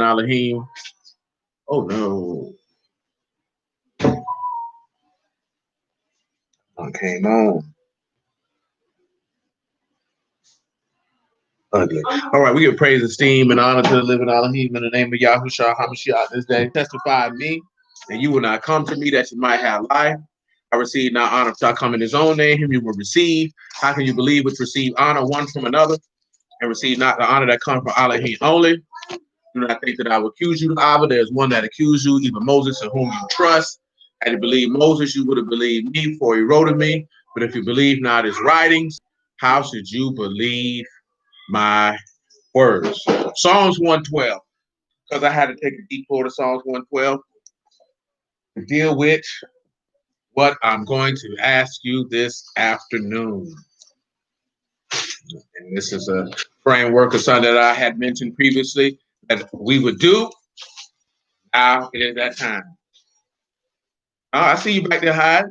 Elohim. Oh no. One came on. Ugly. All right, we give praise, esteem, and honor to the living Elohim in the name of Yahushua HaMashiach this day. Testify of me, and you will not come to me that you might have life. I receive not honor shall come in his own name, him you will receive. How can you believe which receive honor one from another, and receive not the honor that comes from Elohim only? Do not think that I will accuse you, Abba. There's one that accused you, even Moses, in whom you trust. Had you believed Moses, you would have believed me, for he wrote of me. But if you believe not his writings, how should you believe my words? Psalms 112, because I had to take a detour to Psalms 112 to deal with what I'm going to ask you this afternoon. And this is a framework of something that I had mentioned previously that we would do. Now it is that time. Oh, I see you back there, Hyde.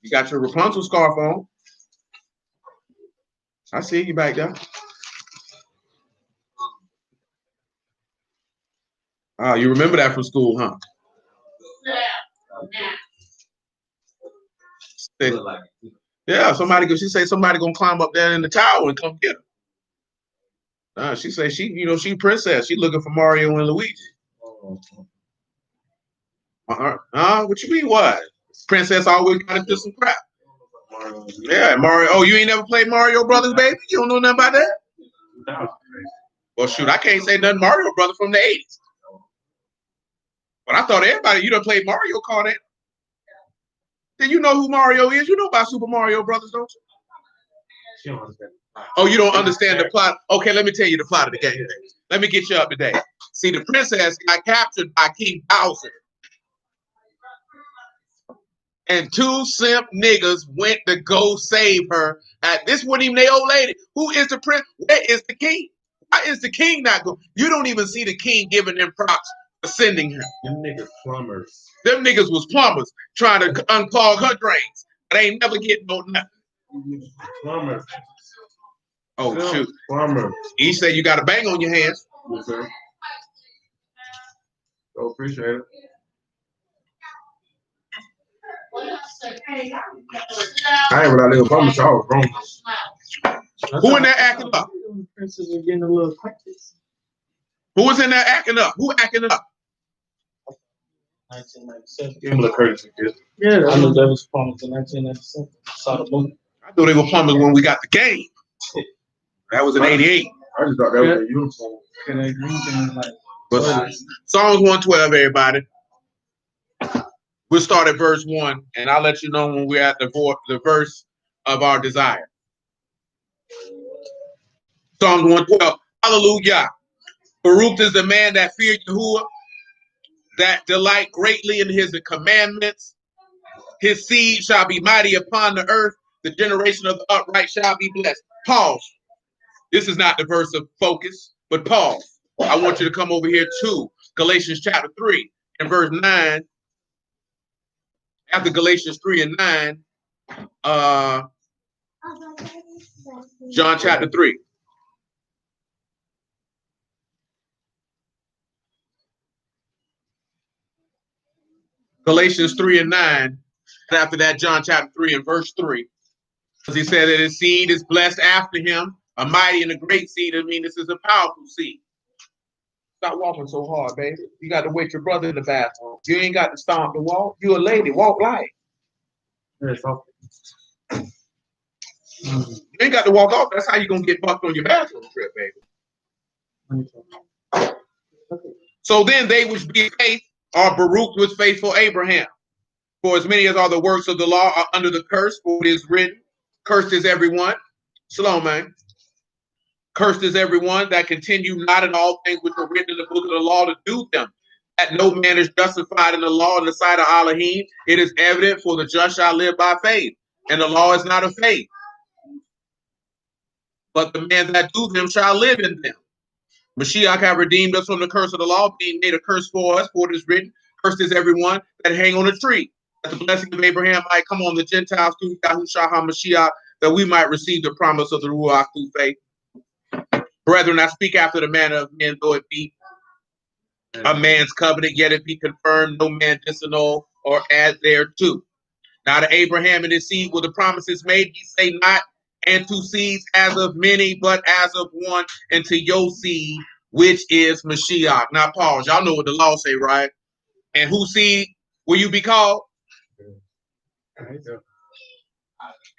You got your Rapunzel scarf on. I see you back there. Oh, you remember that from school, huh? Yeah, she say somebody gonna climb up there in the tower and come get her. She say she princess. She looking for Mario and Luigi. What you mean what? Princess always got into some crap. Yeah, Mario. Oh, you ain't never played Mario Brothers, baby? You don't know nothing about that? Well, shoot, I can't say nothing Mario Brothers from the 80s. But I thought everybody, you done played Mario Kart. Then you know who Mario is. You know about Super Mario Brothers, don't you? Oh, you don't understand the plot? Okay, let me tell you the plot of the game. Let me get you up to date. See, the princess got captured by King Bowser. And two simp niggas went to go save her. This wasn't even their old lady. Who is the prince? Where is the king? Why is the king not going? You don't even see the king giving them props for sending her. Them niggas plumbers. Them niggas was plumbers trying to unclog her drains. But they ain't never getting no nothing. Plumbers. Oh, yeah, shoot. Plumbers. He said you got a bang on your hands. Yes, sir. So appreciate it. I ain't without little bummer, so I was wrong. Who in there acting up? Princess are getting a little practice. Who was in there acting up? Who acting up? 1997. Give him a little courtesy, kid. Yeah, I knew that was plumbers in 1997. I saw the movie. I knew they were plumbers when we got the game. That was in '88. I just thought that was a uniform. And they using like. Psalms 112, everybody. We'll start at verse 1, and I'll let you know when we're at the verse of our desire. Psalms 112. Hallelujah. Baruch is the man that feared Yahuwah, that delight greatly in his commandments. His seed shall be mighty upon the earth. The generation of the upright shall be blessed. Pause. This is not the verse of focus, but pause. I want you to come over here to Galatians chapter 3 and verse 9. After Galatians 3 and 9, John chapter 3. Galatians 3 and 9. And after that, John chapter 3 and verse 3. Because he said that his seed is blessed after him, a mighty and a great seed. I mean, this is a powerful seed. Stop walking so hard, baby. You got to wait your brother in the bathroom. You ain't got to stomp the walk. You a lady. Walk light. Yes, okay. You ain't got to walk off. That's how you going to get bucked on your bathroom trip, baby. So then they which be faith are Baruch was faithful Abraham. For as many as are the works of the law are under the curse, for it is written, cursed is everyone. Slow, man. Cursed is everyone that continue not in all things which are written in the book of the law to do them. That no man is justified in the law in the sight of Elohim. It is evident, for the just shall live by faith. And the law is not of faith. But the man that do them shall live in them. Mashiach have redeemed us from the curse of the law, being made a curse for us, for it is written, cursed is everyone that hang on a tree. That the blessing of Abraham might come on the Gentiles through Yahushua HaMashiach, that we might receive the promise of the Ruach through faith. Brethren, I speak after the manner of men, though it be a man's covenant, yet it be confirmed, no man disannul or add thereto. Now to Abraham and his seed were the promises made, he say not, and to seeds as of many, but as of one, and to your seed, which is Mashiach. Now pause. Y'all know what the law say, right? And whose seed will you be called?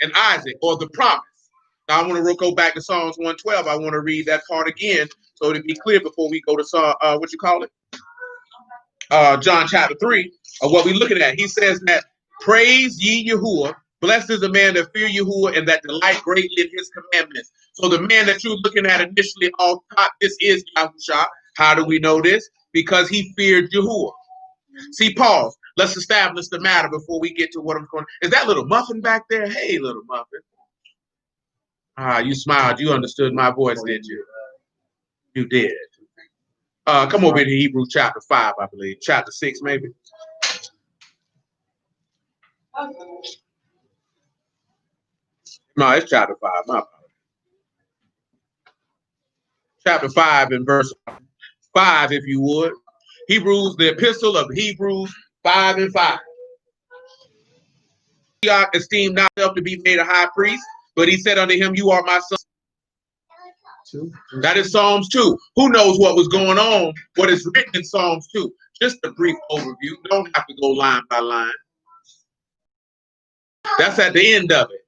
And Isaac, or the promise. Now I want to go back to Psalms 112. I want to read that part again so to be clear before we go to what you call it? John chapter 3, of what we're looking at. He says that praise ye Yahuwah, blessed is the man that fear Yahuwah and that delight greatly in his commandments. So the man that you're looking at initially off top, this is Yahushua. How do we know this? Because he feared Yahuwah. See, pause. Let's establish the matter before we get to what I'm going to. Is that little muffin back there? Hey, little muffin. You smiled. You understood my voice, did you? You did. Come over to Hebrews chapter 5, I believe. Chapter 6, maybe. No, it's chapter 5. My apologies. Chapter 5 and verse 5, if you would. Hebrews, the epistle of Hebrews 5 and 5. He esteemed not himself to be made a high priest, but he said unto him, you are my son. That is Psalms 2. Who knows what was going on, what is written in Psalms 2? Just a brief overview. Don't have to go line by line. That's at the end of it.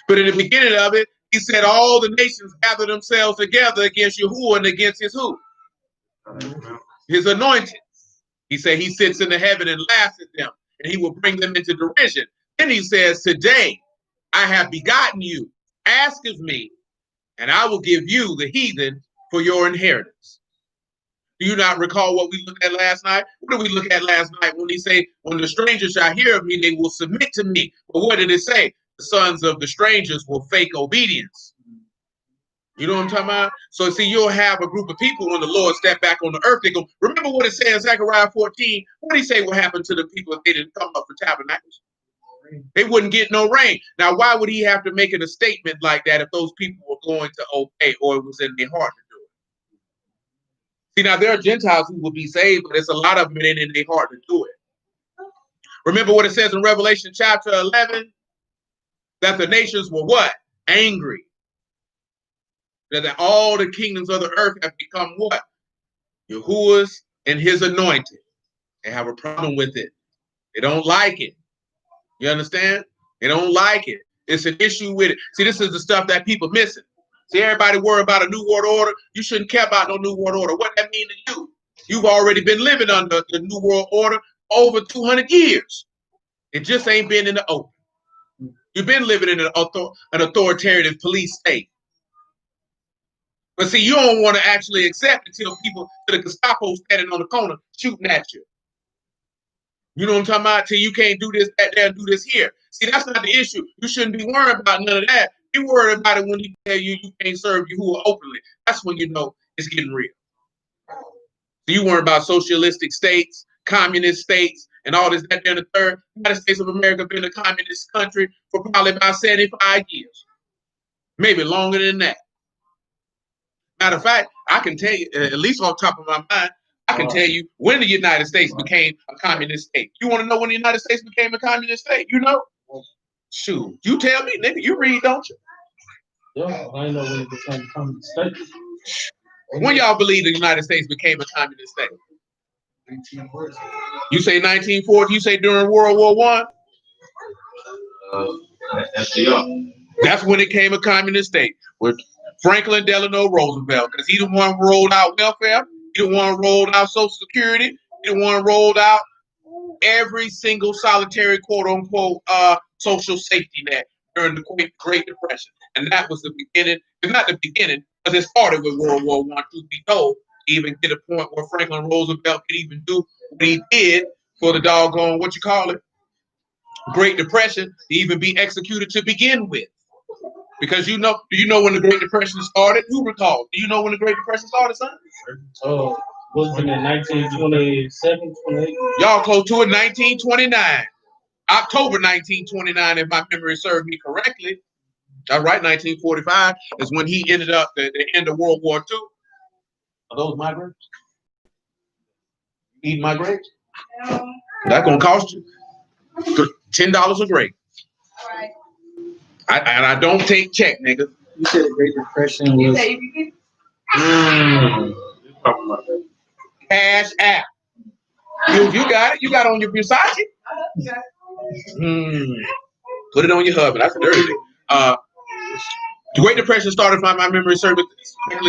But in the beginning of it, he said all the nations gather themselves together against Yahuwah and against his who? His anointed. He said he sits in the heaven and laughs at them, and he will bring them into derision. Then he says, today I have begotten you. Ask of me, and I will give you the heathen for your inheritance. Do you not recall what we looked at last night? What did we look at last night when he say, when the strangers shall hear of me, they will submit to me? But what did it say? The sons of the strangers will fake obedience. You know what I'm talking about? So see, you'll have a group of people when the Lord step back on the earth. They go, remember what it says in Zechariah 14? What did he say will happen to the people if they didn't come up for tabernacles? They wouldn't get no rain. Now, why would he have to make it a statement like that if those people were going to obey or it was in their heart to do it? See, now there are Gentiles who will be saved, but there's a lot of them in their heart to do it. Remember what it says in Revelation chapter 11? That the nations were what? Angry. That all the kingdoms of the earth have become what? Yahuwah's and his anointed. They have a problem with it. They don't like it. You understand? They don't like it. It's an issue with it. See, this is the stuff that people missing. See, everybody worry about a new world order. You shouldn't care about no new world order. What that mean to you? You've already been living under the new world order over 200 years. It just ain't been in the open. You've been living in an authoritative police state. But see, you don't want to actually accept until people, to the Gestapo standing on the corner shooting at you. You know what I'm talking about? Till you can't do this, that, there, do this here. See, that's not the issue. You shouldn't be worried about none of that. Be worried about it when he tell you you can't serve Yahuwah openly. That's when you know it's getting real. So you worry about socialistic states, communist states, and all this, that, there, and the third. The United States of America been a communist country for probably about 75 years. Maybe longer than that. Matter of fact, I can tell you, at least off the top of my mind, I can tell you when the United States became a communist state. You want to know when the United States became a communist state? You know? Shoot. You tell me, nigga. You read, don't you? Yeah, I know when it became a communist state. When y'all believe the United States became a communist state? 1940. You say 1940? You say during World War I? That's when it became a communist state with Franklin Delano Roosevelt, because he the one who rolled out welfare, he the one who rolled out Social Security, he the one who rolled out every single solitary quote unquote social safety net during the Great Depression. And that was the beginning. It's not the beginning, because it started with World War I, to be told, to even get a point where Franklin Roosevelt could even do what he did for the doggone, what you call it, Great Depression, to even be executed to begin with. Because do you know when the Great Depression started? Who recalls? Do you know when the Great Depression started, son? Oh, was it in 1927, 28? Y'all close to it, 1929. October 1929, if my memory serves me correctly. All right, 1945 is when he ended up the end of World War II. Are those migrants? Eat my grapes. That's gonna cost you $10 a grape. And I don't take check, nigga. You said the Great Depression was. Cash app. You got it. You got it on your Versace. Put it on your husband. That's dirty. The Great Depression started, if my memory serves,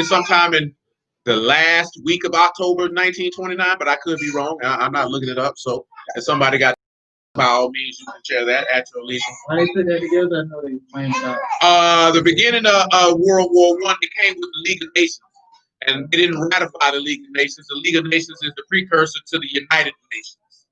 sometime in the last week of October 1929, but I could be wrong. I'm not looking it up. So if somebody got, by all means, you can share that at your leisure. How they put that together? I know they planned it out. The beginning of World War I, they came with the League of Nations, and they didn't ratify the League of Nations. The League of Nations is the precursor to the United Nations.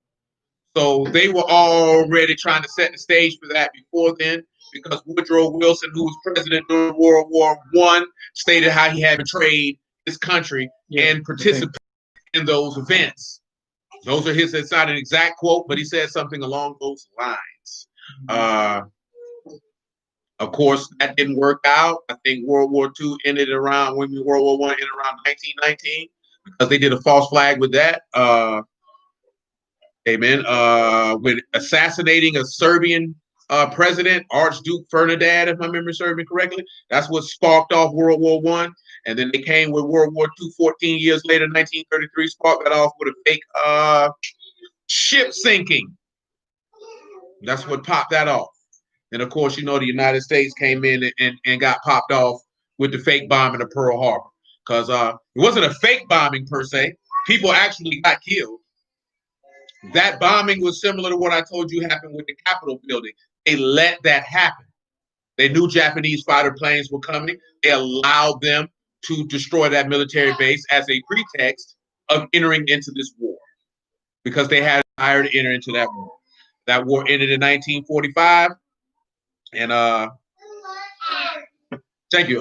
So they were already trying to set the stage for that before then, because Woodrow Wilson, who was president during World War I, stated how he had betrayed his country and participated in those events. Those are his, it's not an exact quote, but he said something along those lines. Of course, that didn't work out. I think World War II ended around, World War I ended around 1919, because they did a false flag with that. With assassinating a Serbian president, Archduke Ferdinand, if my memory serves me correctly. That's what sparked off World War I. And then they came with World War II 14 years later, 1933, sparked that off with a fake ship sinking. That's what popped that off. And of course, you know, the United States came in and got popped off with the fake bombing of Pearl Harbor. Because it wasn't a fake bombing per se. People actually got killed. That bombing was similar to what I told you happened with the Capitol building. They let that happen. They knew Japanese fighter planes were coming. They allowed them to destroy that military base as a pretext of entering into this war, because they had a desire to enter into that war. That war ended in 1945. And thank you,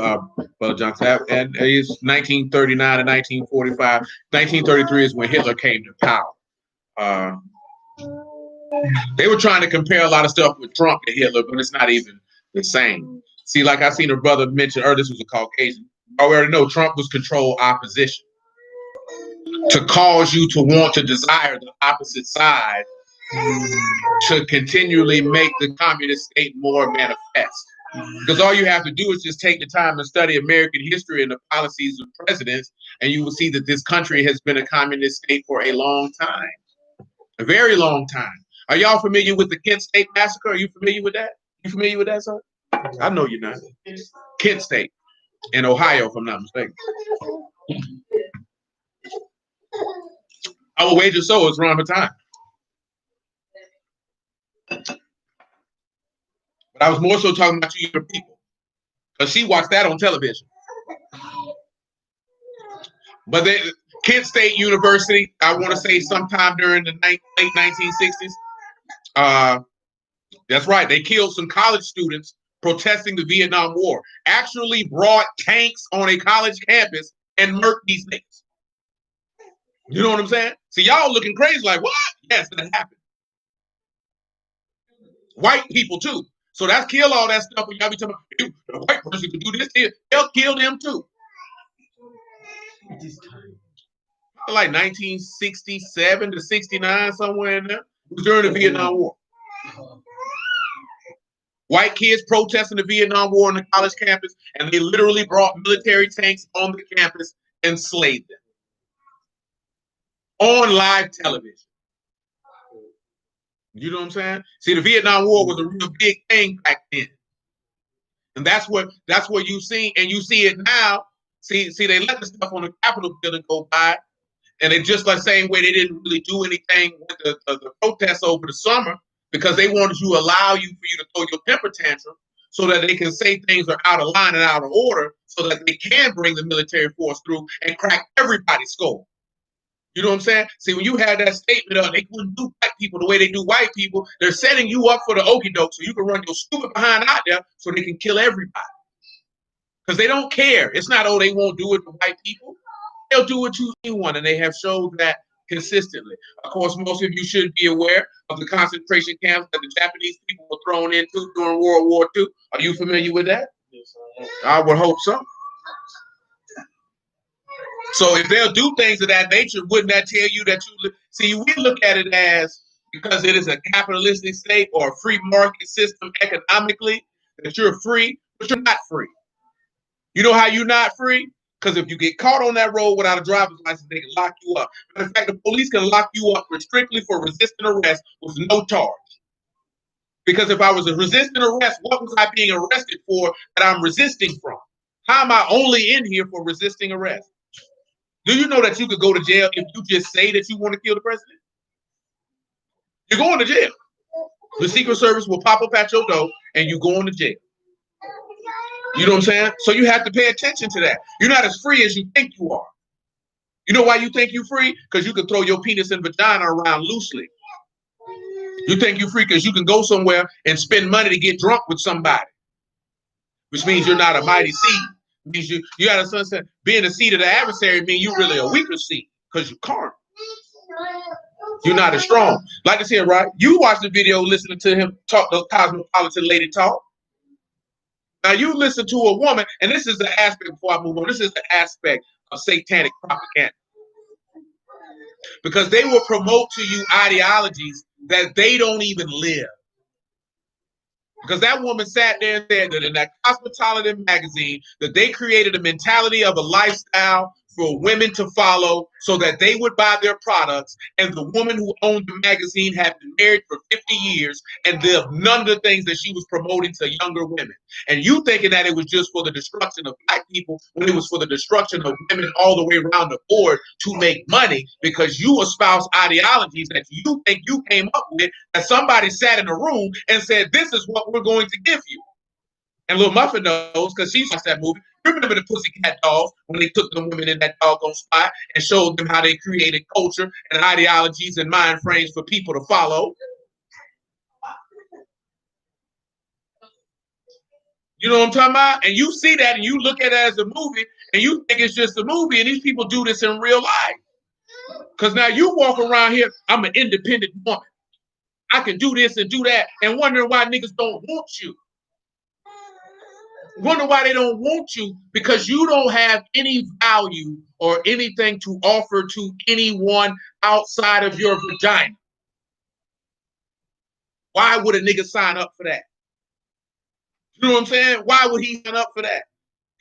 Brother Johnson. And it's 1939 and 1945. 1933 is when Hitler came to power. They were trying to compare a lot of stuff with Trump and Hitler, but it's not even the same. See, like I seen a brother mention earlier, this was a Caucasian. I already know Trump was controlled opposition to cause you to want to desire the opposite side, to continually make the communist state more manifest. Because all you have to do is just take the time and study American history and the policies of presidents, and you will see that this country has been a communist state for a long time, a very long time. Are y'all familiar with the Kent State Massacre? Are you familiar with that? You familiar with that, sir? I know you're not. Kent State in Ohio, if I'm not mistaken. I will wager so. It's around the time. But I was more so talking about you people, because she watched that on television. But Kent State University, I want to say sometime during the late 1960s. That's right. They killed some college students protesting the Vietnam War. Actually brought tanks on a college campus and murked these niggas. You know what I'm saying? So y'all looking crazy like, what? Yes, that happened. White people too. So that's kill all that stuff. When y'all be talking about, a white person can do this here, they'll kill them too. Like 1967 to 69, somewhere in there. It was during the Vietnam War. White kids protesting the Vietnam War on the college campus, and they literally brought military tanks on the campus and slayed them on live television. You know what I'm saying? See, the Vietnam War was a real big thing back then, and that's what you see, and you see it now. See, they let the stuff on the Capitol building go by, and they just like same way they didn't really do anything with the protests over the summer, because they wanted to allow you for you to throw your temper tantrum so that they can say things are out of line and out of order, so that they can bring the military force through and crack everybody's skull. You know what I'm saying? See, when you had that statement of they wouldn't do black people the way they do white people, they're setting you up for the okie doke so you can run your stupid behind out there so they can kill everybody. Because they don't care. It's not, oh, they won't do it to white people. They'll do it to anyone, and they have showed that consistently. Of course, most of you should be aware of the concentration camps that the Japanese people were thrown into during World War II. Are you familiar with that? Yes, I would hope so. So if they'll do things of that nature, wouldn't that tell you that you see? We look at it as because it is a capitalistic state or a free market system economically that you're free, but you're not free. You know how you're not free? Because if you get caught on that road without a driver's license, they can lock you up. In fact, the police can lock you up strictly for resisting arrest with no charge. Because if I was a resisting arrest, what was I being arrested for that I'm resisting from? How am I only in here for resisting arrest? Do you know that you could go to jail if you just say that you want to kill the president? You're going to jail. The Secret Service will pop up at your door and you go to jail. You know what I'm saying? So you have to pay attention to that. You're not as free as you think you are. You know why you think you're free? Because you can throw your penis and vagina around loosely. You think you're free because you can go somewhere and spend money to get drunk with somebody, which means you're not a mighty seed. It means you got to understand being a seed of the adversary means you're really a weaker seed because you're carnal. You're not as strong. Like I said, right? You watch the video listening to him talk the cosmopolitan lady talk. Now you listen to a woman, and this is the aspect before I move on. This is the aspect of satanic propaganda. Because they will promote to you ideologies that they don't even live. Because that woman sat there and said that in that Cosmopolitan magazine that they created a mentality of a lifestyle for women to follow so that they would buy their products. And the woman who owned the magazine had been married for 50 years and lived none of the things that she was promoting to younger women. And you thinking that it was just for the destruction of black people when it was for the destruction of women all the way around the board to make money because you espouse ideologies that you think you came up with that somebody sat in a room and said, this is what we're going to give you. And Lil Muffin knows because she watched that movie. Remember the Pussycat Dolls when they took the women in that doggone spot and showed them how they created culture and ideologies and mind frames for people to follow. You know what I'm talking about? And you see that and you look at it as a movie and you think it's just a movie and these people do this in real life. Because now you walk around here, I'm an independent woman. I can do this and do that and wondering why niggas don't want you. Wonder why they don't want you because you don't have any value or anything to offer to anyone outside of your vagina. Why would a nigga sign up for that? You know what I'm saying? Why would he sign up for that?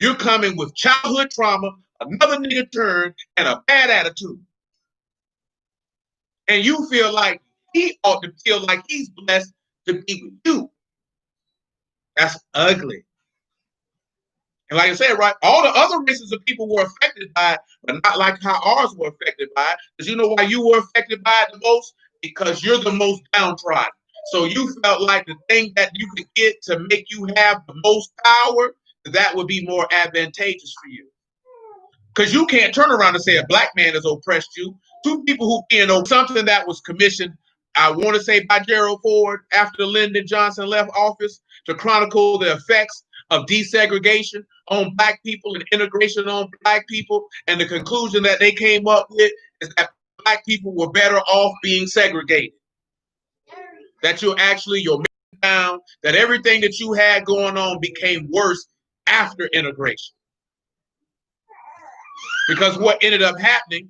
You're coming with childhood trauma, another nigga turn, and a bad attitude. And you feel like he ought to feel like he's blessed to be with you. That's ugly. And like I said, right, all the other races of people were affected by it, but not like how ours were affected by it. Because you know why you were affected by it the most? Because you're the most downtrodden. So you felt like the thing that you could get to make you have the most power, that would be more advantageous for you. Because you can't turn around and say a black man has oppressed you. Two people who, you know, something that was commissioned, I want to say by Gerald Ford after Lyndon Johnson left office to chronicle the effects of desegregation on black people and integration on black people. And the conclusion that they came up with is that black people were better off being segregated. That you're actually, you're down, that everything that you had going on became worse after integration. Because what ended up happening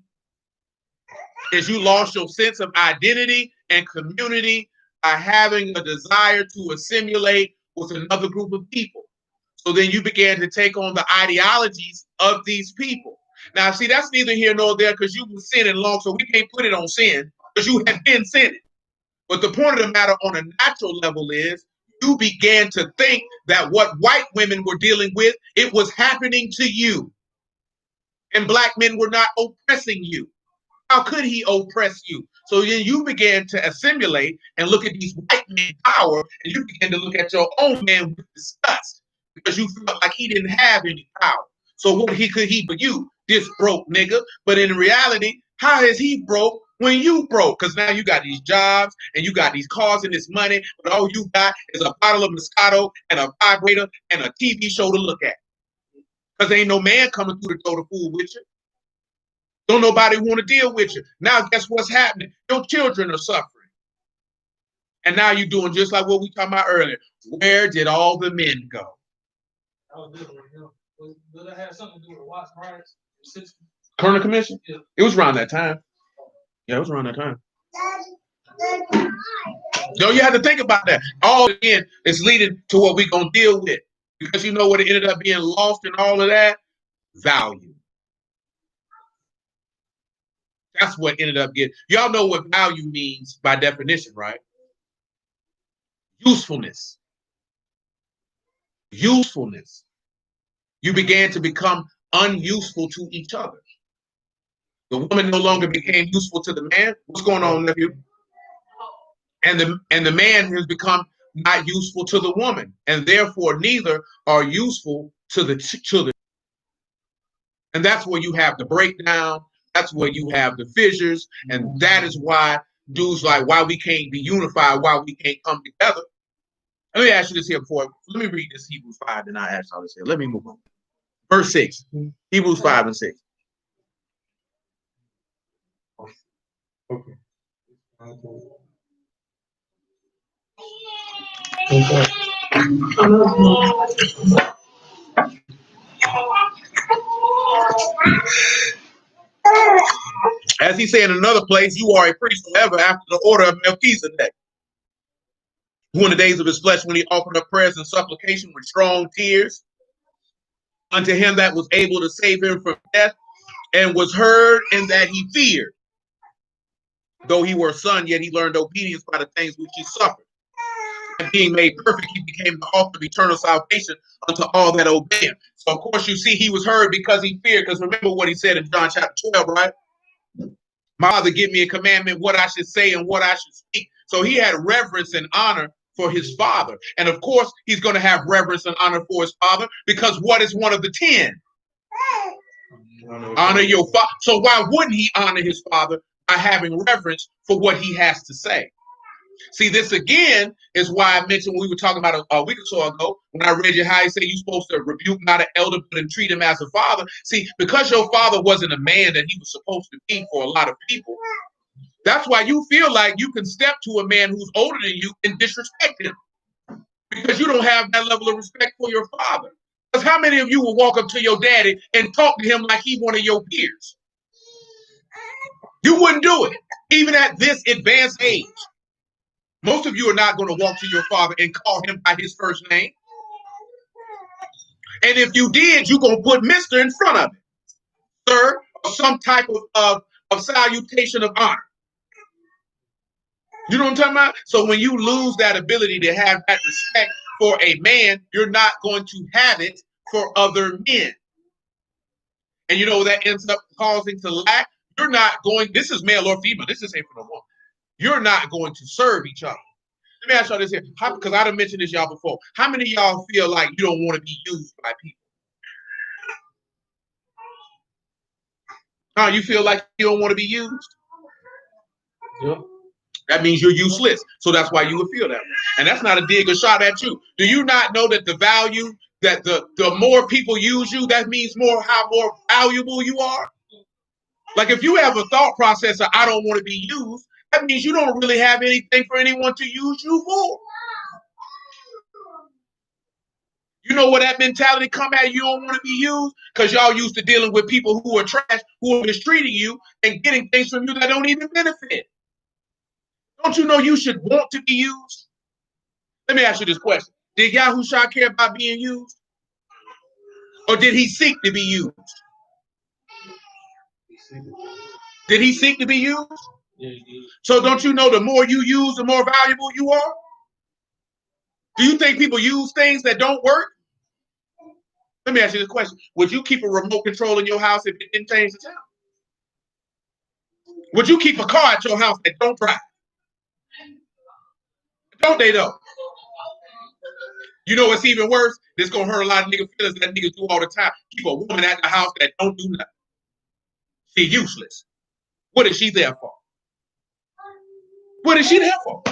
is you lost your sense of identity and community by having a desire to assimilate with another group of people. So then you began to take on the ideologies of these people. Now, see, that's neither here nor there because you were sinning long, so we can't put it on sin because you have been sinning. But the point of the matter on a natural level is you began to think that what white women were dealing with, it was happening to you. And black men were not oppressing you. How could he oppress you? So then you began to assimilate and look at these white men power, and you began to look at your own man with disgust because you felt like he didn't have any power. So what could he but you, this broke nigga? But in reality, how is he broke when you broke? Because now you got these jobs and you got these cars and this money, but all you got is a bottle of Moscato and a vibrator and a TV show to look at. Because ain't no man coming through the door to fool with you. Don't nobody want to deal with you. Now, guess what's happening? Your children are suffering. And now you're doing just like what we talked about earlier. Where did all the men go? Did that have something to do with Watts Bryant's system? Colonel Commission? It was around that time. Yeah, it was around that time. No, you have to think about that. All again is leading to what we're gonna deal with. Because you know what it ended up being lost in all of that? Value. That's what ended up getting. Y'all know what value means by definition, right? Usefulness. Usefulness. You began to become unuseful to each other. The woman no longer became useful to the man. What's going on, nephew? And the man has become not useful to the woman, and therefore neither are useful to the children. And that's where you have the breakdown. That's where you have the fissures, and that is why dudes like why we can't be unified, why we can't come together. Let me ask you this here before. Let me read this Hebrews 5, then I ask all this here. Let me move on. Verse 6. Hebrews 5 and 6. Okay. As he said in another place, you are a priest forever after the order of Melchizedek, who in the days of his flesh, when he offered up prayers and supplication with strong tears unto him that was able to save him from death, and was heard in that he feared. Though he were a son, yet he learned obedience by the things which he suffered. And being made perfect, he became the author of eternal salvation unto all that obey him. So, of course, you see he was heard because he feared. Because remember what he said in John chapter 12, right? My Father, give me a commandment, what I should say and what I should speak. So he had reverence and honor for his father. And of course, he's going to have reverence and honor for his father because what is one of the 10? Honor your father. So why wouldn't he honor his father by having reverence for what he has to say? See, this again is why I mentioned when we were talking about a week or so ago, when I read you how he said you're supposed to rebuke not an elder, but entreat him as a father. See, because your father wasn't a man that he was supposed to be for a lot of people, that's why you feel like you can step to a man who's older than you and disrespect him. Because you don't have that level of respect for your father. Because how many of you will walk up to your daddy and talk to him like he's one of your peers? You wouldn't do it, even at this advanced age. Most of you are not going to walk to your father and call him by his first name. And if you did, you're going to put Mr. in front of it, sir, or some type of salutation of honor. You know what I'm talking about? So when you lose that ability to have that respect for a man, you're not going to have it for other men. And you know that ends up causing to lack. You're not going, this is male or female, this is ain't for the woman. You're not going to serve each other. Let me ask y'all this here, because I done mentioned this y'all before. How many of y'all feel like you don't want to be used by people? You feel like you don't want to be used? Yeah. That means you're useless. So that's why you would feel that way. And that's not a dig or shot at you. Do you not know that the value, that the more people use you, that means how more valuable you are? Like if you have a thought process of I don't want to be used, that means you don't really have anything for anyone to use you for. You know where that mentality come at? You don't want to be used because y'all used to dealing with people who are trash, who are mistreating you and getting things from you that don't even benefit. Don't you know you should want to be used? Let me ask you this question. Did Yahushua care about being used? Or did he seek to be used? Did he seek to be used? So don't you know the more you use, the more valuable you are? Do you think people use things that don't work? Let me ask you this question. Would you keep a remote control in your house if it didn't change the time? Would you keep a car at your house that don't drive? Don't they though? You know what's even worse? This gonna hurt a lot of niggas' feelings that niggas do all the time. Keep a woman at the house that don't do nothing. She's useless. What is she there for? What is she there for?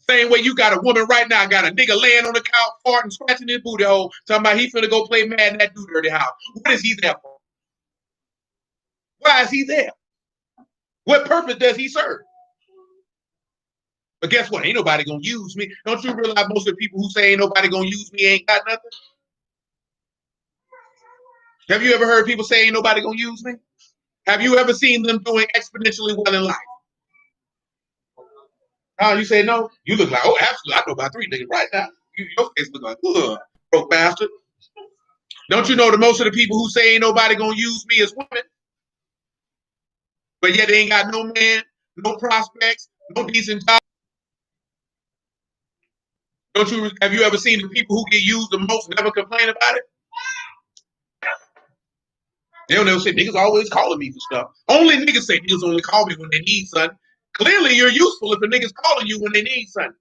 Same way you got a woman right now, got a nigga laying on the couch, farting, scratching his booty hole, talking about he finna go play mad in that do dirty house. What is he there for? Why is he there? What purpose does he serve? But guess what? Ain't nobody gonna use me. Don't you realize most of the people who say ain't nobody gonna use me ain't got nothing? Have you ever heard people say ain't nobody gonna use me? Have you ever seen them doing exponentially well in life? Oh, you say no? You look like, oh, absolutely. I know about 3 niggas right now. Your face look like, ugh, broke bastard. Don't you know that most of the people who say ain't nobody gonna use me is women? But yet they ain't got no man, no prospects, no decent job. Have you ever seen the people who get used the most never complain about it? They'll never say niggas always calling me for stuff. Only niggas say niggas only call me when they need something. Clearly you're useful if a nigga's calling you when they need something.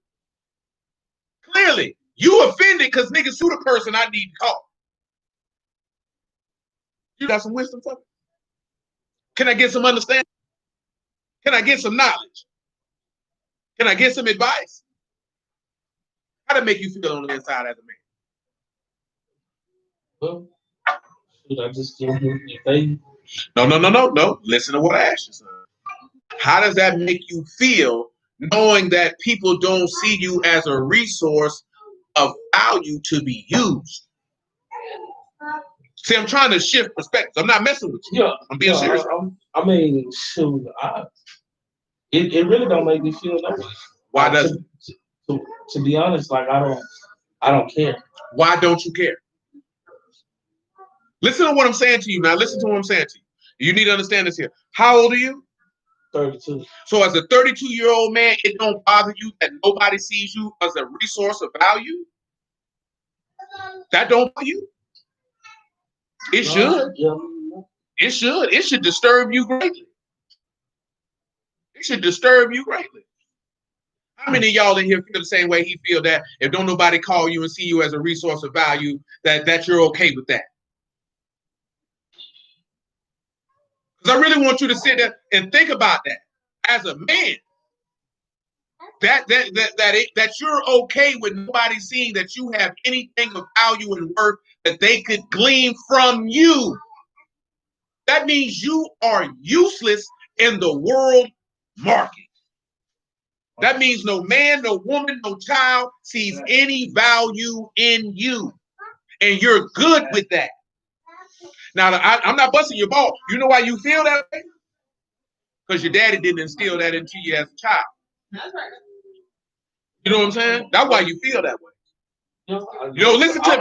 Clearly. You offended because niggas shoot a person I need to call. You got some wisdom for me? Can I get some understanding? Can I get some knowledge? Can I get some advice? How does it make you feel on the inside as a man? Well, should I just give you your faith? No. Listen to what I asked you, son. How does that make you feel knowing that people don't see you as a resource of value to be used? See, I'm trying to shift perspectives. I'm not messing with you. Yeah, I'm being serious. I mean, shoot, it really don't make me feel that way. Why does it? To be honest, like I don't care. Why don't you care? Listen to what I'm saying to you now. Listen to what I'm saying to you. You need to understand this here. How old are you? 32. So as a 32-year-old man, it don't bother you that nobody sees you as a resource of value? That don't bother you? It should. Yeah. It should. It should disturb you greatly. It should disturb you greatly. How many of y'all in here feel the same way he feel that if don't nobody call you and see you as a resource of value, that you're okay with that? Because I really want you to sit there and think about that. As a man, that you're okay with nobody seeing that you have anything of value and worth that they could glean from you. That means you are useless in the world market. That means no man, no woman, no child sees any value in you. And you're good with that. Now, I'm not busting your ball. You know why you feel that way? Because your daddy didn't instill that into you as a child. You know what I'm saying? That's why you feel that way. Listen to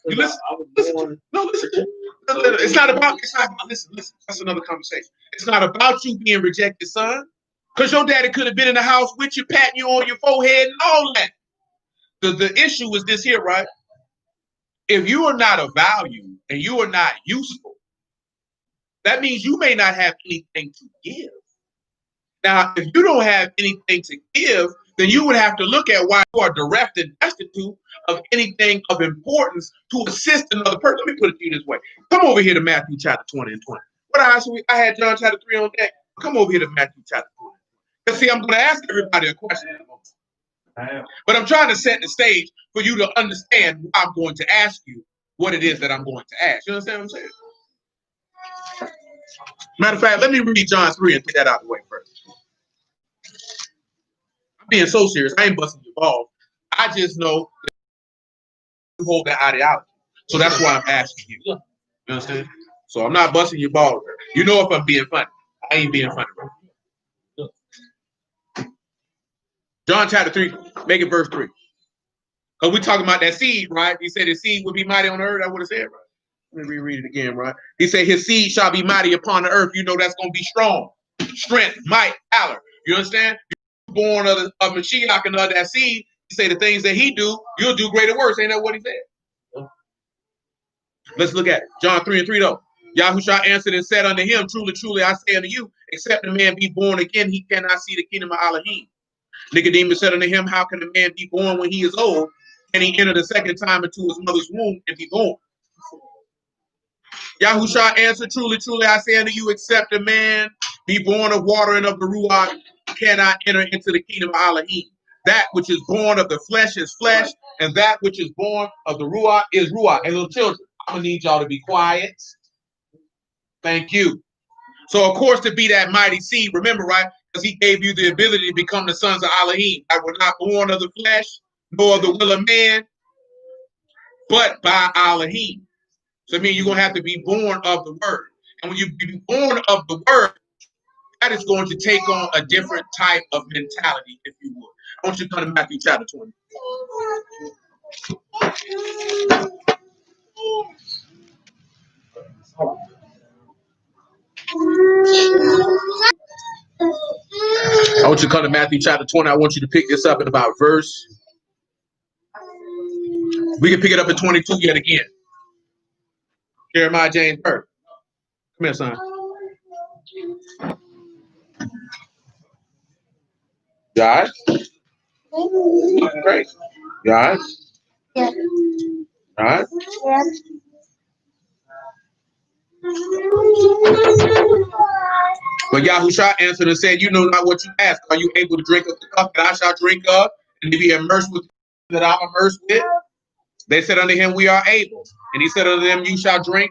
me. Listen. It's not about, listen, that's another conversation. It's not about you being rejected, son. Because your daddy could have been in the house with you, patting you on your forehead and all that. The issue is this here, right? If you are not of value and you are not useful, that means you may not have anything to give. Now, if you don't have anything to give, then you would have to look at why you are bereft and destitute of anything of importance to assist another person. Let me put it to you this way. Come over here to Matthew chapter 20 and 20. I had John chapter 3 on deck. Come over here to Matthew chapter 20. Because see, I'm going to ask everybody a question in a moment. But I'm trying to set the stage for you to understand why I'm going to ask you what it is that I'm going to ask. You understand what I'm saying? Matter of fact, let me read John 3 and get that out of the way first. I'm being so serious. I ain't busting your balls. I just know that you hold that ideology. So that's why I'm asking you. You understand? So I'm not busting your balls. You know if I'm being funny. I ain't being funny, bro. John chapter 3, make it verse 3. Because we're talking about that seed, right? He said his seed would be mighty on the earth. That's what it said, right? Let me reread it again, right? He said his seed shall be mighty upon the earth. You know that's going to be strong. Strength, might, valor. You understand? You're born of Mashiach and of that seed. He say the things that he do, you'll do greater works. Ain't that what he said? Let's look at it. John 3 and 3 though. Yahushua answered and said unto him, truly, truly, I say unto you, except a man be born again, he cannot see the kingdom of Elohim. Nicodemus said unto him, how can a man be born when he is old? Can he enter the second time into his mother's womb and be born? Yahushua answered, truly, truly, I say unto you, except a man be born of water and of the Ruach, cannot enter into the kingdom of Elohim. That which is born of the flesh is flesh, and that which is born of the Ruach is Ruach. And little children, I'm going to need y'all to be quiet. Thank you. So, of course, to be that mighty seed, remember, right? Because he gave you the ability to become the sons of Elohim. I were not born of the flesh, nor of the will of man, but by Elohim. So I mean, you're going to have to be born of the word. And when you be born of the word, that is going to take on a different type of mentality, if you would. I want you to come to Matthew chapter 20. I want you to come to Matthew chapter 20. I want you to pick this up in about verse. We can pick it up at 22 yet again. Jeremiah James Burke. Come here, son. You all right? Great. You all right? Yeah. All right? Yeah. But Yahushua answered and said, you know not what you ask. Are you able to drink of the cup that I shall drink of, and to be immersed with that I'm immersed with? They said unto him, we are able. And he said unto them, you shall drink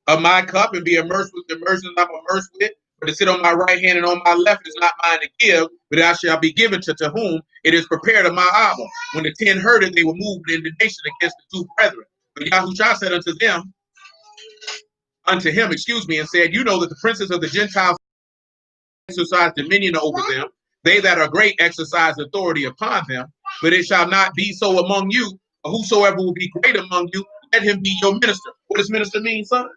of my cup and be immersed with the immersion I'm immersed with. But to sit on my right hand and on my left is not mine to give, but I shall be given to whom it is prepared of my Abba. When the 10 heard it, they were moved with indignation against the two brethren. But Yahushua said unto him, and said, you know that the princes of the Gentiles exercise dominion over them. They that are great exercise authority upon them. But it shall not be so among you. Whosoever will be great among you, let him be your minister. What does minister mean, son?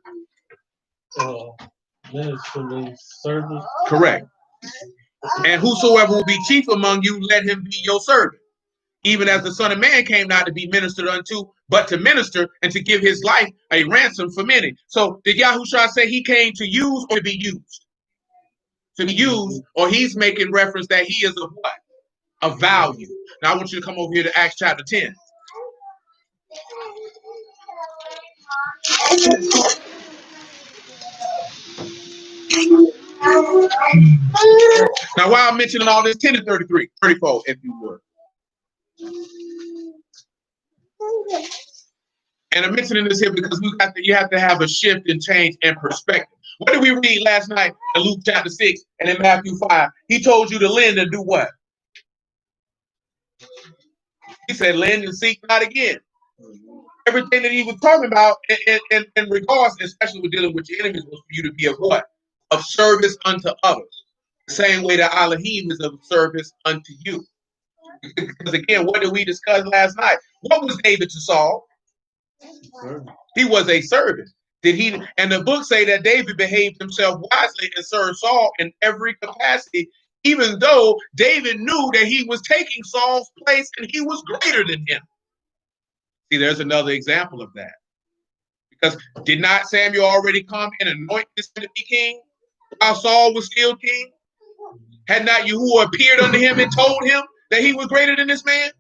Minister means servant. Correct. And whosoever will be chief among you, let him be your servant. Even as the Son of Man came not to be ministered unto, but to minister and to give his life a ransom for many. So did Yahushua say he came to use or to be used? To be used, or he's making reference that he is of what? Of value. Now I want you to come over here to Acts chapter 10. Now while I'm mentioning all this, 10 and 33, 34, if you would. And I'm mentioning this here because you have to have a shift and change in perspective. What did we read last night in Luke chapter 6 and in Matthew 5? He told you to lend and do what? He said, lend and seek not again. Everything that he was talking about in regards, especially with dealing with your enemies, was for you to be of what? Of service unto others. The same way that Elohim is of service unto you. Because again, what did we discuss last night? What was David to Saul? He was a servant. And the book say that David behaved himself wisely and served Saul in every capacity, even though David knew that he was taking Saul's place and he was greater than him. See, there's another example of that. Because did not Samuel already come and anoint this to be king while Saul was still king? Had not Yahuwah appeared unto him and told him that he was greater than this man?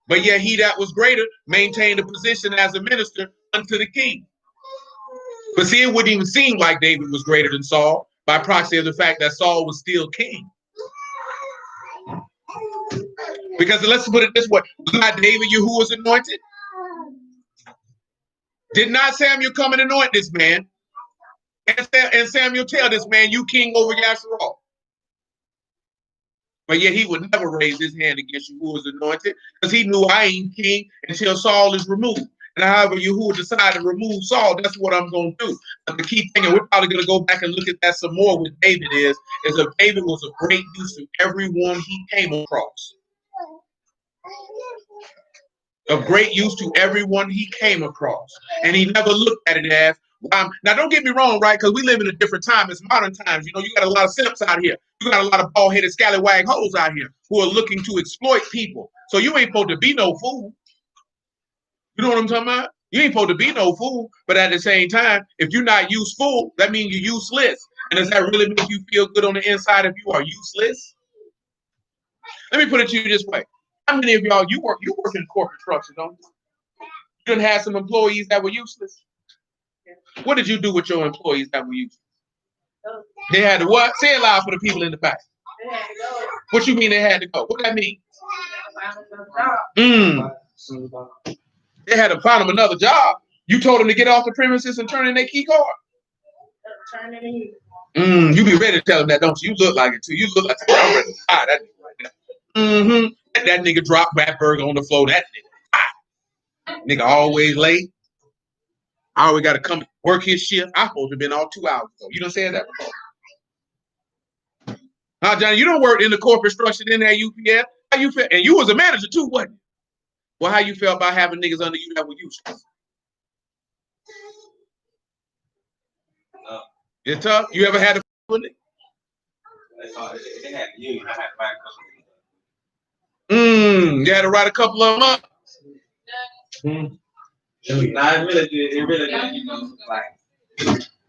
But yet he that was greater maintained a position as a minister unto the king. But see, it wouldn't even seem like David was greater than Saul by proxy of the fact that Saul was still king. Because let's put it this way, was not David Yahuwah's anointed? Did not Samuel come and anoint this man? And Samuel tell this man, you king over Yasharal. But yet he would never raise his hand against Yahuwah's anointed because he knew I ain't king until Saul is removed. And however Yahuwah decided to remove Saul, that's what I'm going to do. But the key thing, and we're probably going to go back and look at that some more with David, is that David was of great use to everyone he came across. Of great use to everyone he came across. And he never looked at it as, now don't get me wrong, right? Because we live in a different time. It's modern times. You know, you got a lot of simps out here. You got a lot of bald-headed scallywag hoes out here who are looking to exploit people. So you ain't supposed to be no fool. You know what I'm talking about? You ain't supposed to be no fool. But at the same time, if you're not useful, that means you're useless. And does that really make you feel good on the inside if you are useless? Let me put it to you this way. How many of y'all, you work in corporate structure, don't you? You didn't have some employees that were useless. What did you do with your employees that were useless? They had to what? Say it loud for the people in the back. They had to go. What you mean they had to go? What that mean? They had to find them another job. You told them to get off the premises and turn in their key card. Turn it in. You be ready to tell them that, don't you? You look like it too. You look like I'm ready to fire that nigga right now. That nigga dropped Ratberg on the floor. That nigga. Nigga always late. I always got to come work his shift. I supposed to have been all 2 hours ago. You done said that before. Huh, Johnny? You don't work in the corporate structure in that UPS. How you feel? And you was a manager too, wasn't you? Well, how you felt about having niggas under you that were useless? It's tough. You ever had a with it? You had to write a couple of them up. It really did, you know,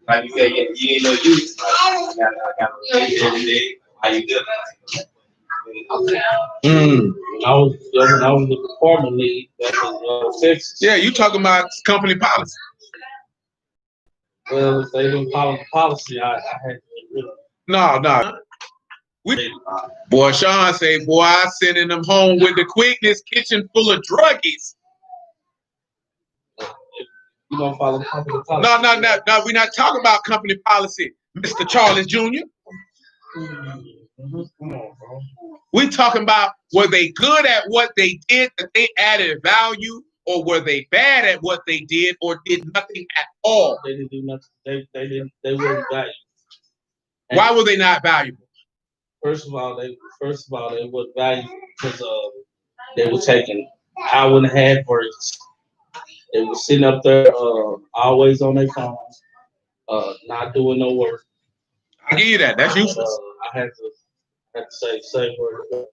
like you said, you ain't no use. I got to every day. How you doing? I was the department lead. That was Texas. Yeah, you talking about company policy. Well, if they didn't follow the policy, I had to get rid of it. No. Boy, Sean say, boy, I sending them home with the quickness, kitchen full of druggies. You don't follow company policy. No. We're not talking about company policy, Mr. Charles Jr. Come on, bro. We talking about, were they good at what they did, that they added value, or were they bad at what they did, or did nothing at all? They didn't do nothing. They weren't valuable. Why were they not valuable? First of all, they were valuable because they were taking hour and a half breaks. They were sitting up there always on their phones, not doing no work. I give you that. That's useless. I had to say word.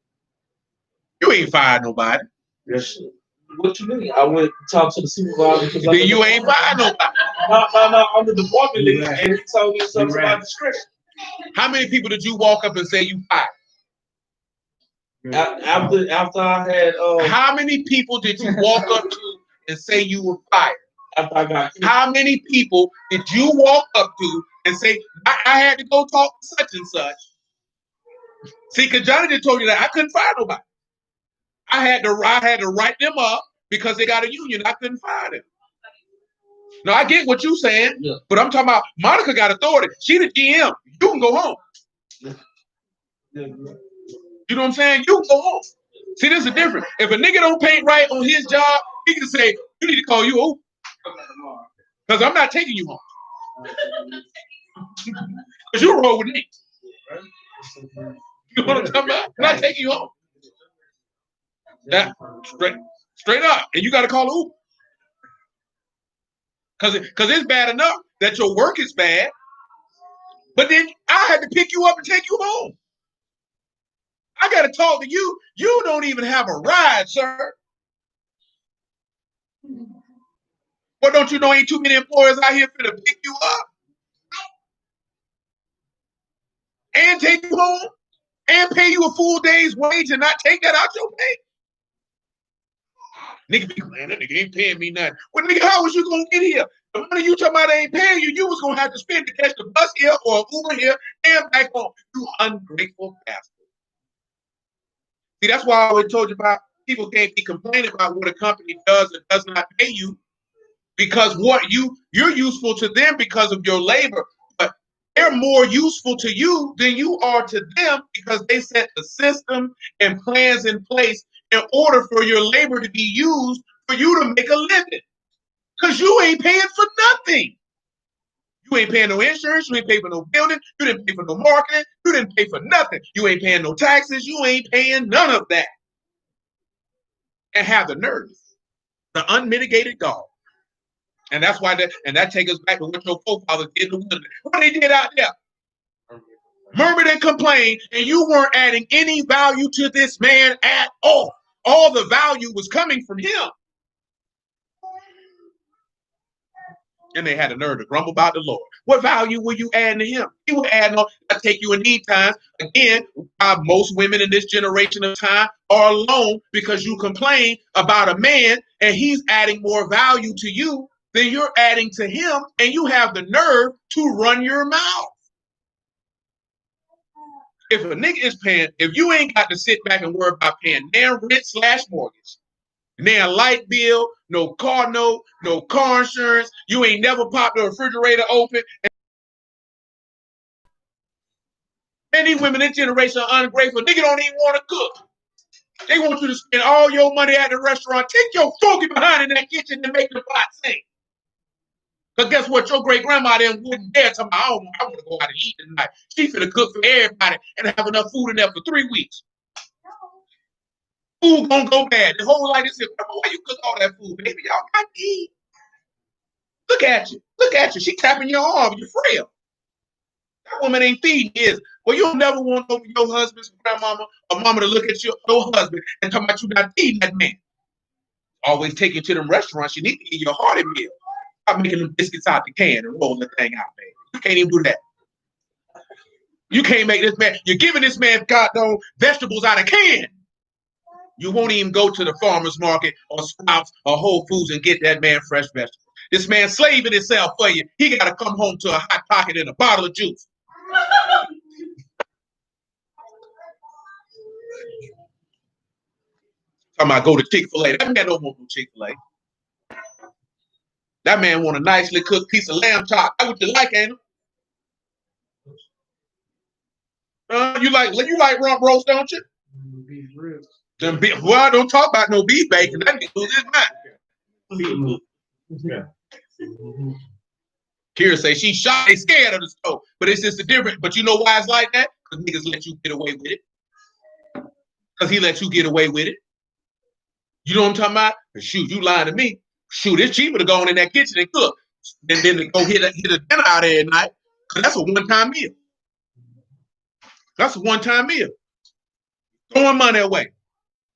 You ain't fired nobody. Yes. What you mean? I went to talk to the supervisor because then you ain't fired nobody. No. I'm the department lead, and he told me something about discretion. How many people did you walk up and say you fired? After I had how many people did you walk up to and say you were fired? After I got how many people did you walk up to and say I had to go talk to such and such? See, because Johnny just told you that I couldn't fire nobody. I had to write them up because they got a union. I couldn't fire them. No, I get what you're saying, but I'm talking about Monica got authority. She the GM. You can go home. You know what I'm saying? You can go home. See, this is different. If a nigga don't paint right on his job, he can say, you need to call you over. Because I'm not taking you home. Because you roll with me. You know what I'm talking about? I'm not taking you home. That straight up. And you got to call Uber. Because it's bad enough that your work is bad, but then I had to pick you up and take you home. I got to talk to you. You don't even have a ride, sir. Well, don't you know ain't too many employers out here for to pick you up and take you home and pay you a full day's wage and not take that out your pay? Nigga be man, that nigga ain't paying me nothing. Well, nigga, how was you gonna get here? The money you talking about ain't paying you, you was gonna have to spend to catch the bus here or Uber here and back home. You ungrateful bastard. See, that's why I always told you about people can't be complaining about what a company does or does not pay you, because what you're useful to them because of your labor, but they're more useful to you than you are to them because they set the system and plans in place in order for your labor to be used for you to make a living. Because you ain't paying for nothing. You ain't paying no insurance. You ain't paying for no building. You didn't pay for no marketing. You didn't pay for nothing. You ain't paying no taxes. You ain't paying none of that. And have the nerve, the unmitigated gall. And that's why that takes us back to what your forefathers did in the wilderness. What they did out there. Murmured and complained, and you weren't adding any value to this man at all. All the value was coming from him. And they had the nerve to grumble about the Lord. What value were you adding to him? He was adding on. I take you in need times. Again, most women in this generation of time are alone because you complain about a man and he's adding more value to you than you're adding to him, and you have the nerve to run your mouth. If a nigga is paying, if you ain't got to sit back and worry about paying their rent/mortgage, their light bill, no car note, no car insurance, you ain't never popped the refrigerator open. And these women in this generation are ungrateful. Nigga don't even want to cook. They want you to spend all your money at the restaurant. Take your funky behind in that kitchen and make the pot sing. Because guess what? Your great grandma then wouldn't dare tell me, I want to go out and eat tonight. She finna cook for everybody and have enough food in there for 3 weeks. Food gonna go bad. The whole like this is, why you cook all that food, baby? Y'all got to eat. Look at you. Look at you. She tapping your arm. You're frail. That woman ain't feeding you. Well, you'll never want over your husband's grandmama or mama to look at your husband and talk about you not feeding that man. Always take you to them restaurants. You need to eat your hearty meal. Stop making them biscuits out the can and roll the thing out, baby. You can't even do that. You can't make this man. You're giving this man goddamn vegetables out of can. You won't even go to the farmer's market or Sprouts or Whole Foods and get that man fresh vegetables. This man slaving himself for you. He got to come home to a hot pocket and a bottle of juice. Talking about go to Chick-fil-A. That man don't want no Chick-fil-A. That man want a nicely cooked piece of lamb chop. That's what you like, ain't it? You like rump roast, don't you? Beef ribs. Well, don't talk about no beef bacon. That nigga lose his mind. Yeah. Kira say she shot. They scared of the stove, but it's just a different. But you know why it's like that? Because niggas let you get away with it. Because he let you get away with it. You know what I'm talking about? Shoot, you lying to me. Shoot, it's cheaper to go in that kitchen and cook than to go hit a dinner out there at night. Because that's a one-time meal. That's a one-time meal. Throwing money away.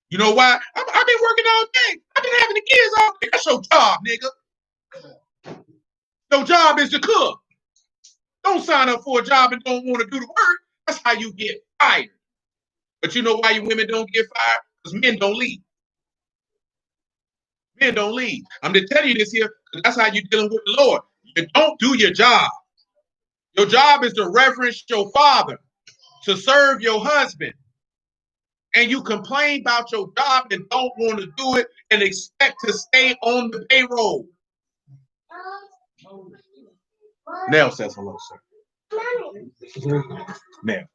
You know why? I've been working all day. I've been having the kids all day. That's your job, nigga. Your job is to cook. Don't sign up for a job and don't want to do the work. That's how you get fired. But you know why you women don't get fired? Because men don't leave. Men don't leave. I'm just telling you this here because that's how you're dealing with the Lord. You don't do your job. Your job is to reverence your father, to serve your husband. And you complain about your job and don't want to do it and expect to stay on the payroll. Nell says hello, sir. Nell.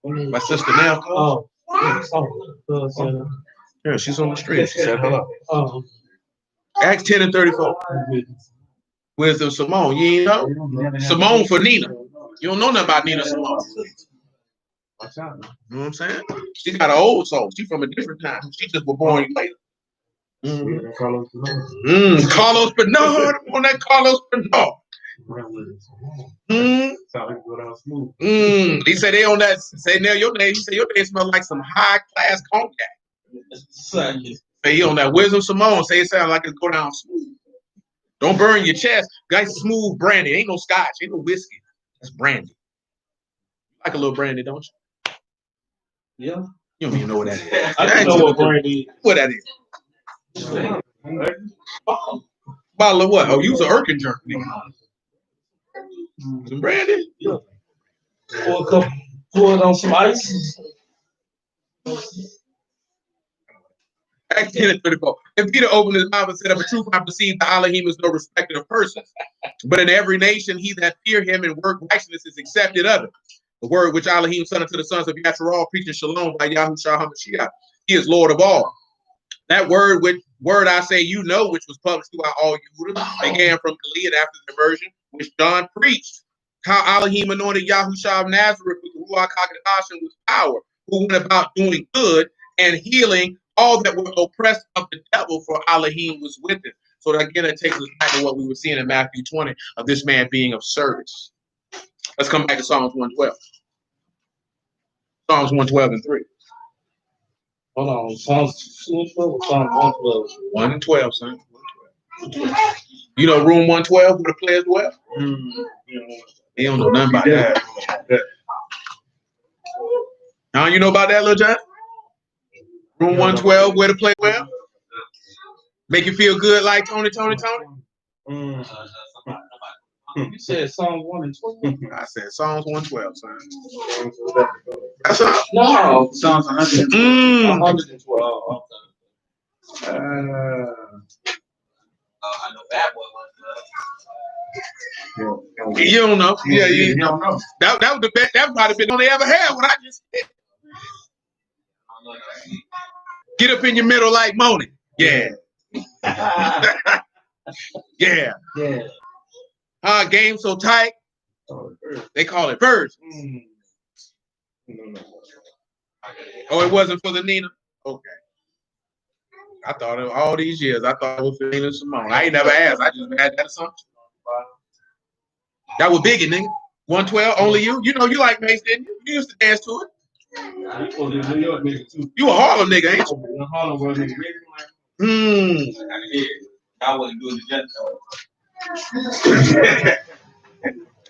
My sister Nell. Yeah, she's on the street. She said hello. Acts 10 and 34. Wisdom Simone. You ain't know? Simone for Nina. You don't know nothing about Nina Simone. You know what I'm saying? She got an old soul. She's from a different time. She just was born later. Carlos Bernard on that Carlos Bernard. He said they on that. Say now your name. He said your name smells like some high class cognac. Say he on that Wisdom Simone. Say it sounds like it's go down smooth. Don't burn your chest. Guys, smooth brandy. Ain't no scotch. Ain't no whiskey. That's brandy. Like a little brandy, don't you? Yeah. You don't even know what that is. I don't know what brandy is. What that is? Bottle of what? Oh, use an Erkin jerk. Some brandy? Yeah. Pour it on some ice. Acts 10 and 34. And Peter opened his mouth and said, of a truth I perceive that Elohim is no respecter of persons. But in every nation, he that fear him and work righteousness is accepted of it. The word which Elohim sent unto the sons of Yasharal, preaching shalom by Yahushua HaMashiach. He is Lord of all. That word I say you know, which was published throughout all Yehuda, began from Gilead after the conversion, which John preached. How Elohim anointed Yahushua of Nazareth with the Ruach HaKodesh and with power, who went about doing good and healing all that were oppressed of the devil, for Elohim was with him. So again, it takes us back to what we were seeing in Matthew 20 of this man being of service. Let's come back to Psalms 112. Psalms 112 and 3. Hold on. Psalms 112 or Psalms 112? 1 and 12, son. 112. You know room 112 where the players dwell? He don't know nothing about that. Now you know about that, Lil John? Room 112 where the players dwell? Make you feel good like Tony? You said Psalms 1 and 12? I said Psalms 112, son. That's all. No. Psalms 100. 112. I know that one was. You don't know. Yeah, you don't know. That was the best. That might have been the one they ever had. What I just did. Get up in your middle like Moni. Yeah. Yeah. Yeah. Game so tight, Oh, they call it birds. No. Oh, it wasn't for the Nina? Okay. I thought it all these years. I thought it was for Nina Simone. I ain't never asked. I just had that assumption. That was Biggie, nigga. 112, only you. You know you like Mace, didn't you? You used to dance to it. You a Harlem nigga, ain't you? Harlem world nigga. I wasn't doing the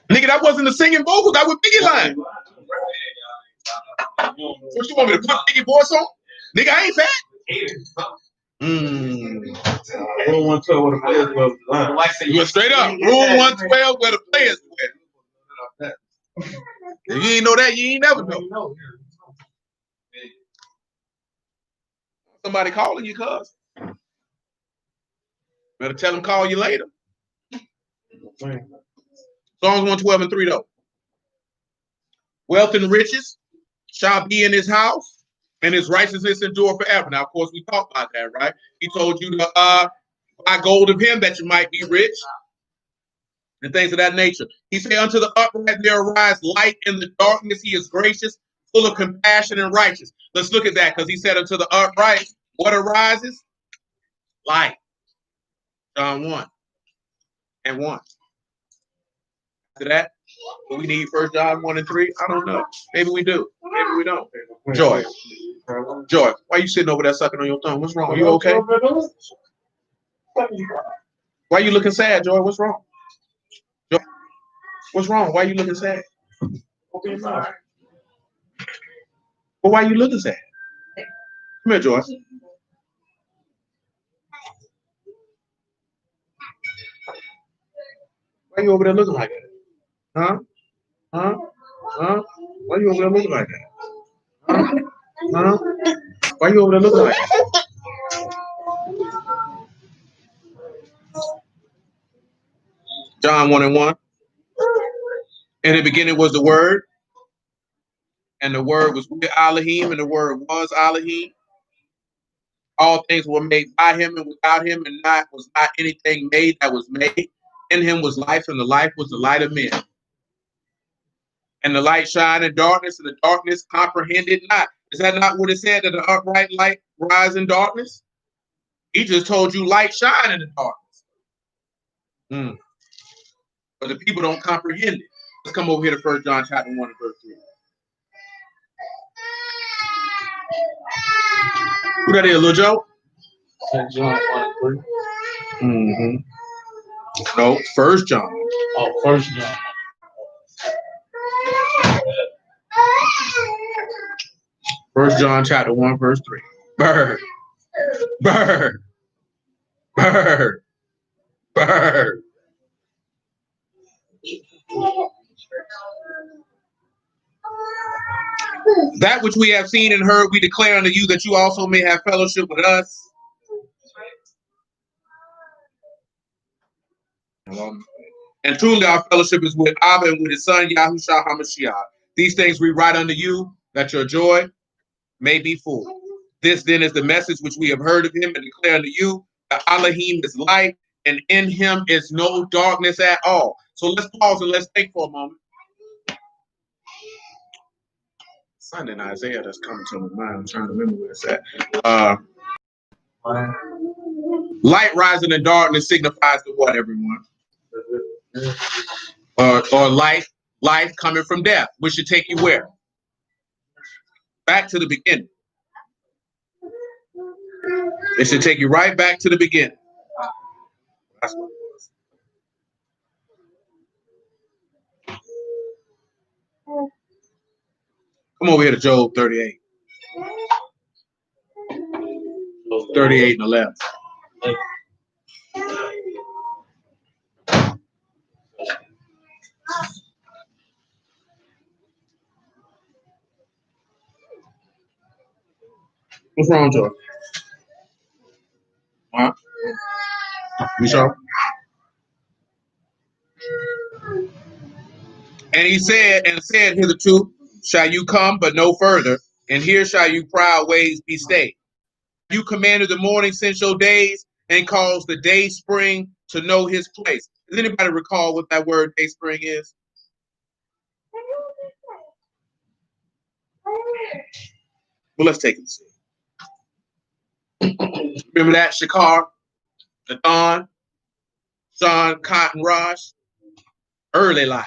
Nigga, that wasn't the singing vocals. That was Biggie line. What you want me to put Biggie voice on? Nigga, I ain't fat. Rule 112 where the players was line. You straight up. Rule 112 where the players were. If you ain't know that, you ain't never know. Somebody calling you, cuz. Better tell them call you later. Songs 112 and 3 though. Wealth and riches shall be in his house, and his righteousness endure forever. Now, of course, we talked about that, right? He told you to buy gold of him that you might be rich, and things of that nature. He said, unto the upright there arise light in the darkness. He is gracious, full of compassion and righteous. Let's look at that, because he said unto the upright, what arises? Light. John 1 and 1. After that, we need 1 John 1 and 3. I don't know. Maybe we do. Maybe we don't. Joy. Joy, why you sitting over there sucking on your thumb? What's wrong? Are you okay? Why you looking sad, Joy? What's wrong? Joy, what's wrong? Why you looking sad? Open your mouth. Well, why you looking sad? Come here, Joy. Why you over there looking like that? Huh? Why you over there looking like that? Why you over there looking like that? John 1 and 1. In the beginning was the Word, and the Word was with Elohim, and the Word was Elohim. All things were made by him, and without him and was not anything made that was made. In him was life, and the life was the light of men. And the light shined in darkness, and the darkness comprehended not. Is that not what it said, that the upright light rise in darkness? He just told you light shine in the darkness. But the people don't comprehend it. Let's come over here to 1 John chapter 1 and verse 3. Who that is, Lil Joe? John 1 and 3. No, 1 John. Oh, 1 John. 1 John chapter 1, verse 3. Bird. Bird. Bird. Bird. That which we have seen and heard, we declare unto you, that you also may have fellowship with us. And truly our fellowship is with Abba and with his son, Yahushua HaMashiach. These things we write unto you, that your joy may be full. This then is the message which we have heard of him, and declare unto you that Elohim is light, and in him is no darkness at all. So let's pause and let's think for a moment. Something in Isaiah that's coming to my mind. I'm trying to remember where it's at. Light rising in darkness signifies to what, everyone? Or life coming from death, which should take you where? Back to the beginning. It should take you right back to the beginning. That's what it was. Come over here to Job 38. 38 and 11. What's wrong, Joe? Huh? You sure? And he said, hitherto shall you come, but no further, and here shall you proud ways be stayed. You commanded the morning since your days, and caused the day spring to know his place. Does anybody recall what that word day spring is? Well, let's take it. Remember that? Shakar, Nathan, Sean, Cotton, Rosh, early light.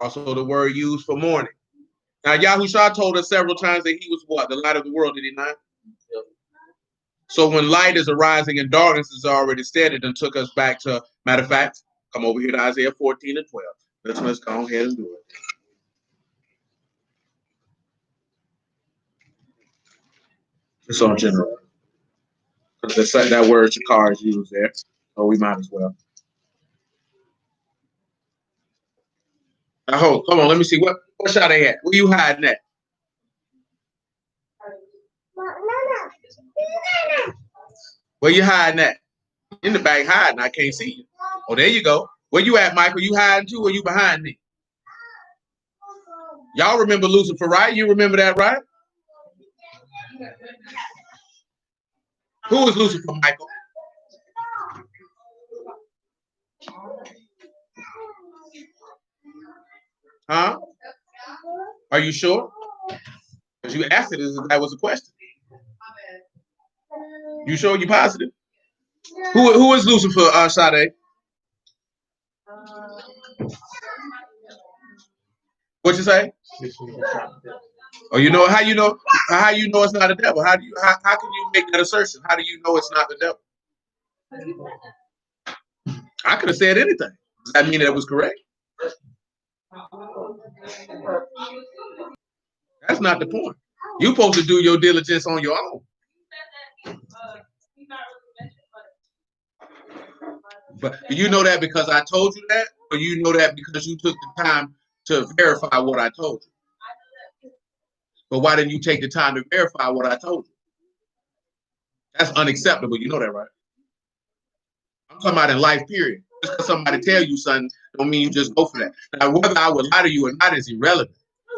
Also the word used for morning. Now, Yahushua told us several times that he was what? The light of the world, did he not? Yep. So when light is arising and darkness is already steadied and took us back to, matter of fact, come over here to Isaiah 14 and 12. Let's go ahead and do it. It's on general. Because that word Shakar is used there. So we might as well. Oh, come on, let me see. What shot they at? Where you hiding at? Where you hiding at? In the back hiding. I can't see you. Oh, there you go. Where you at, Michael? You hiding too, or you behind me? Y'all remember Lucifer, right? You remember that, right? Who is Lucifer, Michael? Huh? Are you sure? Because you asked it as if that was a question. You sure? You positive? Who is Lucifer, Sade? What you say? Oh, you know how you know it's not a devil? How can you make that assertion? How do you know it's not the devil? I could have said anything. Does that mean that it was correct? That's not the point. You're supposed to do your diligence on your own. But do you know that because I told you that, or you know that because you took the time to verify what I told you? But why didn't you take the time to verify what I told you? That's unacceptable. You know that, right? I'm talking about in life, period. Just because somebody tell you something don't mean you just go for that. Now, whether I would lie to you or not is irrelevant.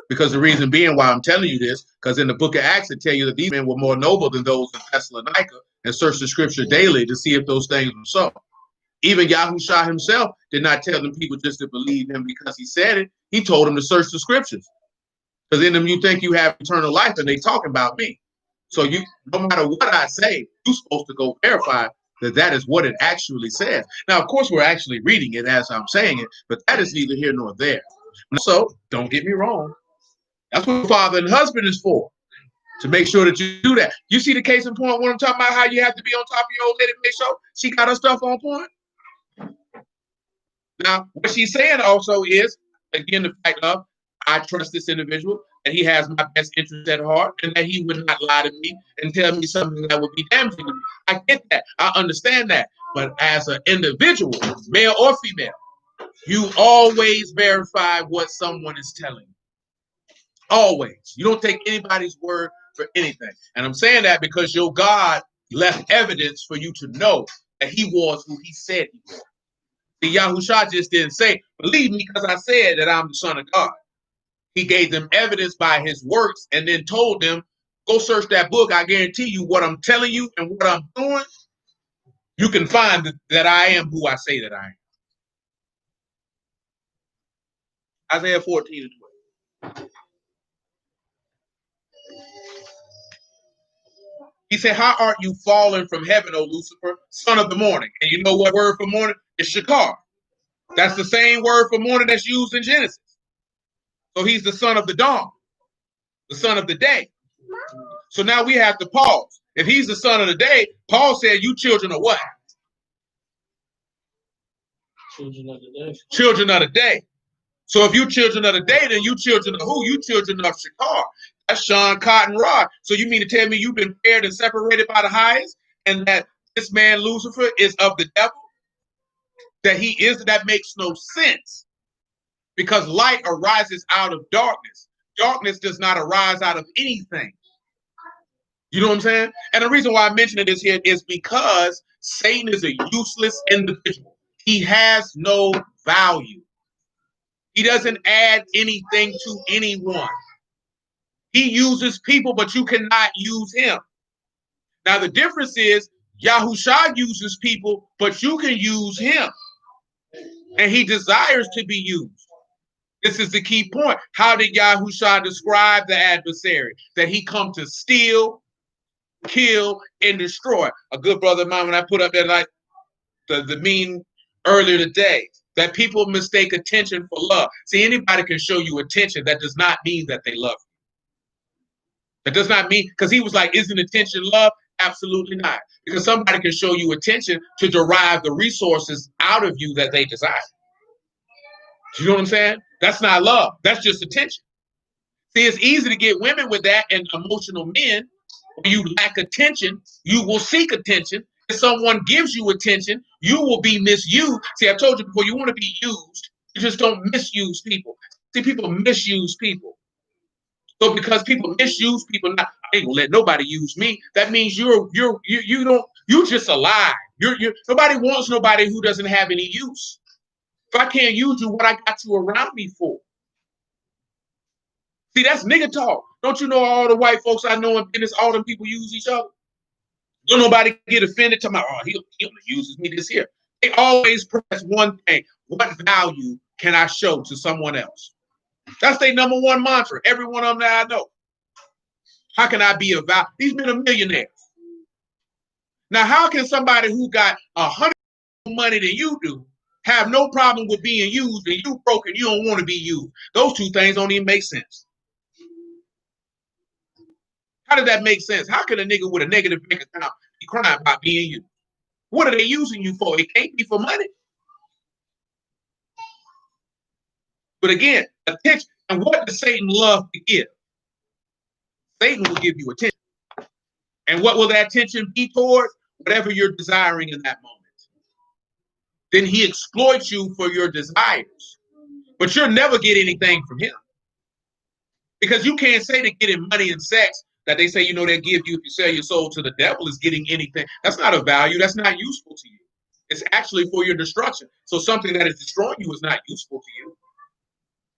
Because the reason being why I'm telling you this, because in the book of Acts, it tells you that these men were more noble than those in Thessalonica and searched the scripture daily to see if those things were so. Even Yahushua himself did not tell them people just to believe him because he said it. He told them to search the scriptures. Because in them you think you have eternal life and they talk about me. So you, no matter what I say, you're supposed to go verify that is what it actually says. Now, of course, we're actually reading it as I'm saying it, but that is neither here nor there. So don't get me wrong. That's what father and husband is for, to make sure that you do that. You see the case in point when I'm talking about how you have to be on top of your old lady to make sure she got her stuff on point. Now, what she's saying also is, again, the fact of, I trust this individual, and he has my best interest at heart, and that he would not lie to me and tell me something that would be damaging to me. I get that. I understand that. But as an individual, male or female, you always verify what someone is telling you. Always. You don't take anybody's word for anything. And I'm saying that because your God left evidence for you to know that he was who he said he was. The Yahushua just didn't say, believe me because I said that I'm the son of God. He gave them evidence by his works and then told them, go search that book. I guarantee you what I'm telling you and what I'm doing, you can find that I am who I say that I am. Isaiah 14 and 12. He said, how art you fallen from heaven, O Lucifer, son of the morning? And you know what word for morning? It's Shakar. That's the same word for morning that's used in Genesis. So he's the son of the dawn, the son of the day. So now we have to pause. If he's the son of the day, Paul said, you children of what? Children of the day. Children of the day. So if you children of the day, then you children of who? You children of Shakar. That's Sean, Cotton, Rod. So you mean to tell me you've been paired and separated by the highest, and that this man Lucifer is of the devil? That he is? That makes no sense. Because light arises out of darkness. Darkness does not arise out of anything. You know what I'm saying? And the reason why I'm mentioning this here is because Satan is a useless individual. He has no value. He doesn't add anything to anyone. He uses people, but you cannot use him. Now, the difference is Yahusha uses people, but you can use him. And he desires to be used. This is the key point. How did Yahusha describe the adversary? That he come to steal, kill, and destroy. A good brother of mine, when I put up there like the meme earlier today, that people mistake attention for love. See, anybody can show you attention. That does not mean that they love you. That does not mean, because he was like, isn't attention love? Absolutely not. Because somebody can show you attention to derive the resources out of you that they desire. You know what I'm saying? That's not love. That's just attention. See, it's easy to get women with that, and emotional men. When you lack attention, you will seek attention. If someone gives you attention, you will be misused. See, I told you before, you want to be used. You just don't misuse people. See, people misuse people. So because people misuse people, I ain't gonna let nobody use me. That means you just alive. Nobody wants nobody who doesn't have any use. If I can't use you, what I got you around me for? See, that's nigga talk. Don't you know all the white folks I know in business, all them people use each other? Don't nobody get offended to my, oh, he only uses me this here. They always press one thing. What value can I show to someone else? That's their number one mantra. Every one of them that I know. How can I be of value? These men are millionaires. Now, how can somebody who got 100 more money than you do have no problem with being used, and you broke and you don't want to be used? Those two things don't even make sense. How does that make sense? How can a nigga with a negative bank account be crying about being used? What are they using you for? It can't be for money. But again, attention. And what does Satan love to give? Satan will give you attention. And what will that attention be towards? Whatever you're desiring in that moment. Then he exploits you for your desires. But you'll never get anything from him. Because you can't say that getting money and sex, that they say, they give you if you sell your soul to the devil, is getting anything. That's not a value. That's not useful to you. It's actually for your destruction. So something that is destroying you is not useful to you.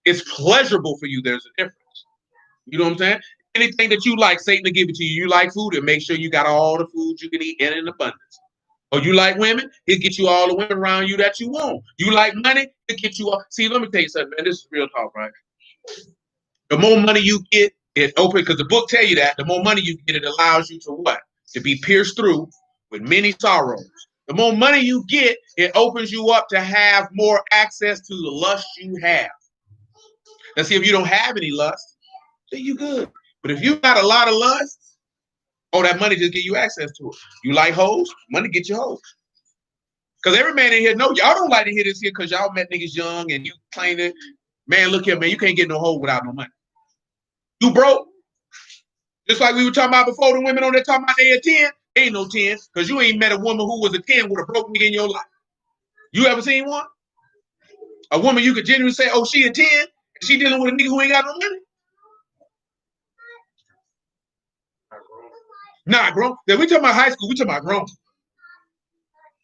It's pleasurable for you. There's a difference. You know what I'm saying? Anything that you like, Satan will give it to you. You like food, and make sure you got all the food you can eat and in abundance. Or you like women, he'll get you all the women around you that you want. You like money, he'll get you all. See, let me tell you something, man. This is real talk, right? The more money you get, it opens, because the book tell you that. The more money you get, it allows you to what? To be pierced through with many sorrows. The more money you get, it opens you up to have more access to the lust you have. Let's see, if you don't have any lust, then you good. But if you got a lot of lust, that money just give you access to it. You like hoes, money get you hoes. Because every man in here know, y'all don't like to hear this here because y'all met niggas young and you claim it. Man, look here, man, you can't get no hoe without no money. You broke. Just like we were talking about before, the women on there talking about they a 10. They ain't no 10, because you ain't met a woman who was a 10 with a broke nigga in your life. You ever seen one? A woman you could genuinely say, oh, she a 10, and she dealing with a nigga who ain't got no money? Nah, grown. Then we talking about high school, we talking about grown.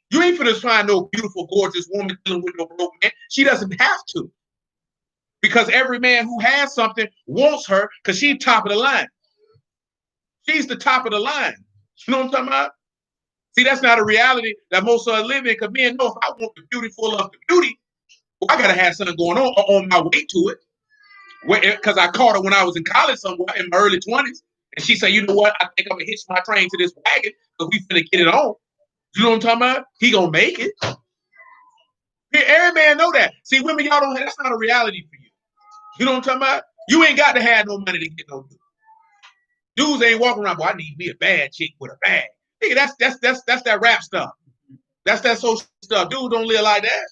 You ain't finna find no beautiful, gorgeous woman dealing with no broke man. She doesn't have to. Because every man who has something wants her, because she's top of the line. She's the top of the line. You know what I'm talking about? See, that's not a reality that most of us live in, because men know if I want the beauty full of the beauty, well, I got to have something going on my way to it. Because I caught her when I was in college somewhere in my early 20s. And she said, you know what? I think I'm going to hitch my train to this wagon because we finna get it on. You know what I'm talking about? He going to make it. Every man know that. See, women, y'all don't have, that's not a reality for you. You know what I'm talking about? You ain't got to have no money to get no dude. Dudes ain't walking around, boy, I need me a bad chick with a bag. Nigga, that's that rap stuff. That's that social stuff. Dudes don't live like that.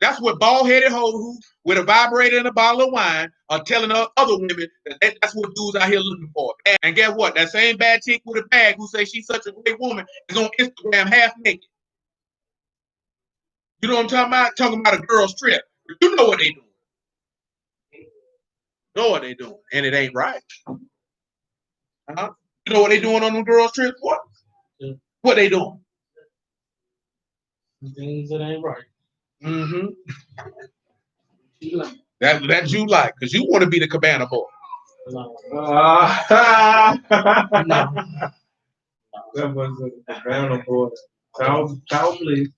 That's what bald-headed hoes with a vibrator and a bottle of wine are telling other women that's what dudes out here looking for. And guess what? That same bad chick with a bag who says she's such a great woman is on Instagram half naked. You know what I'm talking about? Talking about a girl's trip. You know what they doing. You know what they doing. And it ain't right. Uh-huh. You know what they doing on them girls' trips? What? Yeah. What they doing? Things that ain't right. Mm-hmm. That you like, because you want to be the cabana boy. No. That was a ground board. Cow, please.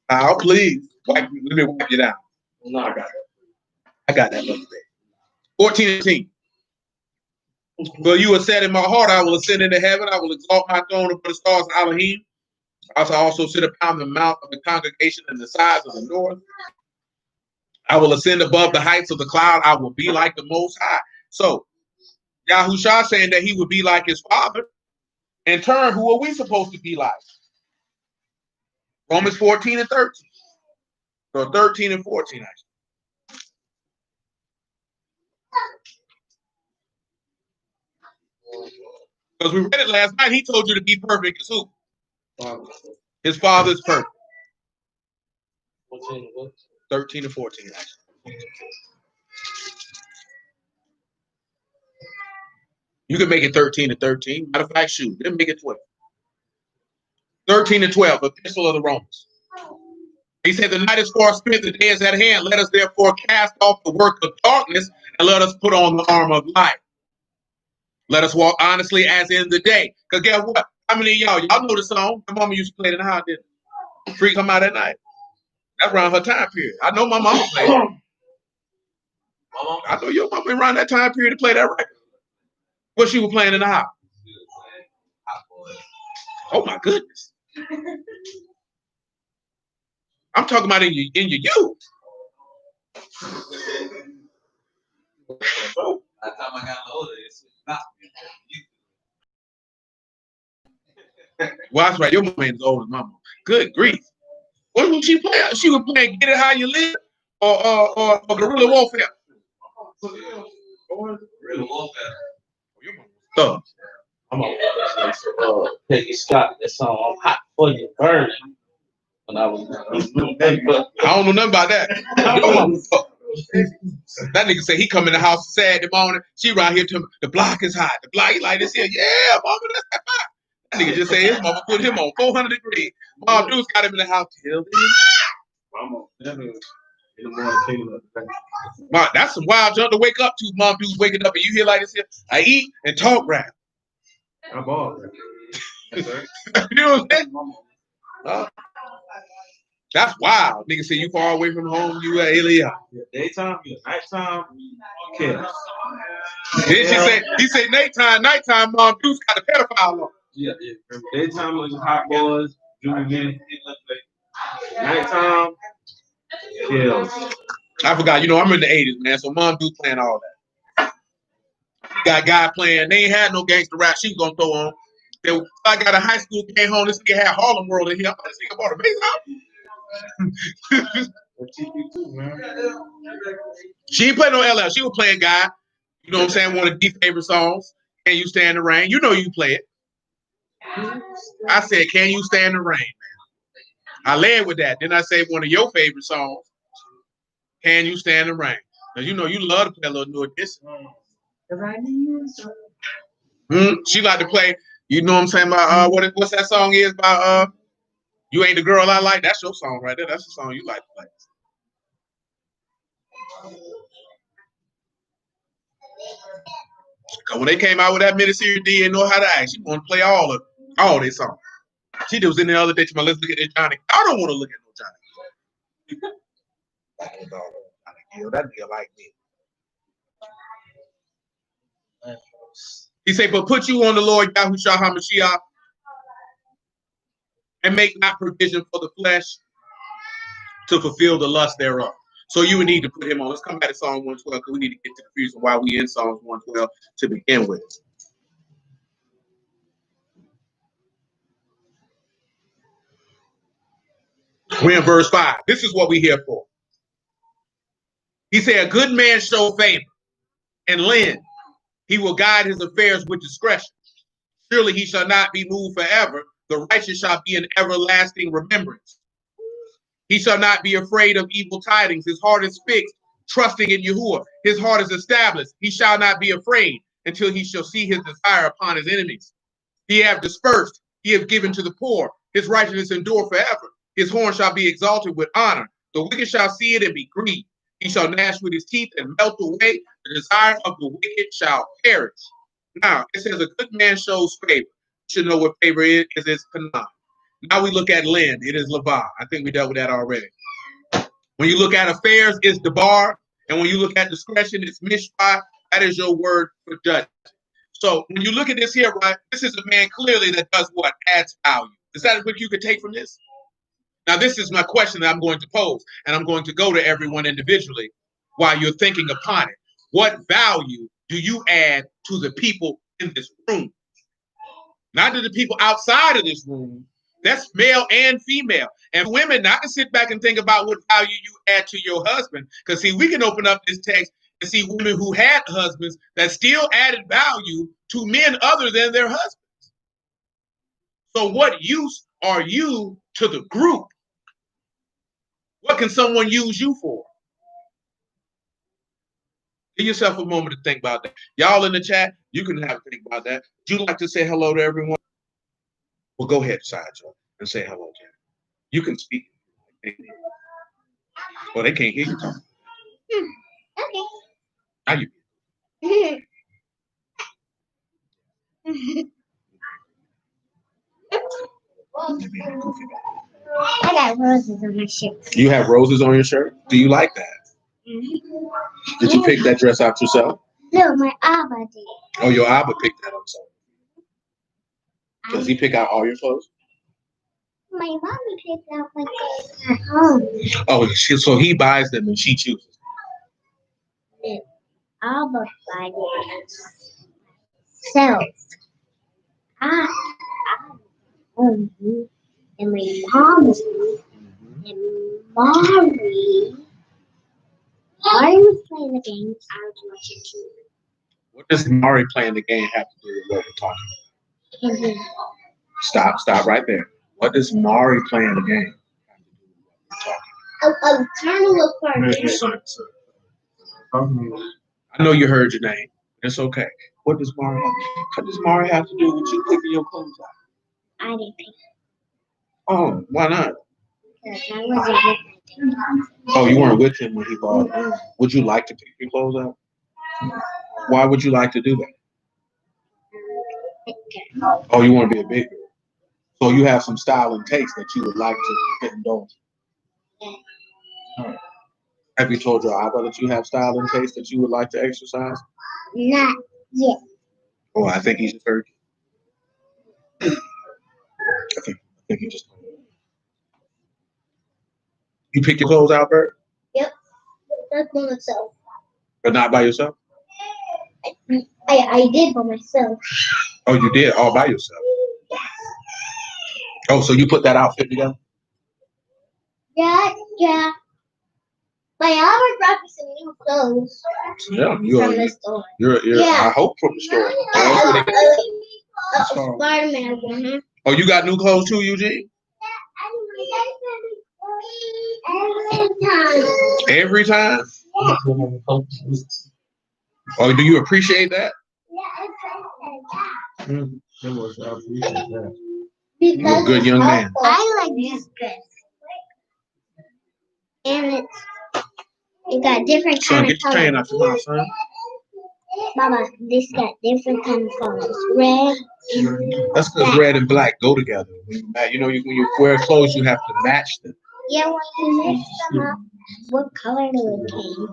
I'll please. Let me wipe you down. No, I got it. I got that little bit. 14. Well, you have said in my heart, I will ascend into heaven. I will exalt my throne above the stars of Elohim. I shall also sit upon the mount of the congregation in the sides of the north. I will ascend above the heights of the cloud. I will be like the Most High. So, Yahushua saying that he would be like his father. In turn, who are we supposed to be like? Romans 14 and 13. So 13 and 14, actually. Because we read it last night, he told you to be perfect as who? His father is perfect. 13 and 14, actually. You can make it 13 and 13. Matter of fact, shoot, then make it 12. 13 and 12, Epistle of the Romans. He said, the night is far spent, the day is at hand. Let us therefore cast off the work of darkness and let us put on the armor of light. Let us walk honestly as in the day. Because guess what? How many of y'all know the song? My mama used to play it in the house, didn't it? Free come out at night. That's around her time period. I know my mama played it. I know your mama around that time period to play that record. What she was playing in the house? Oh my goodness. I'm talking about in your youth. By the time I got older, it's not. Well, that's right. Your mama ain't as old as mama. Good grief. What would she play? She would play Get It How You Live or Guerrilla Warfare. Real warfare. So, I'm on Peggy Scott. That song, I'm hot for you, burning. When I was I don't know nothing about that. That nigga say he come in the house Saturday morning. She right here to him. The block is hot. The block, he like this here. Yeah, mama, that's that hot. That nigga just say his mama put him on 400 degrees. Mom Deuce got him in the house. Mama, never in the morning. Mom, that's some wild junk to wake up to. Mom Deuce waking up and you hear like this here. I eat and talk rap. I'm all right. You know what I'm saying? That's wild. Nigga say you far away from home, you at Elia. Daytime, nighttime, kids. Then he say nighttime, Mom Deuce got a pedophile on. Yeah. Daytime was hot boys, junior. Nighttime, kills. I forgot, I'm in the 80s, man. So Mom Deuce playing all that. Got guy playing, they ain't had no gangster rap she was gonna throw on. I got a high school, came home, this nigga had Harlem World in here. I'm this nigga bought a bass album. She ain't playing no LL. She was playing guy. You know what I'm saying? One of D's favorite songs. Can You Stand the Rain? You know you play it. I said, Can You Stand the Rain, man? I led with that. Then I say one of your favorite songs. Can You Stand the Rain? Now you know you love to play a little New Edition. She like to play. You know what I'm saying? About what's that song is by You Ain't the Girl I Like? That's your song right there. That's the song you like to play. When they came out with that miniseries, D didn't know how to act. She wanted to play all their songs. She was in the other day to my let's look at this Johnny. I don't want to look at no Johnny. That nigga like me. He said, but put you on the Lord Yahushua HaMashiach and make not provision for the flesh to fulfill the lust thereof. So you would need to put him on. Let's come back to Psalm 112 because we need to get to the reason why we in Psalms 112 to begin with. We're in verse 5. This is what we're here for. He said, a good man show favor and lend. He will guide his affairs with discretion. Surely he shall not be moved forever. The righteous shall be in everlasting remembrance. He shall not be afraid of evil tidings. His heart is fixed, trusting in Yahuwah. His heart is established. He shall not be afraid until he shall see his desire upon his enemies. He have dispersed. He have given to the poor. His righteousness endure forever. His horn shall be exalted with honor. The wicked shall see it and be grieved. He shall gnash with his teeth and melt away. The desire of the wicked shall perish. Now, it says a good man shows favor. should know what favor is. It's Panah. Now we look at Lynn. It is Lavar. I think we dealt with that already. When you look at affairs, it's Debar. And when you look at discretion, it's Mishpah. That is your word for judge. So when you look at this here, right, this is a man clearly that does what? Adds value. Is that what you could take from this? Now, this is my question that I'm going to pose, and I'm going to go to everyone individually while you're thinking upon it. What value do you add to the people in this room? Not to the people outside of this room. That's male and female. And women, not to sit back and think about what value you add to your husband. Because, see, we can open up this text and see women who had husbands that still added value to men other than their husbands. So what use are you to the group? What can someone use you for? Give yourself a moment to think about that. Y'all in the chat, you can have to think about that. Would you like to say hello to everyone? Well, go ahead, Sideshow, and say hello, Jen. You can speak. Well, they can't hear you talk. Okay. How you? I got roses on my shirt. You have roses on your shirt? Do you like that? Did you pick that dress out yourself? No, my Abba did. Oh, your Abba picked that up himself. Does he pick out all your clothes? My mommy picked out my clothes at home. Oh, so he buys them and she chooses. Abba buy it himself. I own you, and my mom's and Mari. Mari was playing the game. I was watching TV. What does Mari playing the game have to do with what we're talking about? Stop right there. What does Mari playing the game have to do with what we're talking I'm trying to look for about? I know you heard your name. It's okay. What does Mari have to do with you picking your clothes out? I didn't pick it Oh, why not? because I wasn't with my dad. Oh, you weren't with him when he bought it. Would you like to pick your clothes out? Why would you like to do that? Oh, you want to be a big girl. So you have some style and taste that you would like to indulge. All right. Have you told your Abba that you have style and taste that you would like to exercise? Not yet. Oh, I think he just heard you. I think he just heard you. You pick your clothes out, Bert? Yep. That's by myself. But not by yourself? I did by myself. Oh, you did all by yourself? Oh, so you put that outfit together? Yeah. My Albert brought me some new clothes. Yeah, from the store. I hope from the store. Spider-Man one. Oh, you got new clothes too, Eugene? Every time? Oh, do you appreciate that? You're a good young man. I like this dress. And it got different Son, kind get of your chain colors. out your mouth, son. Mama, this got different kind of colors. Red and That's because red and black go together. You know, when you wear clothes, you have to match them. yeah, when you mix them up, what color do it came?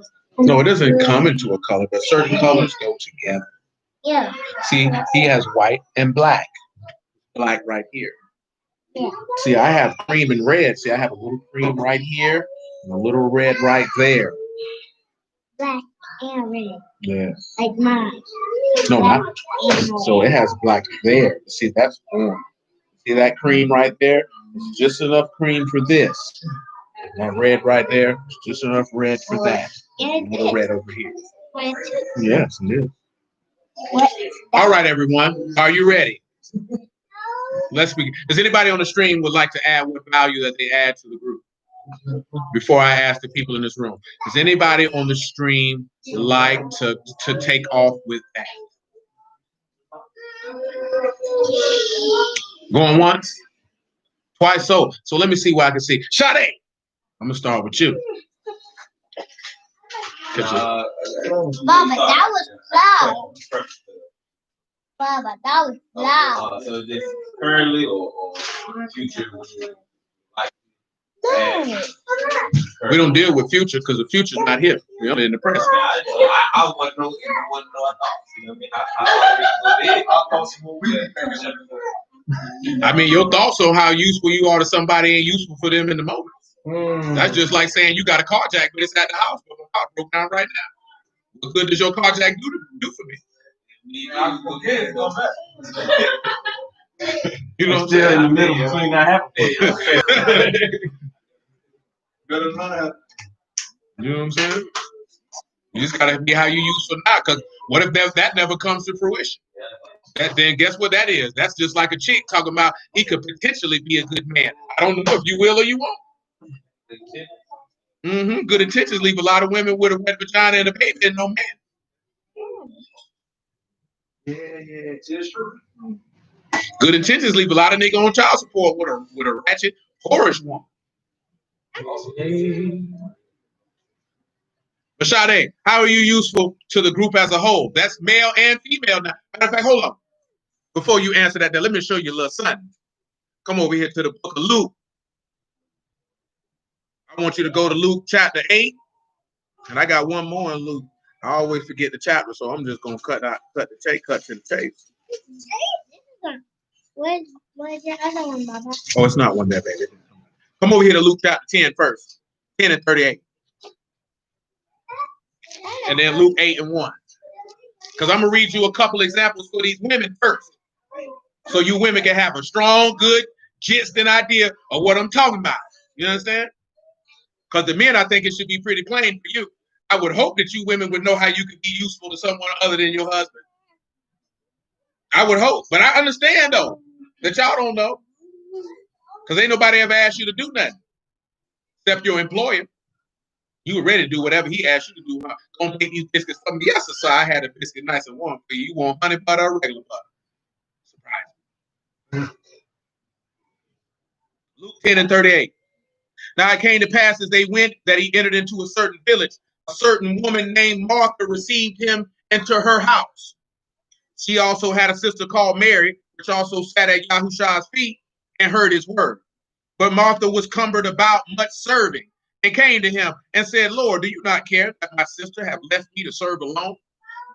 No, it doesn't come into a color, but certain colors go together. Yeah. See, he has white and black. Black right here. Yeah. See, I have cream and red. See, I have a little cream right here and a little red right there. Black and red. Yeah. Like mine. No, Black not. and red. So it has black there. See, that's orange. See that cream right there? It's just enough cream for this. And that red right there is just enough red for that. And a little red over here. Red. Yes, it is. What? All right, everyone. Are you ready? Let's begin. Does anybody on the stream would like to add what value that they add to the group? Before I ask the people in this room, does anybody on the stream like to take off with that? Going once, twice. So let me see what I can see. Sade, I'm gonna start with you. Mama, that was loud. Baba, that was loud. So this currently or future? Like, No. We don't deal with future because the future's not here. We're only in the present. I want to know if you want to know our thoughts. You know what I mean? I thought some I mean, your thoughts on how useful you are to somebody ain't useful for them in the moment. That's just like saying you got a carjack, but it's at the house. But my car broke down right now. What good does your carjack do for me? You know what I'm Still in saying? the middle between that happened. You know what I'm saying? You just gotta be how you useful now. Because what if that never comes to fruition? Then guess what that is? That's just like a chick talking about he could potentially be a good man. I don't know if you will or you won't. Good intentions leave a lot of women with a wet vagina and a baby and no man. Yeah, just true. Good intentions leave a lot of nigga on child support with a ratchet, whorish woman. But Sade, how are you useful to the group as a whole? That's male and female now. Matter of fact, hold on. Before you answer that, let me show you a little something. Come over here to the book of Luke. I want you to go to Luke chapter 8. And I got one more in Luke. I always forget the chapter, so I'm just gonna cut to the chase. Where's the other one, Baba? Oh, it's not one there, baby. Come over here to Luke chapter 10 first. 10 and 38. And then Luke 8 and 1. Because I'm gonna read you a couple examples for these women first. So you women can have a strong, good gist and idea of what I'm talking about. You understand? Because the men, I think it should be pretty plain for you. I would hope that you women would know how you could be useful to someone other than your husband. I would hope. But I understand, though, that y'all don't know. Because ain't nobody ever asked you to do nothing. Except your employer. You were ready to do whatever he asked you to do. Gonna make these biscuits for me. Yes, sir, I had a biscuit nice and warm for you. You want honey butter or regular butter? Surprise. Luke 10 and 38. Now it came to pass as they went that he entered into a certain village. A certain woman named Martha received him into her house. She also had a sister called Mary, which also sat at Yahushua's feet and heard his word. But Martha was cumbered about much serving and came to him and said, Lord, do you not care that my sister have left me to serve alone?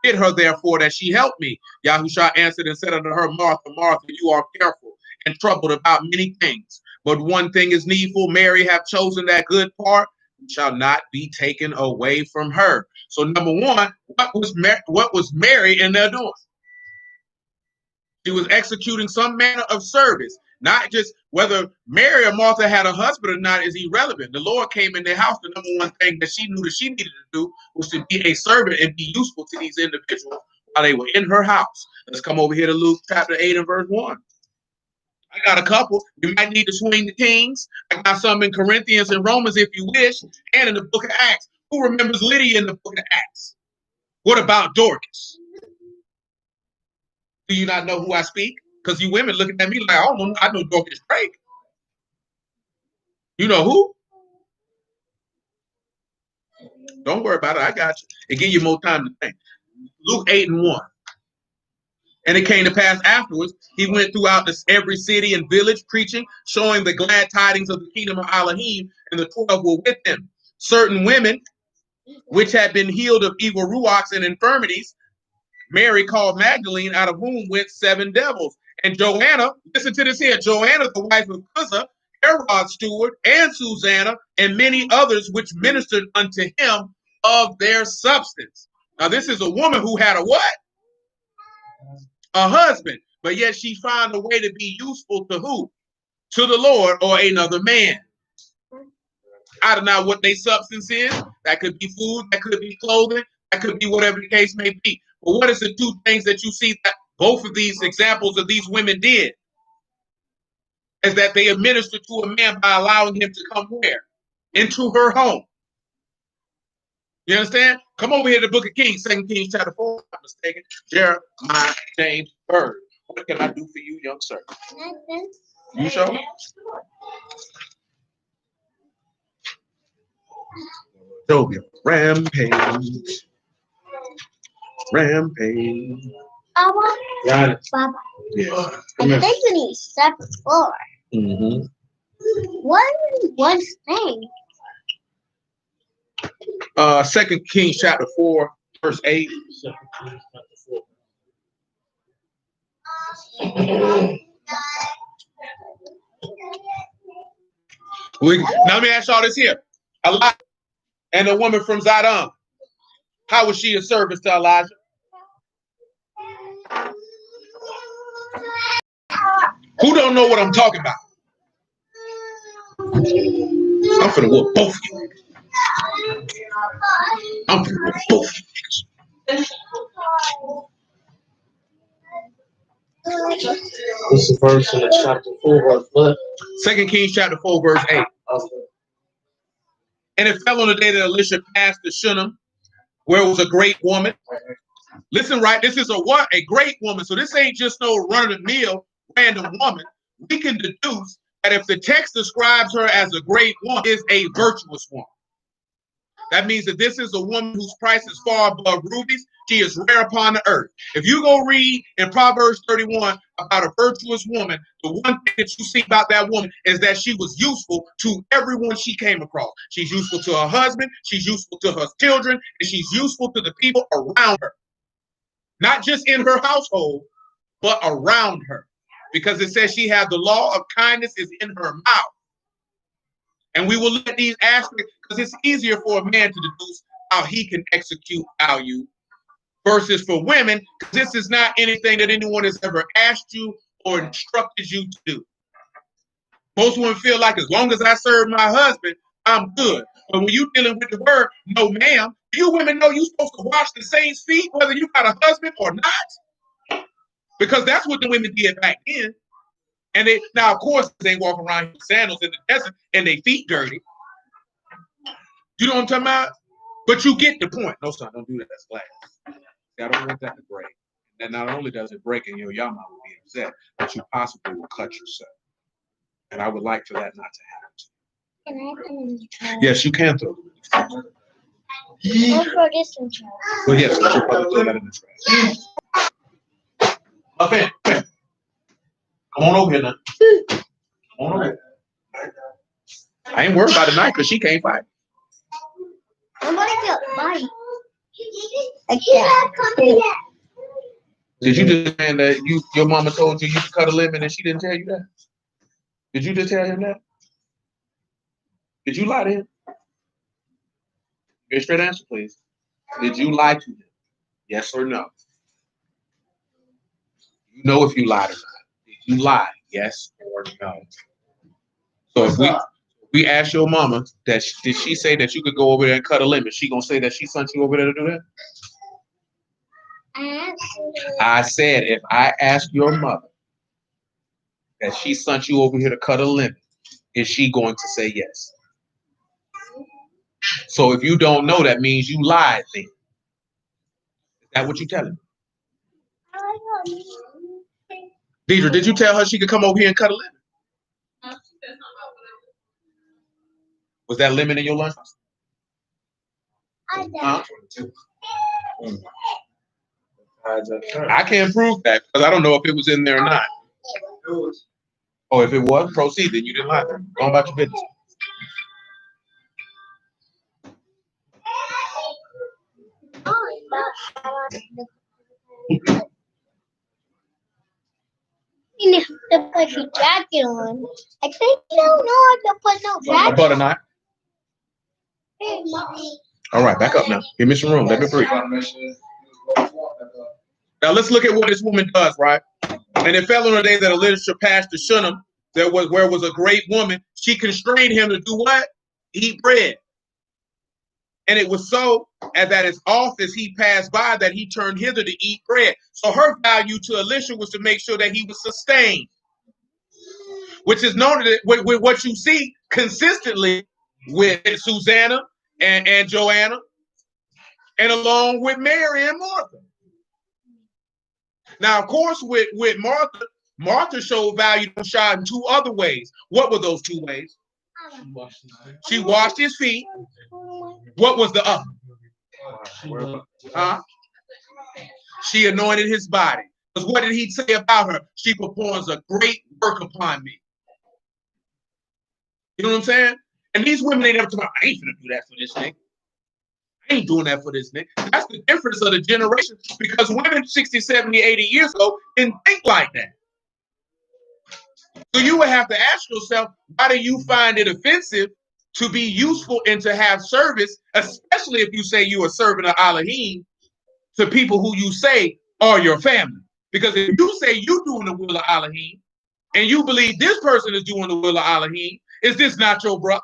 Bid her therefore that she help me. Yahushua answered and said unto her, Martha, Martha, you are careful and troubled about many things. But one thing is needful. Mary have chosen that good part, which shall not be taken away from her. So number one, what was Mary in there doing? She was executing some manner of service. Not just whether Mary or Martha had a husband or not is irrelevant. The Lord came in their house. The number one thing that she knew that she needed to do was to be a servant and be useful to these individuals while they were in her house. Let's come over here to Luke chapter 8 and verse 1. I got a couple. You might need to swing the Kings. I got some in Corinthians and Romans if you wish, and in the book of Acts. Who remembers Lydia in the book of Acts? What about Dorcas? Do you not know who I speak? Because you women looking at me like, I don't know. I know Dorcas Drake. You know who? Don't worry about it. I got you. It give you more time to think. Luke 8 and 1. And it came to pass afterwards, he went throughout every city and village preaching, showing the glad tidings of the kingdom of Elohim, and the 12 were with him. Certain women, which had been healed of evil ruachs and infirmities, Mary called Magdalene, out of whom went 7 devils. And Joanna, listen to this here, Joanna, the wife of Cusa, Herod's steward, and Susanna, and many others which ministered unto him of their substance. Now, this is a woman who had a what? A husband, but yet she found a way to be useful to who? To the Lord or another man. I don't know what their substance is. That could be food, that could be clothing, that could be whatever the case may be. But what is the two things that you see that both of these examples of these women did? Is that they administered to a man by allowing him to come where? Into her home. You understand? Come over here to the book of Kings, 2 Kings chapter 4, if I'm mistaken. Jeremiah, James, Bird. What can I do for you, young sir? Nothing. You sure? Rampage. Rampage. Baba. Ronnie. Baba. Yeah. I think we need separate floor. Mm-hmm. One thing. 2 Kings chapter 4, verse 8. Now let me ask y'all this here. Elijah and a woman from Zidon. How was she a service to Elijah? Who don't know what I'm talking about? I'm finna whoop both of you. I'm finna whoop both of you. What's the verse in the chapter 4 verse what? 2 Kings chapter 4, verse 8. And it fell on the day that Elisha passed the Shunem, where was a great woman. Listen, right? This is a great woman. So this ain't just no run-of-the-mill random woman. We can deduce that if the text describes her as a great woman, is a virtuous woman. That means that this is a woman whose price is far above rubies. She is rare upon the earth. If you go read in Proverbs 31 about a virtuous woman, the one thing that you see about that woman is that she was useful to everyone she came across. She's useful to her husband, she's useful to her children, and she's useful to the people around her. Not just in her household, but around her. Because it says she had the law of kindness is in her mouth. And we will look at these aspects because it's easier for a man to deduce how he can execute value versus for women, because this is not anything that anyone has ever asked you or instructed you to do. Most women feel like as long as I serve my husband, I'm good. But when you're dealing with the word, no ma'am, you women know you're supposed to wash the saints' feet whether you got a husband or not. Because that's what the women did back then. And they now, of course, they walk around with sandals in the desert and their feet dirty. You know what I'm talking about? But you get the point. No, son, don't do that. That's glass. I don't want that to break. And not only does it break and your yama will be upset, but you possibly will cut yourself. And I would like for that not to happen. Can I put them in the trash? Yes, you can throw them in the trash. I'll throw this in the trash. Well, yes, but you'll probably throw that in the trash. Okay. Come on over here now. Come on over here. I ain't worried about the knife because she can't fight. I'm gonna get mine. Like that. Did you just say that your mama told you could cut a lemon and she didn't tell you that? Did you just tell him that? Did you lie to him? Get a straight answer, please. Did you lie to him? Yes or no? You know if you lied or not. Did you lie? Yes or no? So if we ask your mama did she say that you could go over there and cut a lemon, she gonna say that she sent you over there to do that? I said if I ask your mother that she sent you over here to cut a lemon, is she going to say yes? So if you don't know, that means you lied then. Is that what you telling me? Deidre, did you tell her she could come over here and cut a lemon? Was that lemon in your lunch? Huh? I can't prove that because I don't know if it was in there or not. Oh, if it was, proceed. Then you didn't lie. Go about your business. You need to put your jacket on. I think you don't know how to put no jacket. A butter knife. All right, back up now. Give me some room. Let me breathe. Now let's look at what this woman does, right? And it fell on the day that Elisha passed the Shunem, where was a great woman. She constrained him to do what? Eat bread. And it was so as that as oft as he passed by that he turned hither to eat bread. So her value to Elisha was to make sure that he was sustained, which is known with what you see consistently with Susanna and Joanna, and along with Mary and Martha. Now, of course, with Martha showed value to God in two other ways. What were those two ways? She washed his feet. What was the other? She anointed his body. Because what did he say about her? She performs a great work upon me. You know what I'm saying? And these women ain't never talking about, I ain't finna do that for this nigga. I ain't doing that for this nigga. That's the difference of the generation, because women 60, 70, 80 years ago didn't think like that. So you would have to ask yourself, why do you find it offensive to be useful and to have service, especially if you say you're a servant of Elohim, to people who you say are your family? Because if you say you're doing the will of Elohim and you believe this person is doing the will of Elohim, is this not your brother?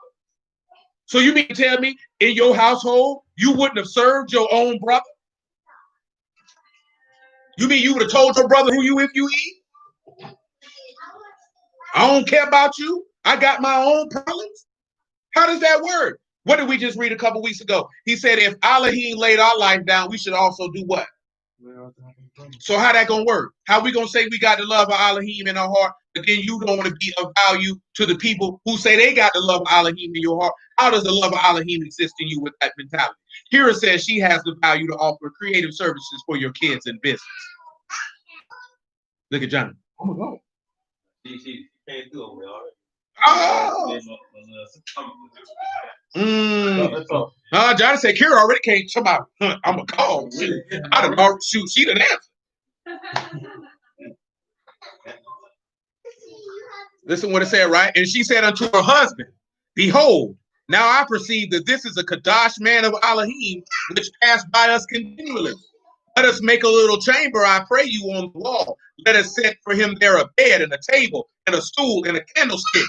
So you mean to tell me in your household you wouldn't have served your own brother? You mean you would have told your brother who you if you eat? I don't care about you. I got my own problems. How does that work? What did we just read a couple weeks ago? He said if Elohim laid our life down, we should also do what? So how that gonna work? How we gonna say we got the love of Elohim in our heart, but then you don't want to be of value to the people who say they got the love of Elohim in your heart? How does the love of Elohim exist in you with that mentality? Here it says she has the value to offer creative services for your kids and business. Look at Johnny. Oh my God. She came through over there already. Johnny said Kira already came. Somebody, I'm a call. I done already shoot. She done answered. Listen what it said, right? And she said unto her husband, behold, now I perceive that this is a Kadash man of Elohim, which passed by us continually. Let us make a little chamber, I pray you, on the wall. Let us set for him there a bed and a table and a stool and a candlestick.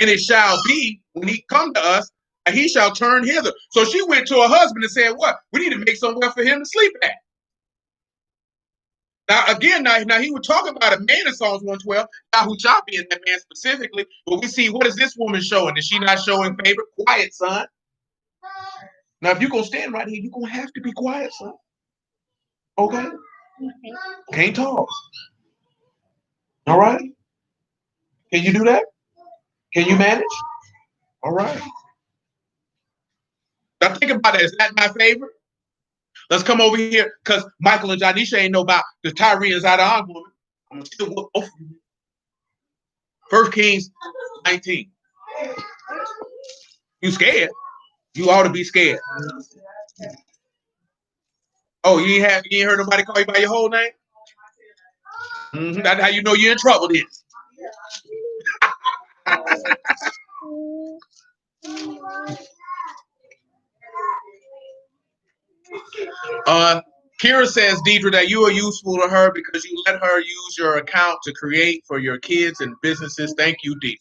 And it shall be, when he come to us, and he shall turn hither. So she went to her husband and said, what? We need to make somewhere for him to sleep at. Now, again, now he would talk about a man in Psalms 112, Yahushua being that man specifically, but we see, what is this woman showing? Is she not showing favor? Quiet, son. Now, if you're going to stand right here, you're going to have to be quiet, son. Okay? Can't talk. All right? Can you do that? Can you manage? All right. Now, think about that. Is that my favorite? Let's come over here, because Michael and Janisha ain't know about the Tyrians out of our woman. I'm going to still whoop both of you. 1 Kings 19. You scared? You ought to be scared. Oh, you ain't heard nobody call you by your whole name? That's how you know you're in trouble then. Kira says, Deidre, that you are useful to her because you let her use your account to create for your kids and businesses. Thank you, Deidre.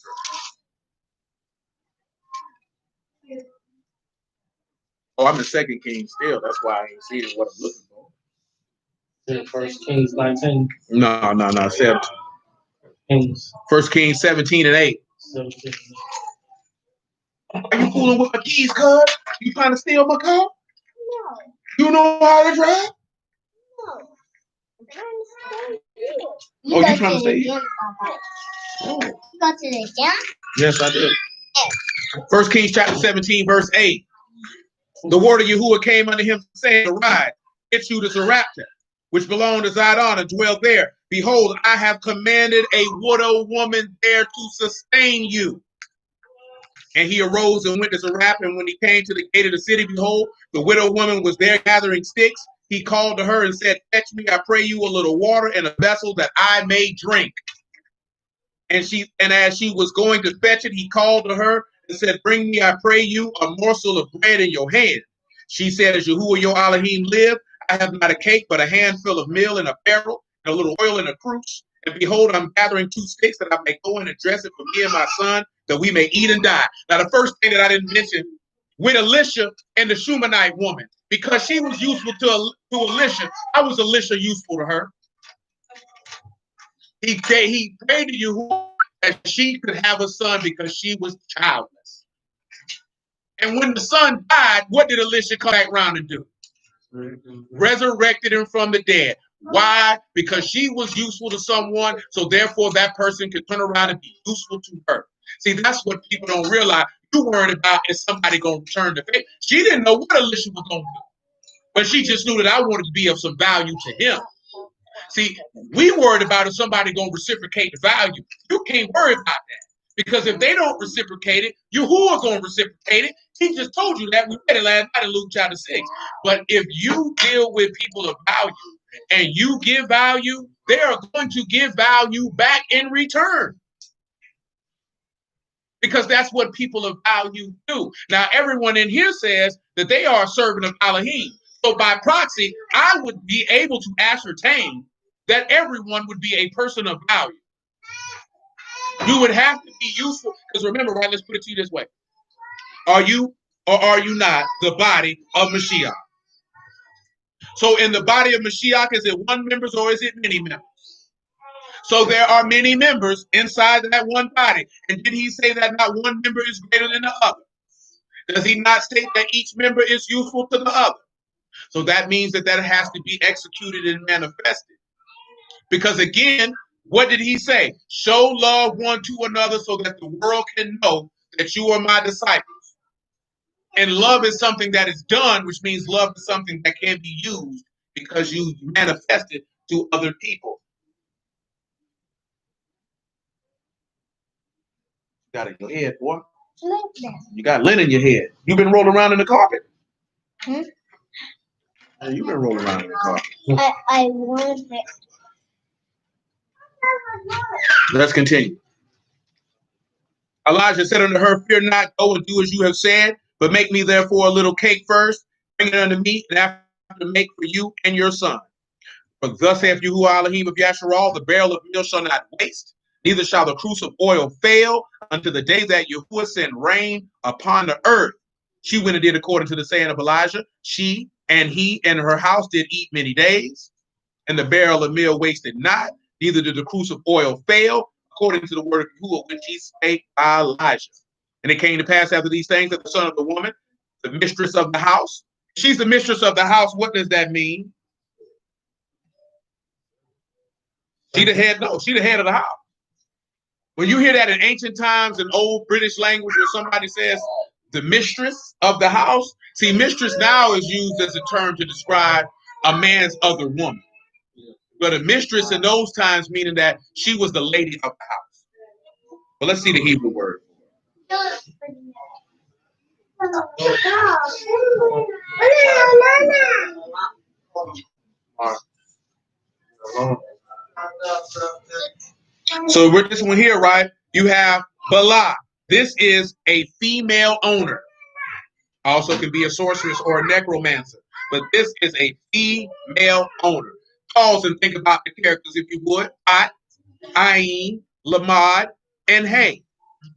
Oh, I'm in 2 Kings still. That's why I ain't seeing what I'm looking for. Is it 1 Kings 19? No. 17. Kings. 1 Kings 17 and 8. 17. Are you fooling with my keys, cuz? You trying to steal my car? No. You know how to drive? No. I'm trying to stay here. You trying to stay here? Oh. You go to the gym? Yes, I did. 1 Kings chapter 17, verse 8. The word of Yahuwah came unto him, saying, arise, get you to Zarephath, which belonged to Zidon, and dwell there. Behold, I have commanded a widow woman there to sustain you. And he arose and went to Zarephath, and when he came to the gate of the city, behold, the widow woman was there gathering sticks. He called to her and said, fetch me, I pray you, a little water in a vessel that I may drink. And as she was going to fetch it, he called to her and said, bring me, I pray you, a morsel of bread in your hand. She said, as Yahuwah your Elohim live, I have not a cake, but a handful of meal in a barrel, and a little oil in a cruse. And behold, I'm gathering 2 sticks that I may go in and dress it for me and my son, that we may eat and die. Now, the first thing that I didn't mention, with Elisha and the Shumanite woman, because she was useful to Elisha, how was Elisha useful to her? He prayed to Yahuwah that she could have a son because she was childless. And when the son died, what did Elisha come back around and do? Resurrected him from the dead. Why? Because she was useful to someone, so therefore that person could turn around and be useful to her. See, that's what people don't realize. You worried about is somebody going to return the faith. She didn't know what Elisha was going to do, but she just knew that I wanted to be of some value to him. See, we worried about if somebody gonna reciprocate the value. You can't worry about that. Because if they don't reciprocate it, who are gonna reciprocate it? He just told you that. We read it last night in Luke chapter 6. But if you deal with people of value and you give value, they are going to give value back in return. Because that's what people of value do. Now, everyone in here says that they are a servant of Elohim. So by proxy, I would be able to ascertain that everyone would be a person of value. You would have to be useful. Because remember, right, let's put it to you this way. Are you or are you not the body of Mashiach? So in the body of Mashiach, is it one member or is it many members? So there are many members inside that one body. And did he say that not one member is greater than the other? Does he not state that each member is useful to the other? So that means that has to be executed and manifested. Because again, what did he say? Show love one to another so that the world can know that you are my disciples. And love is something that is done, which means love is something that can be used because you manifest it to other people. You got it in your head, boy. You got lint in your head. You've been rolling around in the carpet. You've been rolling around in the carpet. I want it. Let's continue. Elijah said unto her, fear not, go and do as you have said, but make me therefore a little cake first, bring it unto me, and after make for you and your son. For thus saith Yahuwah Elohim of Yasharal, the barrel of meal shall not waste, neither shall the cruse of oil fail, until the day that Yahuwah send rain upon the earth. She went and did according to the saying of Elijah. She and he and her house did eat many days, and the barrel of meal wasted not, neither did the cruse of oil fail, according to the word of Yahuwah, which he spake by Elijah. And it came to pass after these things that the son of the woman, the mistress of the house, she's the mistress of the house. What does that mean? She the head? No, she the head of the house. When you hear that in ancient times in old British language where somebody says the mistress of the house, see, mistress now is used as a term to describe a man's other woman. But a mistress in those times meaning that she was the lady of the house. But let's see the Hebrew word. So with this one here, right, you have Bala. This is a female owner. Also can be a sorceress or a necromancer. But this is a female owner. Pause and think about the characters, if you would. Bat, Ayin, Lamad, and Hay.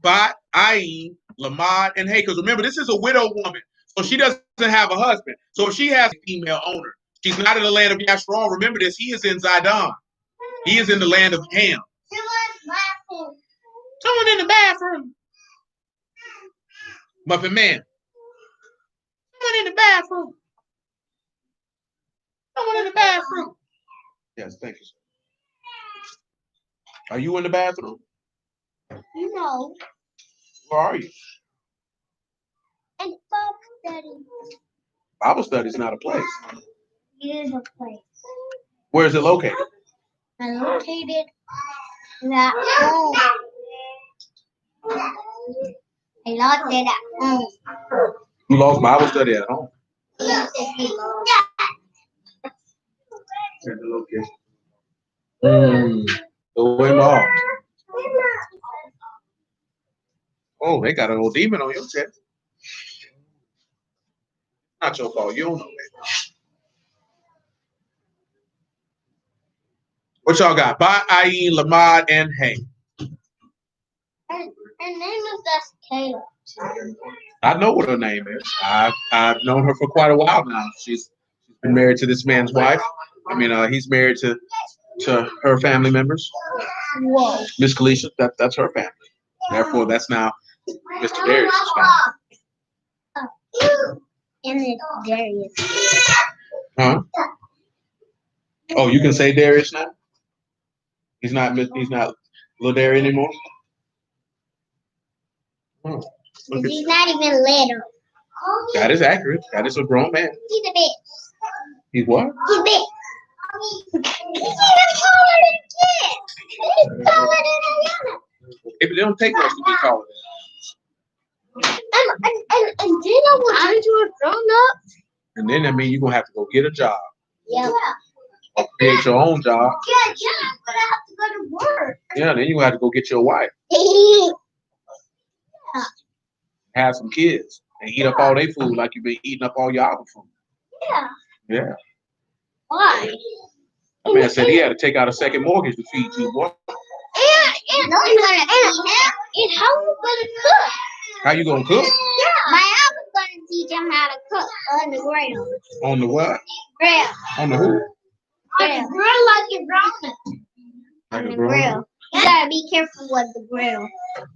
Bat, Ayin, Lamad, and Hay. Because remember, this is a widow woman. So she doesn't have a husband. So if she has a female owner, she's not in the land of Yashron. Remember this, he is in Zidon. He is in the land of Ham. Someone in the bathroom. Muffin Man. Someone in the bathroom. Someone in the bathroom. Yes, thank you, sir. Are you in the bathroom? No. Where are you? And Bible study. Bible study is not a place. It is a place. Where is it located? I located at home. I lost it at home. You lost Bible study at home. Yes, The way off. Oh, they got an old demon on your chest. Not your fault. You don't know that. What y'all got? Ba, Ayin, Lamad, and Hay. Her name is just Kayla. I know what her name is. I've known her for quite a while now. She's been married to this man's wife. I mean, he's married to her family members. Whoa. Miss Kalisha, that's her family. Therefore, that's now Mr. Darius' family. And it's Darius. Huh? Oh, you can say Darius now? He's not little Darius anymore? He's not even little. That is accurate. That is a grown man. He's a bit. He's what? He's big. If it don't take much to be taller. And then I will turn to a grown up. And then that means you're gonna have to go get a job. Yeah. Or create your own job. Yeah, but I have to go to work. Yeah, then you have to go get your wife. Yeah. Have some kids and eat up all their food like you've been eating up all your other food. Yeah. Yeah. Why? That man said he had to take out a second mortgage to feed you, boy. And how you gonna cook? How you gonna cook? Yeah. My aunt was gonna teach him how to cook on the grill. On the what? Grill. On the who? On the grill like you're grown. On the grill. You gotta be careful with the grill.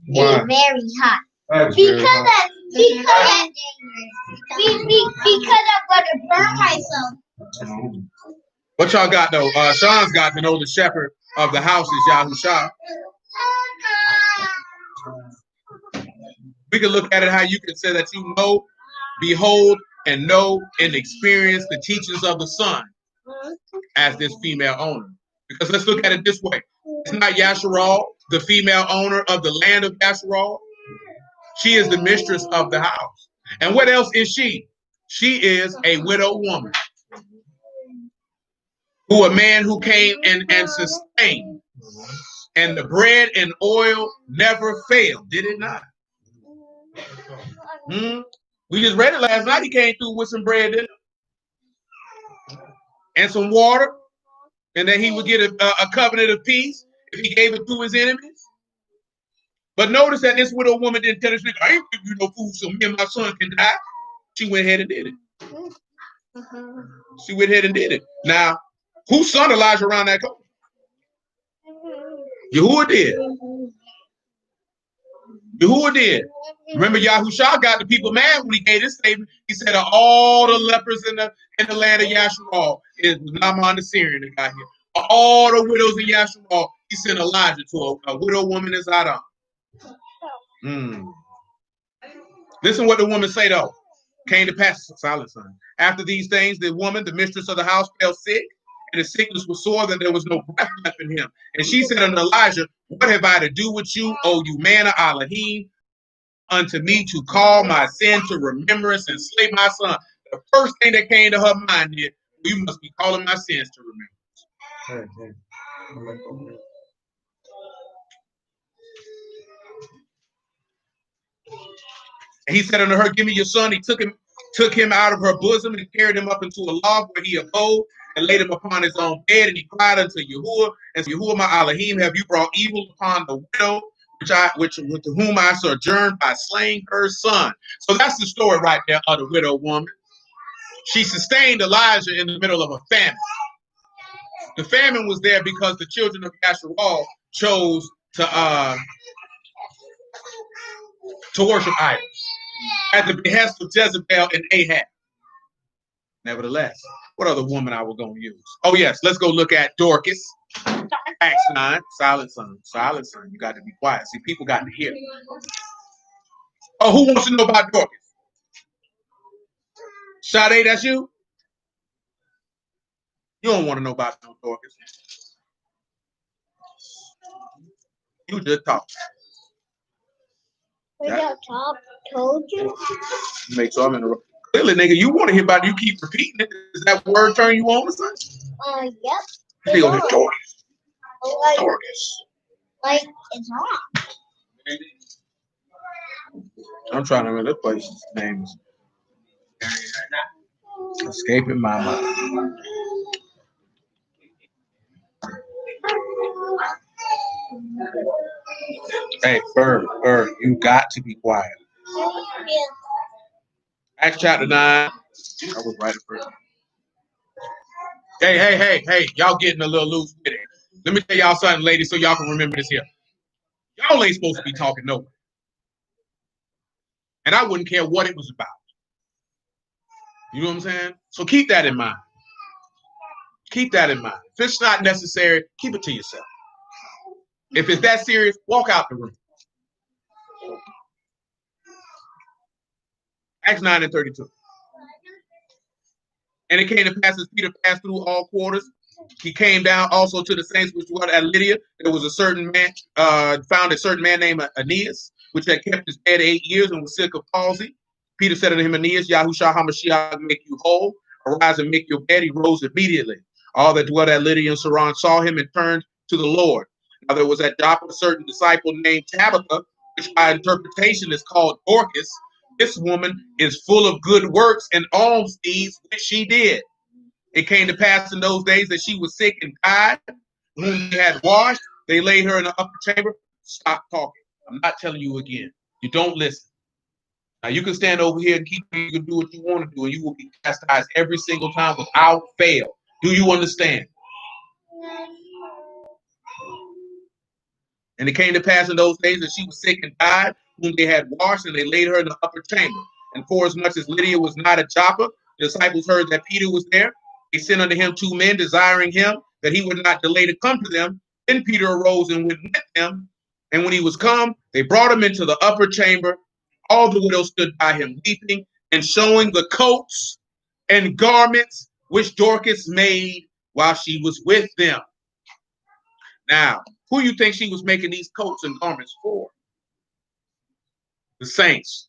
Why? It's very hot. That's very hot. Because I'm gonna burn myself. What y'all got though? Sean's got to know the shepherd of the house is Yahusha. We can look at it how you can say that you know, behold, and know and experience the teachings of the Son as this female owner. Because let's look at it this way. It's not Yasharal, the female owner of the land of Yasharal. She is the mistress of the house. And what else is she? She is a widow woman. Who a man who came and sustained. And the bread and oil never failed, did it not? We just read it last night. He came through with some bread, didn't he? And some water. And then he would get a covenant of peace if he gave it to his enemies. But notice that this widow woman didn't tell this nigga, I ain't give you no food so me and my son can die. She went ahead and did it. She went ahead and did it. Now, whose son Elijah around that corner? Yahuwah did. Yahuwah did. Remember, Yahusha got the people mad when he gave this statement. He said, of all the lepers in the land of Yasharal, it was Naaman the Syrian that got here. Of all the widows in Yasharal, he sent Elijah to a widow woman in Zidon. Listen what the woman say though. Came to pass, silent son. After these things, the woman, the mistress of the house, fell sick, and the sickness was sore that there was no breath left in him. And she said unto Elijah, what have I to do with you, O you man of Elohim, unto me to call my sin to remembrance and slay my son? The first thing that came to her mind is, you must be calling my sins to remembrance. And he said unto her, give me your son. He took him out of her bosom and carried him up into a loft where he abode and laid him upon his own bed. And he cried unto Yahuwah, and Yahuwah my Elohim, have you brought evil upon the widow with whom I sojourned by slaying her son? So that's the story right there of the widow woman. She sustained Elijah in the middle of a famine. The famine was there because the children of Yasharal chose to worship idols at the behest of Jezebel and Ahab. Nevertheless, what other woman I was going to use? Oh, yes, let's go look at Dorcas. Acts 9. Silent son. Silent son. You got to be quiet. See, people got to hear. Oh, who wants to know about Dorcas? Sade, that's you? You don't want to know about no Dorcas. You just talk. Told you. Make sure I'm in the room. Clearly, nigga, you want to hear about it. You keep repeating it. Does that word turn you on or something? Yep. They go, Dorcas. Like, Dorcas. like it's on. I'm trying to remember the place's names. Escaping my mind. Hey, Bird, you got to be quiet. Acts chapter 9. I was right at first. Hey, y'all getting a little loose with it. Let me tell y'all something, ladies, so y'all can remember this here. Y'all ain't supposed to be talking nowhere. And I wouldn't care what it was about. You know what I'm saying? So keep that in mind. Keep that in mind. If it's not necessary, keep it to yourself. If it's that serious, walk out the room. Acts 9:32. And it came to pass as Peter passed through all quarters, He came down also to the saints which dwelt at Lydia. There was a certain man, found a certain man named Aeneas, which had kept his bed 8 years and was sick of palsy. Peter said unto him, Aeneas, Yahushua HaMashiach make you whole. Arise and make your bed. He rose immediately. All that dwelt at Lydia and Saron saw him and turned to the Lord. Now there was at Joppa a certain disciple named Tabitha, which by interpretation is called Dorcas. This woman is full of good works and alms deeds, which she did. It came to pass in those days that she was sick and died. Whom they had washed, they laid her in the upper chamber. Stop talking. I'm not telling you again. You don't listen. Now you can stand over here and you can do what you want to do, and you will be chastised every single time without fail. Do you understand? And it came to pass in those days that she was sick and died, whom they had washed, and they laid her in the upper chamber. And forasmuch as Lydia was not at Joppa, the disciples heard that Peter was there. They sent unto him 2 men, desiring him that he would not delay to come to them. Then Peter arose and went with them. And when he was come, they brought him into the upper chamber. All the widows stood by him, weeping and showing the coats and garments which Dorcas made while she was with them. Now, who you think she was making these coats and garments for? The saints.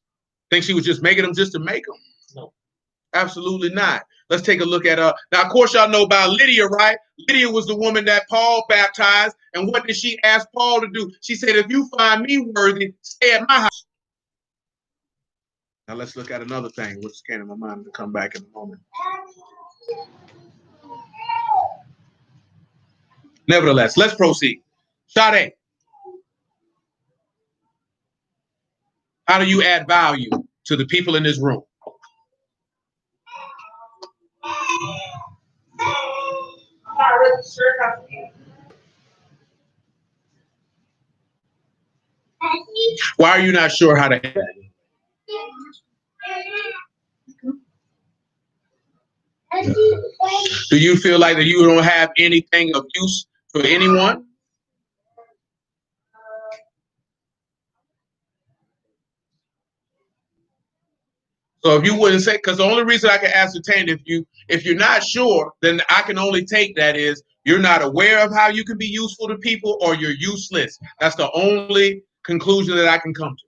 Think she was just making them just to make them? No. Absolutely not. Let's take a look at now, of course, y'all know about Lydia, right? Lydia was the woman that Paul baptized. And what did she ask Paul to do? She said, if you find me worthy, stay at my house. Now let's look at another thing, which came in my mind to come back in a moment. Nevertheless, let's proceed. Sade, how do you add value to the people in this room? I'm not really sure how to do. Why are you not sure how to add that? Do you feel like that you don't have anything of use for anyone? So if you wouldn't say, because the only reason I can ascertain if you're not sure, then I can only take that is you're not aware of how you can be useful to people or you're useless. That's the only conclusion that I can come to.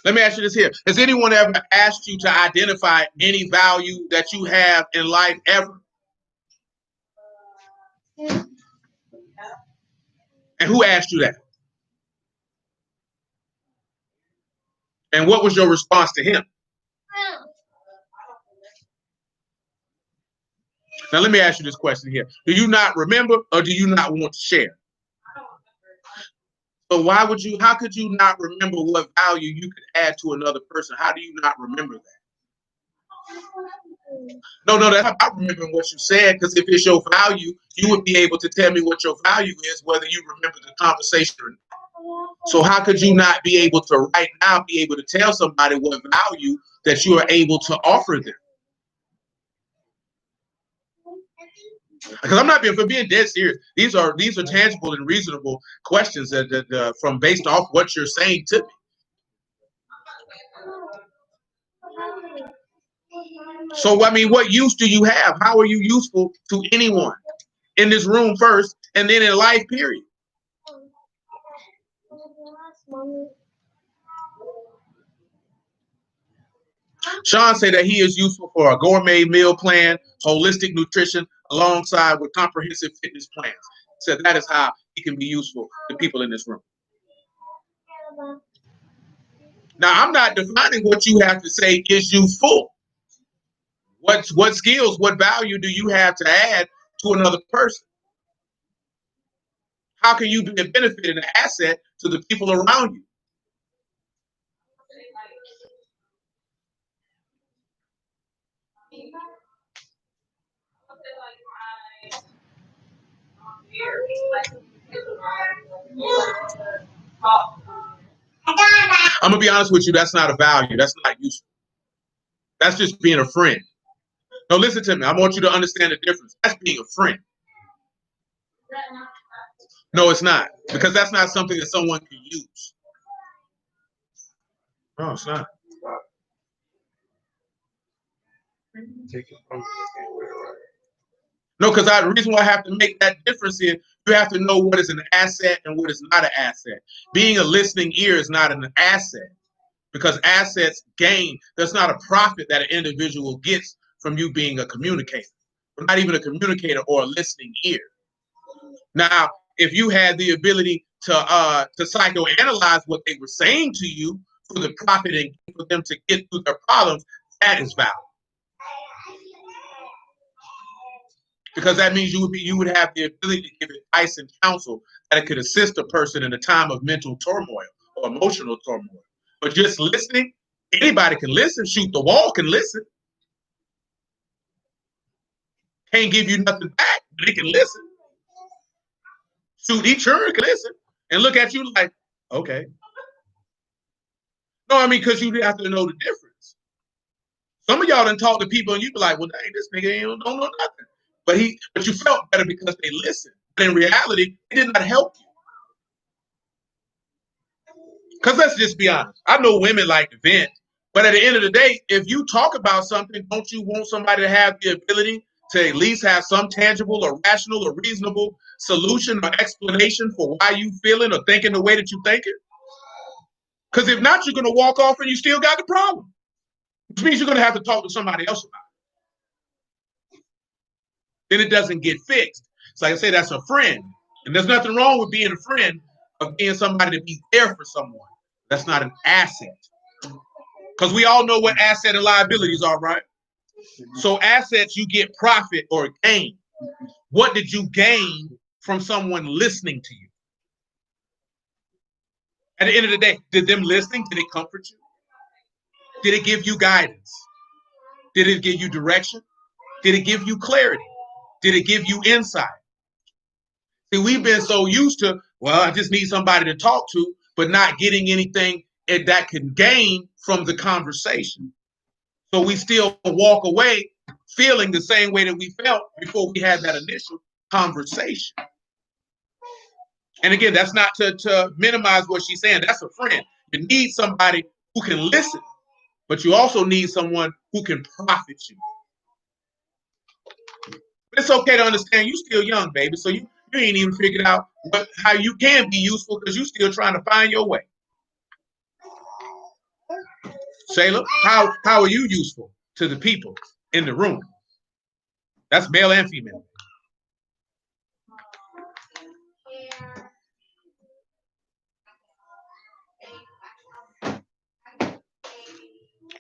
Let me ask you this here. Has anyone ever asked you to identify any value that you have in life ever? And who asked you that? And what was your response to him? Now, let me ask you this question here. Do you not remember or do you not want to share? So how could you not remember what value you could add to another person? How do you not remember that? No, that's not remembering what you said, because if it's your value, you would be able to tell me what your value is, whether you remember the conversation or not. So how could you not be able to right now be able to tell somebody what value that you are able to offer them? Because I'm not being dead serious. These are tangible and reasonable questions that from based off what you're saying to me. So I mean, what use do you have? How are you useful to anyone in this room first, and then in life, period? Sean said that he is useful for a gourmet meal plan, holistic nutrition, alongside with comprehensive fitness plans. He said that is how he can be useful to people in this room. Now, I'm not defining what you have to say is useful. What skills, what value do you have to add to another person? How can you be a benefit and an asset to the people around you? I'm gonna be honest with you, that's not a value. That's not useful. That's just being a friend. No, listen to me. I want you to understand the difference. That's being a friend. No, it's not. Because that's not something that someone can use. No, it's not. No, because the reason why I have to make that difference is you have to know what is an asset and what is not an asset. Being a listening ear is not an asset because assets gain. There's not a profit that an individual gets from you being a communicator. Not even a communicator or a listening ear. Now, if you had the ability to psychoanalyze what they were saying to you for the profit and for them to get through their problems, that is valid. Because that means you would have the ability to give advice and counsel that could assist a person in a time of mental turmoil or emotional turmoil. But just listening, anybody can listen. Shoot the wall can listen. Can't give you nothing back, but they can listen. Shoot, each other can listen and look at you like, okay. No, I mean, because you have to know the difference. Some of y'all done talk to people and you be like, well, dang, this nigga don't know nothing. But you felt better because they listened. But in reality, it did not help you. Because let's just be honest. I know women like to vent, but at the end of the day, if you talk about something, don't you want somebody to have the ability to at least have some tangible or rational or reasonable solution or explanation for why you feeling or thinking the way that you think it? Because if not, you're going to walk off and you still got the problem. Which means you're going to have to talk to somebody else about it. Then it doesn't get fixed. So like I say, that's a friend. And there's nothing wrong with being a friend of being somebody to be there for someone. That's not an asset. Because we all know what asset and liabilities are, right? So assets, you get profit or gain. What did you gain from someone listening to you? At the end of the day, did them listening, did it comfort you? Did it give you guidance? Did it give you direction? Did it give you clarity? Did it give you insight? See, we've been so used to, well, I just need somebody to talk to, but not getting anything that can gain from the conversation. So we still walk away feeling the same way that we felt before we had that initial conversation. And again, that's not to minimize what she's saying. That's a friend. You need somebody who can listen, but you also need someone who can profit you. But it's okay to understand you're still young, baby. So you ain't even figured out how you can be useful because you're still trying to find your way. Shayla, how are you useful to the people in the room? That's male and female.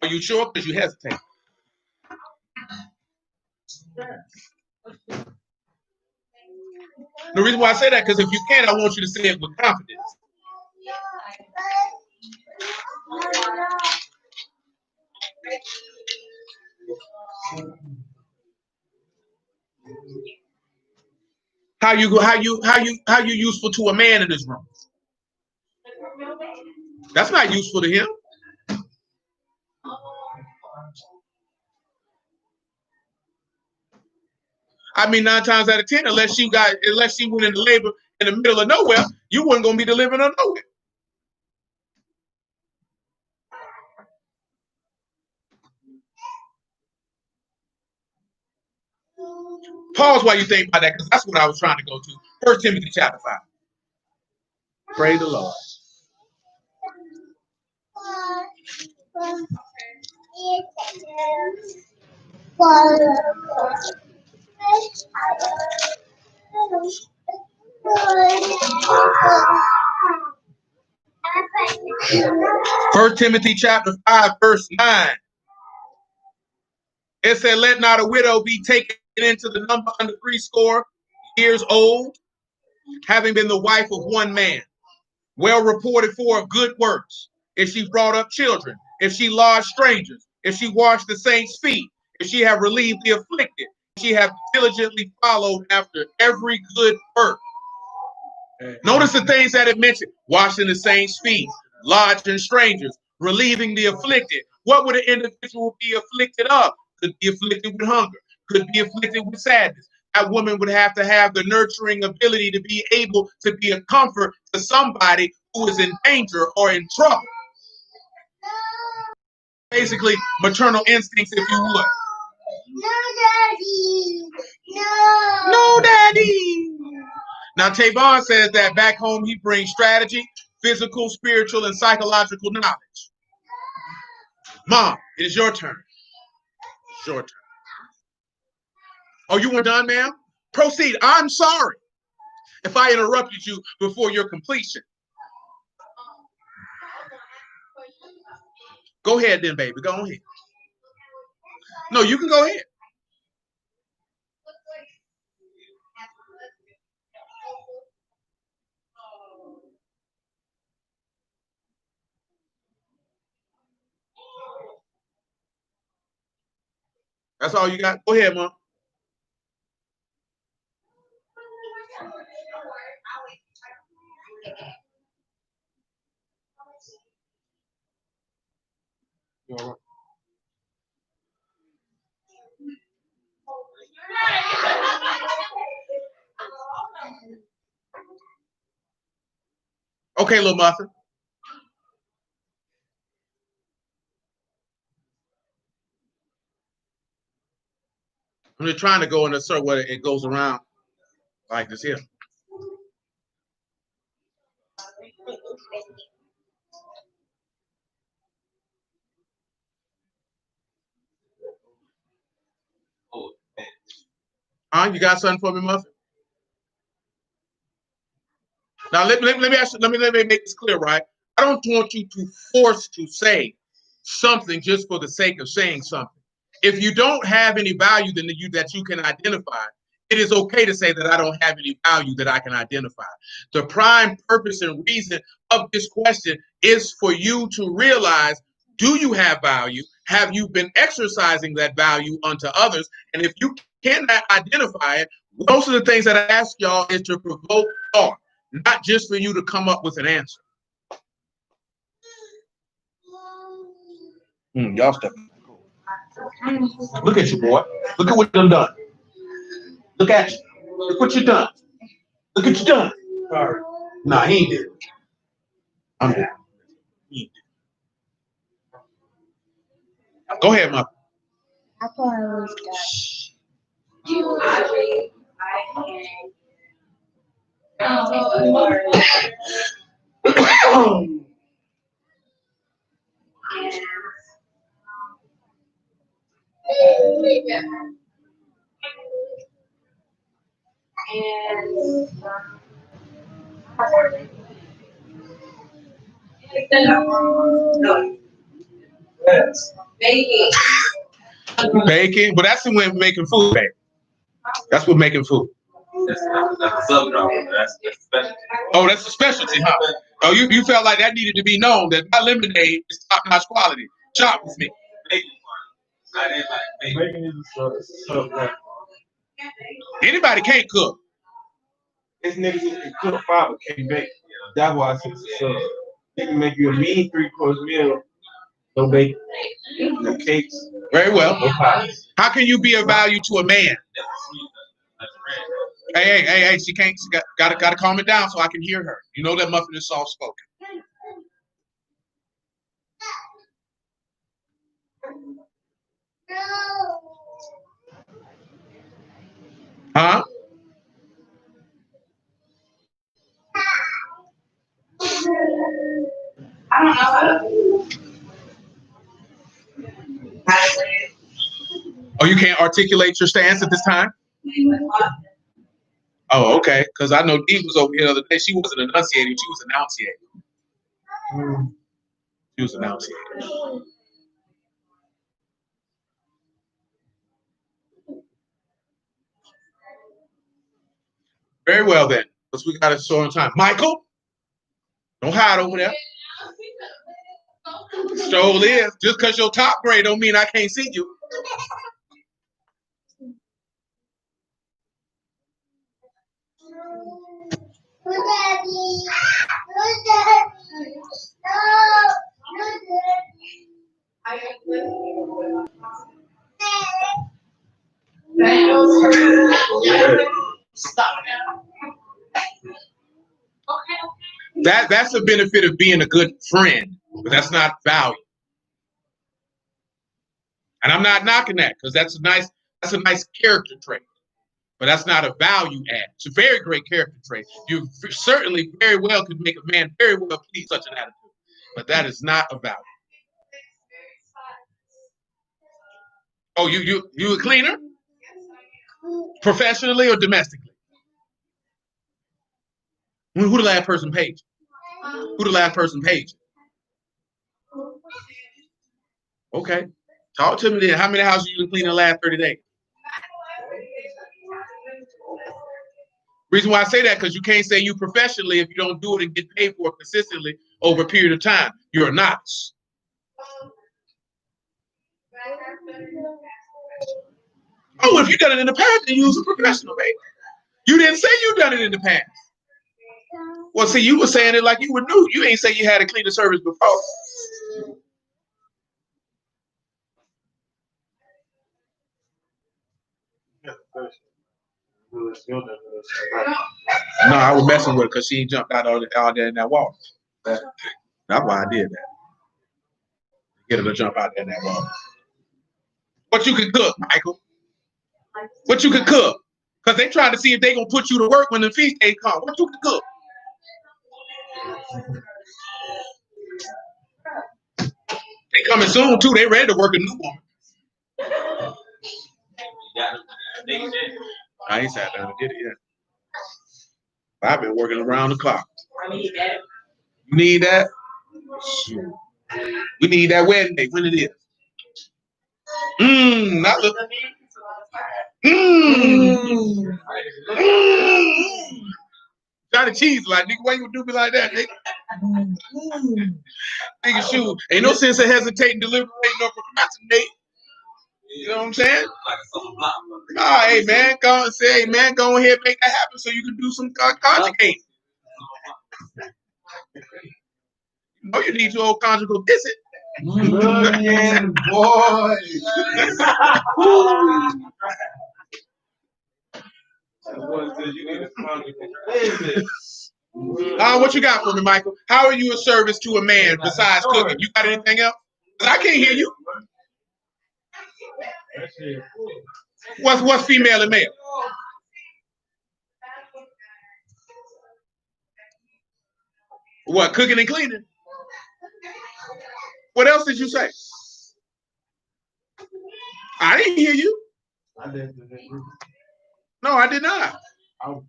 Are you sure? Because you hesitate. The reason why I say that, because if you can, I want you to say it with confidence. How you useful to a man in this room? That's not useful to him. I mean, 9 times out of 10, unless she went into labor in the middle of nowhere, you weren't gonna be delivering her nowhere. Pause while you think about that, because that's what I was trying to go to. 1 Timothy chapter 5. Praise the Lord. First Timothy chapter 5, verse 9. It said, let not a widow be taken into the number under 80 years old, having been the wife of one man, well reported for of good works, if she brought up children, if she lodged strangers, if she washed the saints' feet, if she have relieved the afflicted, if she have diligently followed after every good work. Notice the things that it mentioned: washing the saints' feet, lodging strangers, relieving the afflicted. What would an individual be afflicted of? could be afflicted with hunger, could be afflicted with sadness. That woman would have to have the nurturing ability to be able to be a comfort to somebody who is in danger or in trouble. Basically, maternal instincts, if you would. No, Daddy. No. No, Daddy. Now, Tavon says that back home he brings strategy, physical, spiritual, and psychological knowledge. Mom, it is your turn. It's your turn. Oh, you weren't done, ma'am? Proceed. I'm sorry if I interrupted you before your completion. Go ahead then, baby. Go ahead. No, you can go ahead. That's all you got? Go ahead, Mom. Okay, little muffin. I'm just trying to go in a circle where it goes around like this here. You got something for me, muffin? Now let me make this clear, right? I don't want you to force to say something just for the sake of saying something. If you don't have any value that you can identify, it is okay to say that I don't have any value that I can identify. The prime purpose and reason of this question is for you to realize, do you have value? Have you been exercising that value unto others? And if you cannot identify it, most of the things that I ask y'all is to provoke thought, not just for you to come up with an answer. Y'all step. Look at you, boy. Look at what you done. Look at you. Look what you done. Look what you done. Sorry. Nah, he ain't did it. I'm down. He ain't did it. Go ahead, Mom. I thought I was done. Baking, but that's when making food, baby. That's what making food. That's a sub-genre. That's a specialty. Oh, that's a specialty, huh? Oh, you felt like that needed to be known that my lemonade is top-notch quality. Chop with me. Bacon part. I didn't like bacon. Bacon is a sub. Anybody can't cook. This niggas who can cook fiber can't bake. That's why I said it's a sub. They can make you a mean 3-course meal. No bacon, no cakes. Very well. No pies. How can you be of value to a man? Hey, she can't. She gotta calm it down so I can hear her. You know that muffin is soft spoken. Huh? I don't know how to. Oh, you can't articulate your stance at this time? Oh, okay. Because I know Dee was over here the other day. She wasn't enunciating. She was enunciating. She was enunciating. Very well then. Because we got it so on time. Michael, don't hide over there. Stroll is. Just because you're top grade don't mean I can't see you. That's the benefit of being a good friend, but that's not value. And I'm not knocking that because that's a nice character trait, but that's not a value add. It's a very great character trait. You certainly very well could make a man very well please such an attitude, but that is not a value. Oh, you a cleaner? Professionally or domestically? Who the last person paid you? Who the last person paid you? Okay. Talk to me then. How many houses you clean in the last 30 days? Reason why I say that, because you can't say you professionally if you don't do it and get paid for it consistently over a period of time. You're a novice. Oh, if you done it in the past, then you was a professional, baby. You didn't say you done it in the past. Well, see, you were saying it like you were new. You ain't say you had a cleaning service before. No, I was messing with her because she jumped out all there in that wall. That's why I did that. Get her to jump out there in that wall. What you can cook, Michael? What you can cook? Because they trying to see if they gonna put you to work when the feast day come. What you can cook? They coming soon too. They ready to work a new one. I ain't sat down and did it yet. I've been working around the clock. I need that. You need that? Shoot. We need that wedding day. When it is? Not the. Johnny Cheese like, nigga, why you do me like that, nigga? Nigga, shoot. Ain't no sense of hesitating, deliberating, or procrastinating. You know what I'm saying? Nah, hey man, go and say, hey man, go ahead and make that happen so you can do some conjugating. You know you need your old conjugal visit. Man, boy. What you got for me, Michael? How are you a service to a man besides cooking? You got anything else? 'Cause I can't hear you. What's female and male? What, cooking and cleaning? What else did you say? I didn't hear you. No, I did not. No,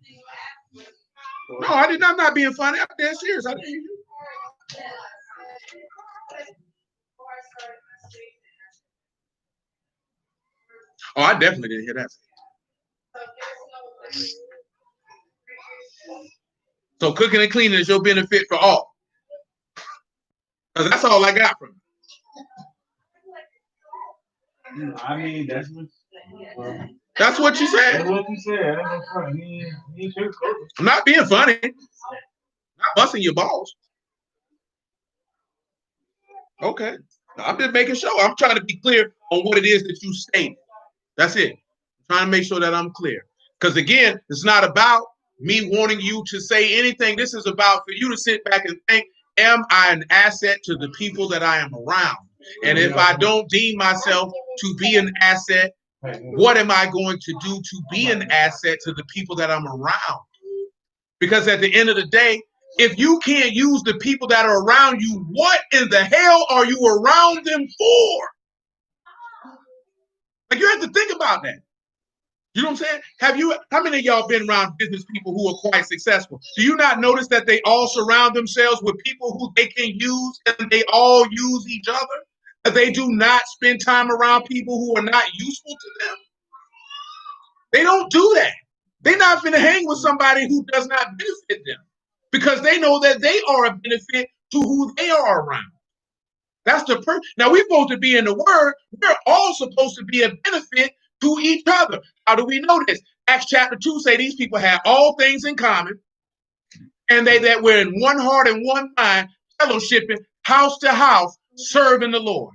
I did not. I'm not being funny. I'm dead serious. I didn't hear you. Oh, I definitely didn't hear that. So cooking and cleaning is your benefit for all. Because that's all I got from you. I mean, that's what you said. That's what you said. I'm not being funny. I'm not busting your balls. Okay. I'm just making sure. I'm trying to be clear on what it is that you stated. That's it. I'm trying to make sure that I'm clear. Because again, it's not about me wanting you to say anything. This is about for you to sit back and think, am I an asset to the people that I am around? And if I don't deem myself to be an asset, what am I going to do to be an asset to the people that I'm around? Because at the end of the day, if you can't use the people that are around you, what in the hell are you around them for? Like, you have to think about that. You know what I'm saying? How many of y'all been around business people who are quite successful? Do you not notice that they all surround themselves with people who they can use and they all use each other? That they do not spend time around people who are not useful to them? They don't do that. They're not going to hang with somebody who does not benefit them because they know that they are a benefit to who they are around. That's the Now, we're supposed to be in the Word. We're all supposed to be a benefit to each other. How do we know this? Acts chapter 2 say these people had all things in common, and that were in one heart and one mind, fellowshipping, house to house, serving the Lord.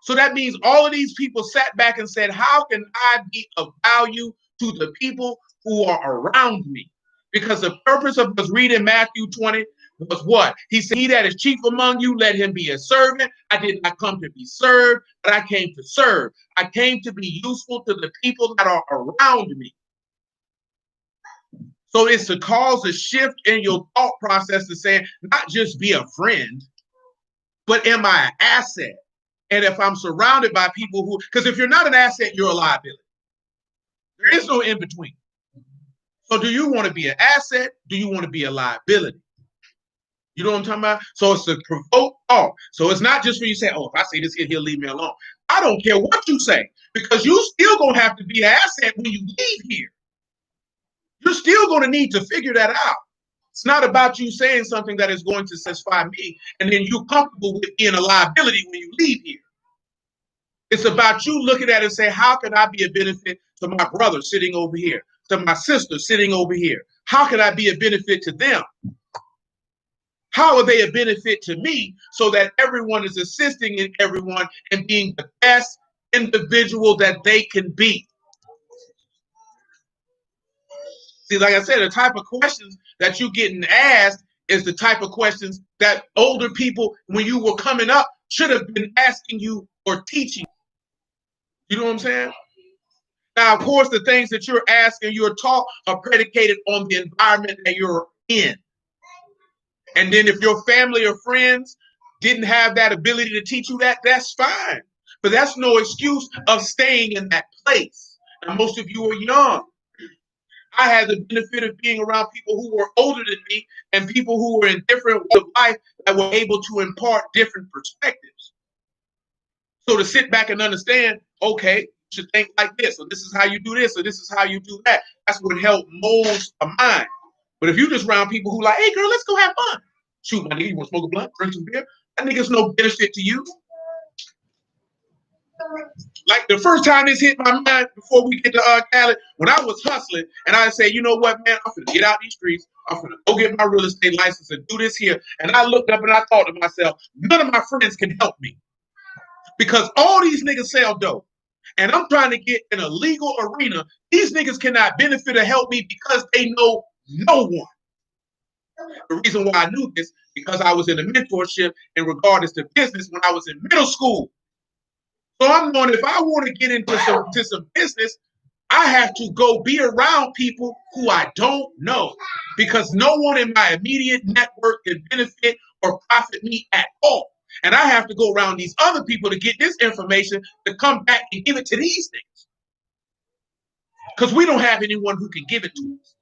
So that means all of these people sat back and said, how can I be of value to the people who are around me? Because the purpose of us reading Matthew 20 was what? He said, he that is chief among you, let him be a servant. I did not come to be served, but I came to serve. I came to be useful to the people that are around me. So it's to cause a shift in your thought process to say, not just be a friend, but am I an asset? And if I'm surrounded by people who, because if you're not an asset, you're a liability. There is no in between. So do you want to be an asset? Do you want to be a liability? You know what I'm talking about? So it's to provoke thought. So it's not just when you say, oh, if I say this here, he'll leave me alone. I don't care what you say, because you still going to have to be an asset when you leave here. You're still going to need to figure that out. It's not about you saying something that is going to satisfy me, and then you're comfortable with being a liability when you leave here. It's about you looking at it and say, how can I be a benefit to my brother sitting over here, to my sister sitting over here? How can I be a benefit to them? How are they a benefit to me so that everyone is assisting in everyone and being the best individual that they can be? See, like I said, the type of questions that you're getting asked is the type of questions that older people, when you were coming up, should have been asking you or teaching. You know what I'm saying? Now, of course, the things that you're asking, you're taught are predicated on the environment that you're in. And then if your family or friends didn't have that ability to teach you that, that's fine. But that's no excuse of staying in that place. And most of you are young. I had the benefit of being around people who were older than me and people who were in different ways of life that were able to impart different perspectives. So to sit back and understand, okay, you should think like this, or this is how you do this, or this is how you do that. That's what helped mold a mind. But if you just around people who like, hey girl, let's go have fun. Shoot, my nigga, you want to smoke a blunt, drink some beer? That nigga's no benefit to you. Like the first time this hit my mind before we get to Cali, when I was hustling and I say, you know what, man, I'm gonna get out these streets. I'm gonna go get my real estate license and do this here. And I looked up and I thought to myself, none of my friends can help me because all these niggas sell dope. And I'm trying to get in a legal arena. These niggas cannot benefit or help me because they know no one. The reason why I knew this, because I was in a mentorship in regards to business when I was in middle school. So I'm knowing if I want to get into some business, I have to go be around people who I don't know, because no one in my immediate network can benefit or profit me at all. And I have to go around these other people to get this information to come back and give it to these things. Because we don't have anyone who can give it to us.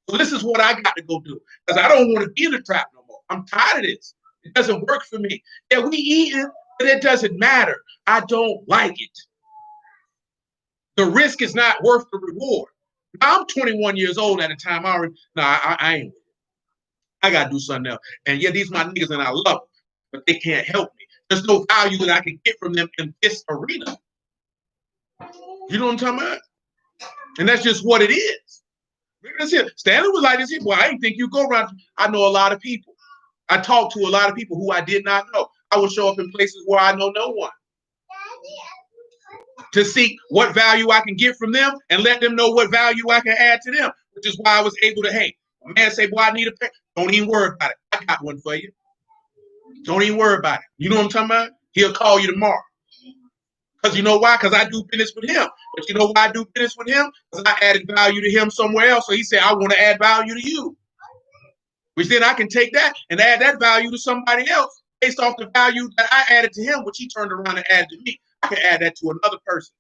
So this is what I got to go do. Because I don't want to be in the trap no more. I'm tired of this. It doesn't work for me. Yeah, we eating, but it doesn't matter. I don't like it. The risk is not worth the reward. Now, I'm 21 years old at the time. I ain't. I got to do something else. And yeah, these are my niggas and I love them, but they can't help me. There's no value that I can get from them in this arena. You know what I'm talking about? And that's just what it is. Stanley was like this. Well, I didn't think you go around. I know a lot of people. I talk to a lot of people who I did not know. I would show up in places where I know no one to see what value I can get from them and let them know what value I can add to them, which is why I was able to, hey, a man say, boy, I need a pen. Don't even worry about it. I got one for you. Don't even worry about it. You know what I'm talking about? He'll call you tomorrow. Because you know why? Because I do business with him. But you know why I do business with him? Because I added value to him somewhere else. So he said, I want to add value to you. Which then I can take that and add that value to somebody else based off the value that I added to him, which he turned around and added to me. I can add that to another person.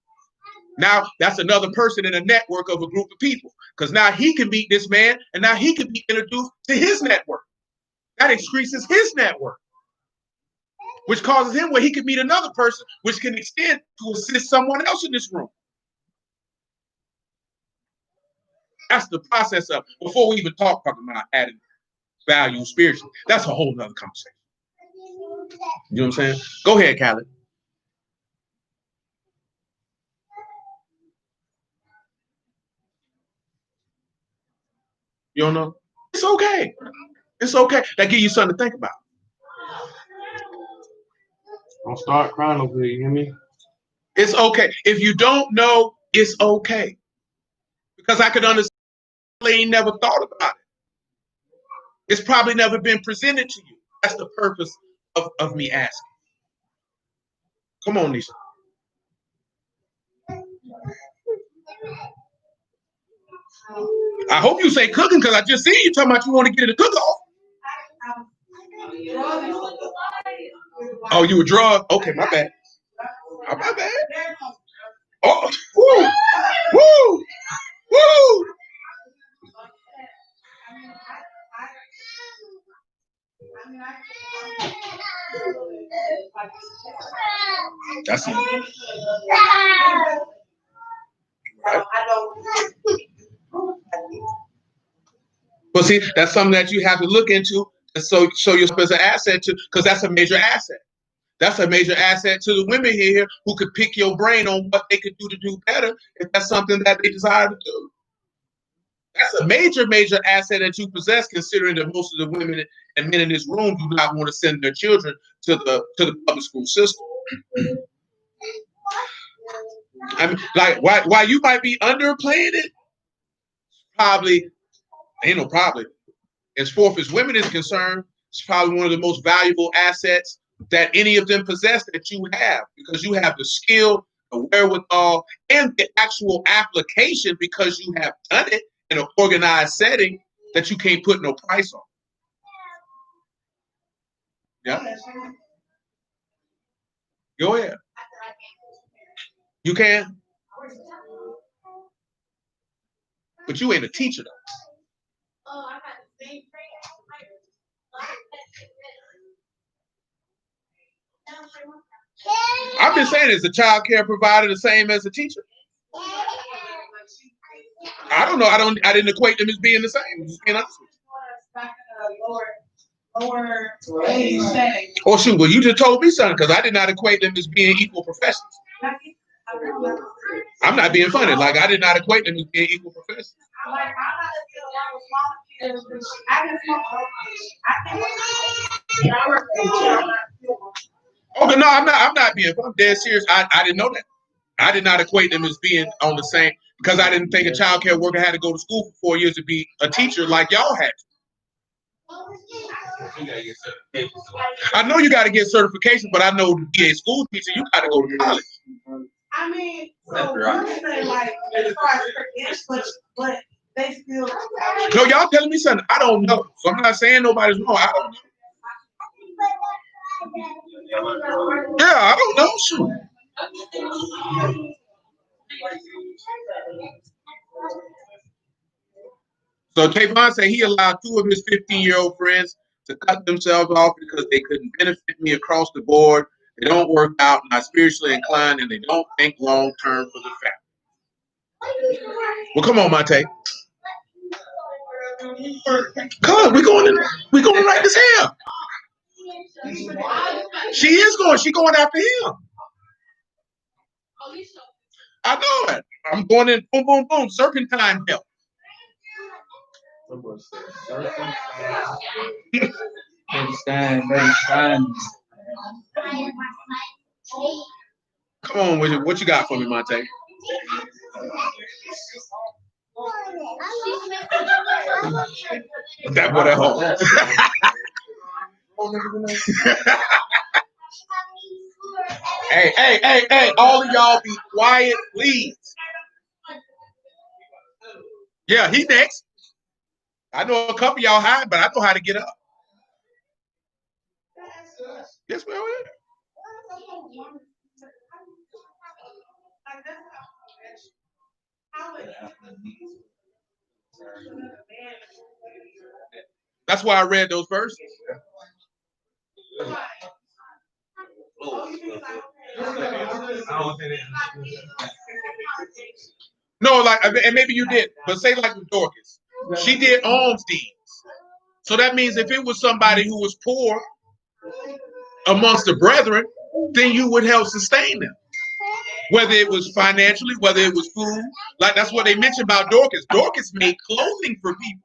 Now that's another person in a network of a group of people. Because now he can meet this man and now he can be introduced to his network. That increases his network, which causes him where he can meet another person, which can extend to assist someone else in this room. That's the process of, before we even talk about adding value spiritually. That's a whole nother conversation. You know what I'm saying? Go ahead, Khaled. You don't know? It's okay. It's okay. That give you something to think about. Don't start crying over here, you hear me? It's okay. If you don't know, it's okay. Because I could understand they ain't never thought about it. It's probably never been presented to you. That's the purpose of me asking. Come on, Nisha. I hope you say cooking because I just see you talking about you want to get in the cook-off. Oh, you were drugged? Okay, my bad. Oh, my bad. Oh, woo, woo, woo. That's it. Right. But see, that's something that you have to look into, and so show yourself as an asset to, because that's a major asset. That's a major asset to the women here who could pick your brain on what they could do to do better if that's something that they desire to do. That's a major, major asset that you possess, considering that most of the women and men in this room do not want to send their children to the public school system. I mean, like, why you might be underplaying it, probably ain't no probably. As far as women is concerned, it's probably one of the most valuable assets that any of them possess that you have, because you have the skill, the wherewithal, and the actual application because you have done it in an organized setting that you can't put no price on. Yeah. Go ahead. You can. But you ain't a teacher though. I'm just saying, is the child care provider the same as a teacher? I don't know. I didn't equate them as being the same. Just being honest with you. Oh shoot, well you just told me something, because I did not equate them as being equal professions. I'm not being funny. Like, I did not equate them as being equal professions. Okay, no, I'm not being funny. I'm dead serious. I didn't know that. I did not equate them as being on the same, because I didn't think a child care worker had to go to school for 4 years to be a teacher like y'all had to. I know you got to get certification, but I know to be a school teacher, you got to go to college. I mean, so right. Say like as far as but they still. No, y'all telling me something. I don't know. So I'm not saying nobody's wrong. I don't know. Yeah, I don't know. Sure. So Tavon said he allowed 2 of his 15-year-old friends to cut themselves off because they couldn't benefit me across the board. They don't work out, not spiritually inclined, and they don't think long term for the family. Well, come on, Monte. Come on, we going right this here. She is going. She going after him. I know that. I'm going in. Boom, boom, boom. Serpentine belt. Come on, what you got for me, Monte? That boy at home. Hey, all of y'all be quiet, please. Yeah, he next. I know a couple of y'all hide, but I know how to get up. Yes, we are. That's why I read those verses. No, like, and maybe you did, but say like with Dorcas, she did alms deeds. So that means if it was somebody who was poor amongst the brethren, then you would help sustain them. Whether it was financially, whether it was food, like that's what they mentioned about Dorcas. Dorcas made clothing for people.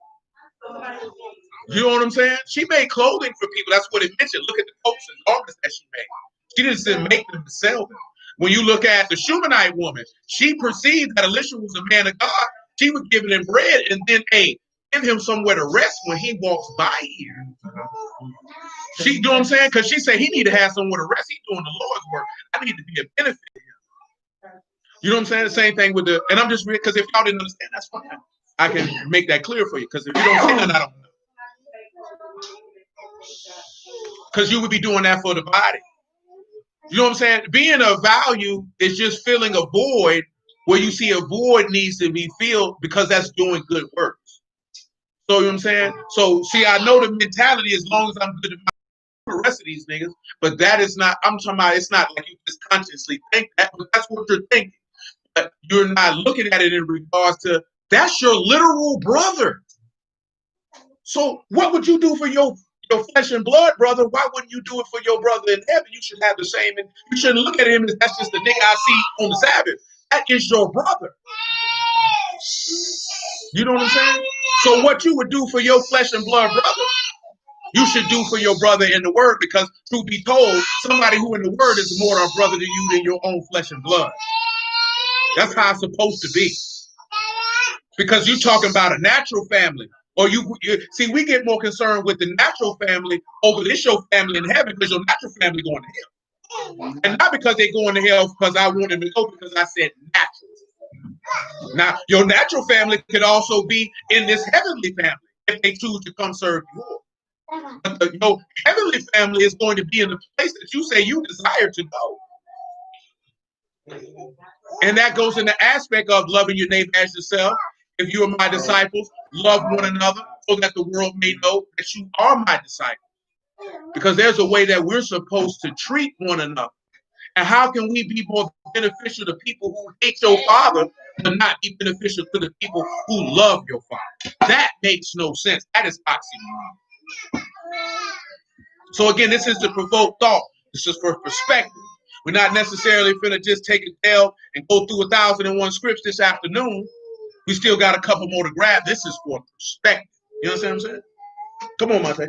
You know what I'm saying? She made clothing for people. That's what it mentioned. Look at the coats and garments that she made. She didn't make them to sell them. When you look at the Shumanite woman, she perceived that Elisha was a man of God. She was giving him bread and then, hey, give him somewhere to rest when he walks by here. She, you know what I'm saying? Because she said he need to have somewhere to rest. He's doing the Lord's work. I need to be a benefit to him. You know what I'm saying? The same thing with the, and I'm just, because if y'all didn't understand, that's fine. I can make that clear for you. Because if you don't say that, I don't know. Because you would be doing that for the body. You know what I'm saying? Being of value is just filling a void where you see a void needs to be filled because that's doing good works. So, you know what I'm saying? So, see, I know the mentality as long as I'm good at the rest of these niggas, but that is not, I'm talking about, it's not like you just consciously think that, but that's what you're thinking. But you're not looking at it in regards to, that's your literal brother. So, what would you do for your flesh and blood brother? Why wouldn't you do it for your brother in heaven? You should have the same, and you shouldn't look at him as that's just the nigga I see on the Sabbath. That is your brother. You know what I'm saying? So what you would do for your flesh and blood brother, you should do for your brother in the word, because truth be told, somebody who in the word is more of a brother to you than your own flesh and blood. That's how it's supposed to be. Because you're talking about a natural family. Or you see, we get more concerned with the natural family over this your family in heaven, because your natural family going to hell. And not because they going to hell because I want them to go, because I said natural. Now, your natural family could also be in this heavenly family if they choose to come serve you. But your heavenly family is going to be in the place that you say you desire to go. And that goes in the aspect of loving your neighbor as yourself. If you are my disciples, love one another so that the world may know that you are my disciples. Because there's a way that we're supposed to treat one another. And how can we be more beneficial to people who hate your father but not be beneficial to the people who love your father? That makes no sense. That is oxymoron. So again, this is to provoke thought. This is for perspective. We're not necessarily finna just take a tale and go through 1,001 scripts this afternoon. We still got a couple more to grab. This is for perspective. You understand what I'm saying? Come on, Monte.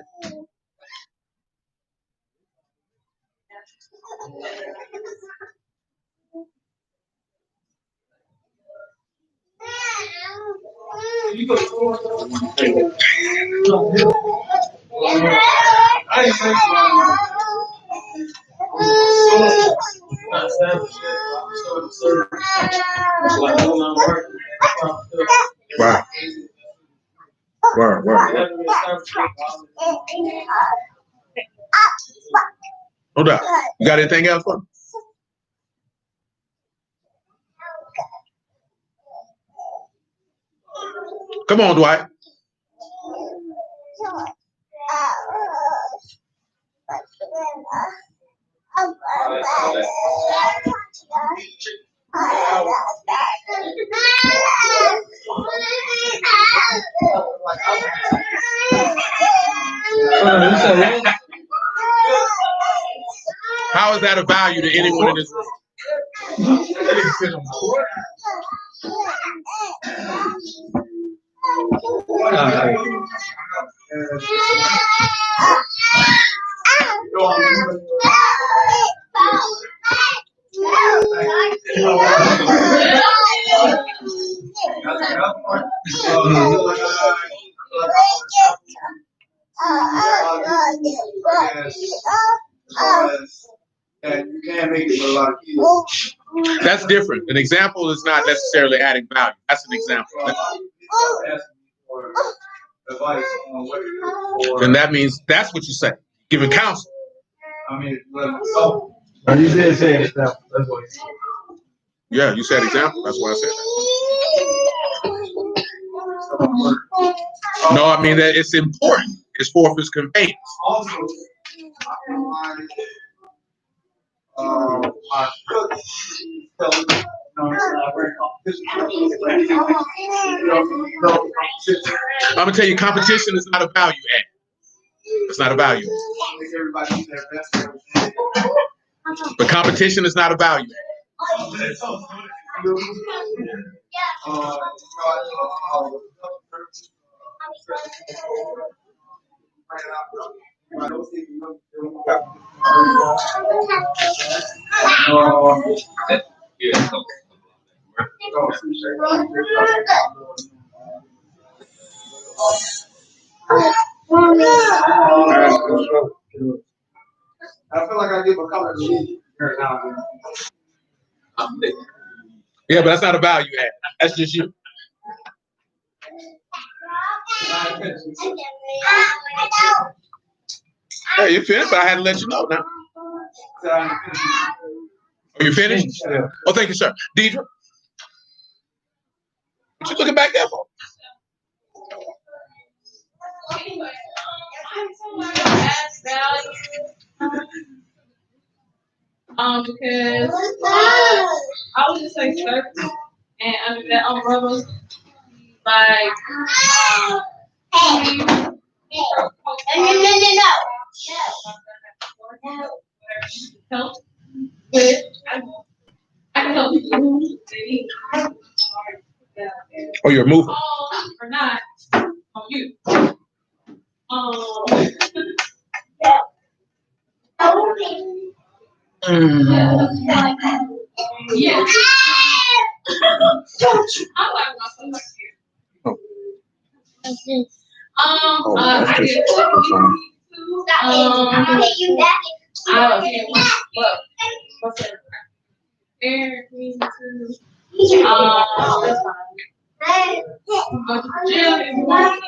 Wow. Wow. No doubt. You got anything else for me? Come on, Dwight. How is that a value to anyone in this room? You can't make it for a lot of kids. That's different. An example is not necessarily adding value. That's an example. And that means that's what you say. Giving counsel. I mean, so you did say example. That's what you said. Yeah, you said example. That's why I said that. No, I mean that it's important. It's for his conveyance. Also, I'm gonna tell you, competition is not a value add. It's not a value. But competition is not a value add. Yeah. I feel like I give a couple of shit every now and then. Yeah, but that's not a value add. That's just you. Hey, you finished, but I had to let you know now. Are you finished? Oh, thank you, sir. Deidre, what you looking back there for? Because I would just say service, and under that umbrella, like help with. I can help you. Oh, you're moving. Or not on you. Yeah. I like myself here. I did I did what's that? Eric needs to that's fine. Go to the gym if you want to.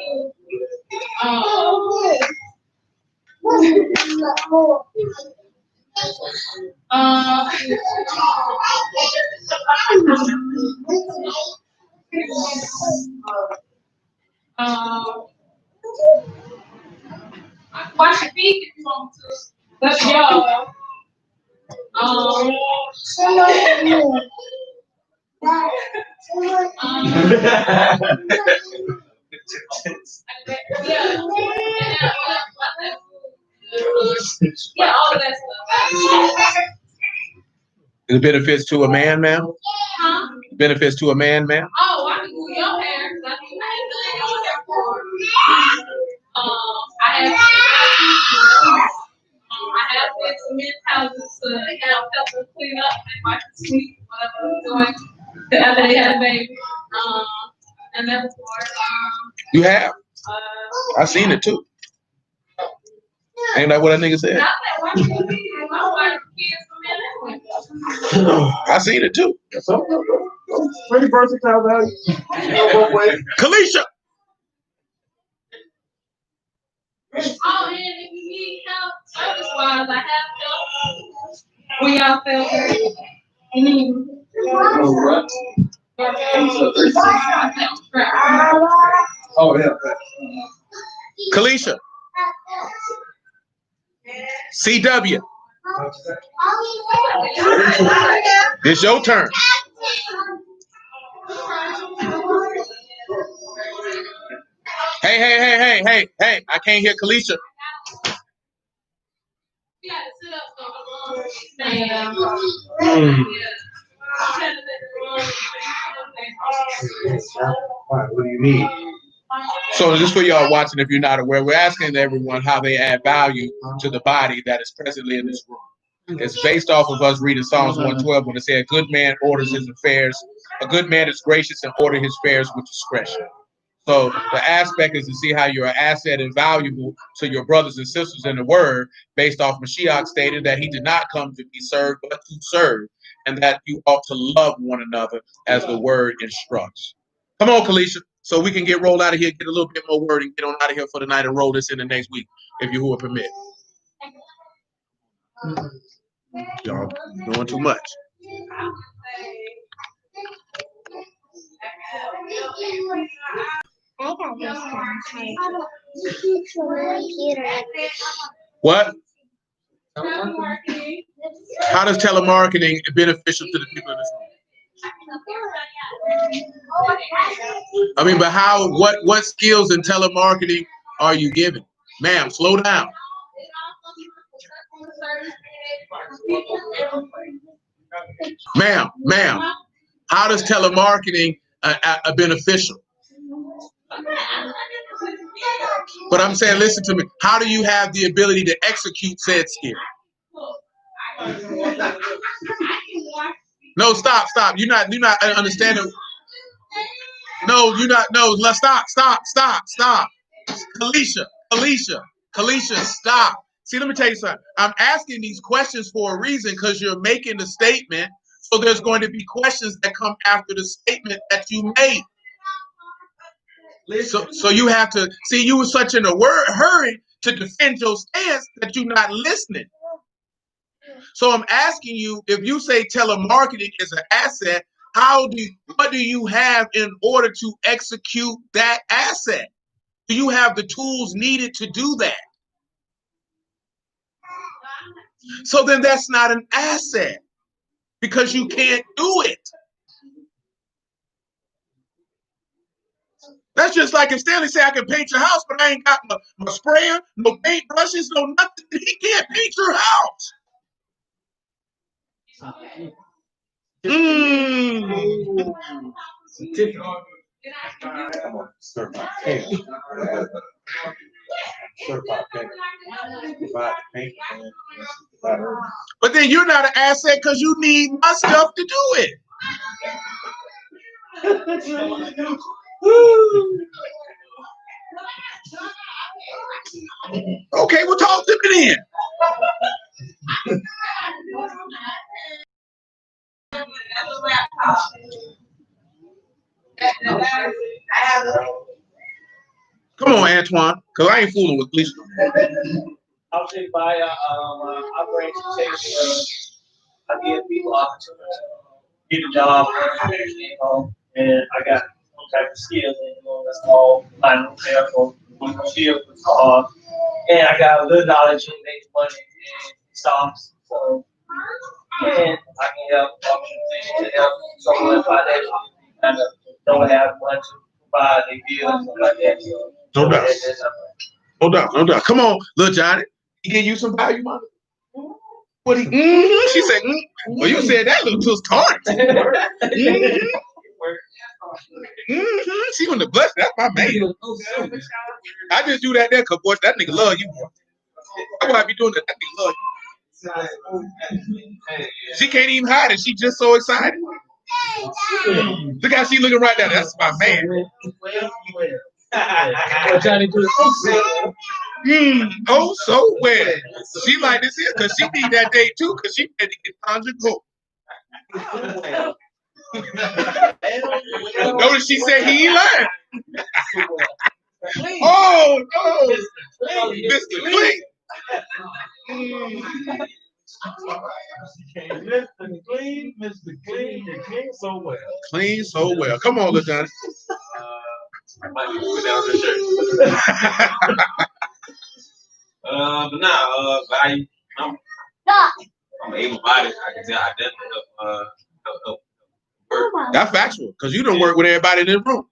Wash your feet if you want to. That's y'all. Yeah, all of that stuff. The benefits to a man, ma'am? Huh? Benefits to a man, ma'am? Oh, I can do your hair. I ain't doing your hair for. I have been to men's houses to help them clean up and wipe the sleep, whatever I'm doing, after they had a baby. And that was for. You have? I seen it too. Ain't that what that nigga said? I seen it too. Pretty versatile value. Kalisha! Oh, and if you need help service-wise, I have help. We all feel very. Oh, yeah. Kalisha. CW. It's your turn. Hey. I can't hear Kalisha. What do you mean? So just for y'all watching, if you're not aware, we're asking everyone how they add value to the body that is presently in this room. It's based off of us reading Psalms 112 when it said, a good man orders his affairs. A good man is gracious and order his affairs with discretion. So the aspect is to see how you're an asset and valuable to your brothers and sisters in the word, based off Mashiach stated that he did not come to be served, but to serve, and that you ought to love one another as the word instructs. Come on, Kalisha, so we can get rolled out of here, get a little bit more word, and get on out of here for the night and roll this in the next week, if you will permit. Y'all doing too much. What? How does telemarketing beneficial to the people in this room? I mean, but how? What skills in telemarketing are you giving, ma'am? Slow down. Ma'am, how does telemarketing a beneficial? But I'm saying, listen to me. How do you have the ability to execute said skill? No, stop. You're not understanding. No, you're not. No, let's stop. Kalisha, stop. See, let me tell you something. I'm asking these questions for a reason because you're making the statement. So there's going to be questions that come after the statement that you made. So you have to see. You were such in a hurry to defend your stance that you're not listening. So I'm asking you, if you say telemarketing is an asset, what do you have in order to execute that asset? Do you have the tools needed to do that? So then that's not an asset because you can't do it. That's just like if Stanley say I can paint your house, but I ain't got my sprayer, no paint brushes, no nothing. He can't paint your house. But then you're not an asset because you need my stuff to do it. Okay, we'll talk to me then. Come on, Antoine, because I ain't fooling with Lisa. I'll say by operating station. I give people opportunities to get a job, and I got some type of skills in that's called line repair for skills with cars, and I got a little knowledge in making money in stocks. So, and I can help to help someone financially kind of don't have much to provide their bills and stuff like that. So, No doubt. Come on, little Johnny. He give you some value, mama. What he? She said. Well, you said that little too tart. She on the bus. That's my man. I just do that there because boy, that nigga love you. That's why I be doing that. That nigga love you. She can't even hide it. She just so excited. Look how she looking right now. That's my man. Johnny do Oh, so well. She like this here because she need that day too because she ready to get conjugal. Notice she said he ain't lying. Oh no, Mr. Clean. Mr. Clean, you clean so well. Clean so well. Come on, little Johnny. I might need to put down the shirt. But nah, I'm able-bodied. I can tell I definitely help work. That's factual because you don't work with everybody in this room.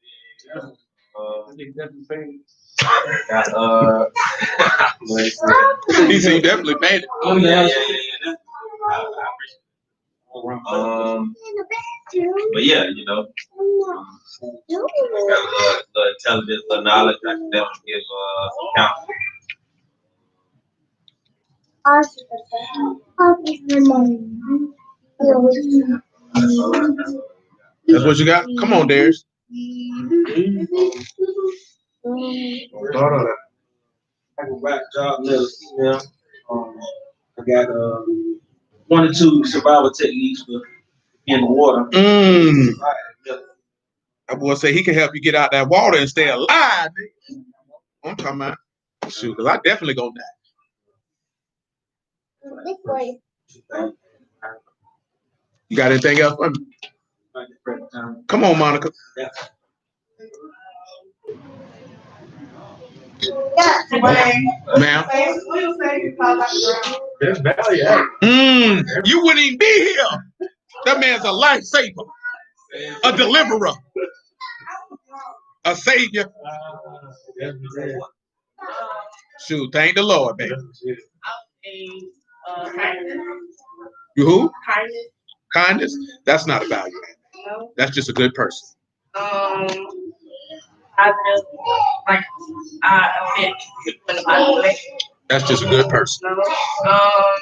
He said definitely made it. Oh yeah. I appreciate it. But yeah, got a little intelligence, a little knowledge. I can definitely give account. That's what you got? Come on, Darius. I go back job letters. I got 1 or 2 survival techniques for in the water. That boy say he can help you get out that water and stay alive. I'm talking about shoot, because I definitely gonna die. You got anything else for me? Come on, Monica. Ma'am. There's value. You wouldn't even be here. That man's a lifesaver, a deliverer, a savior. Shoot, thank the Lord, baby. You who? Kindness. Kindness? That's not a value. No. That's just a good person. That's just a good person. No.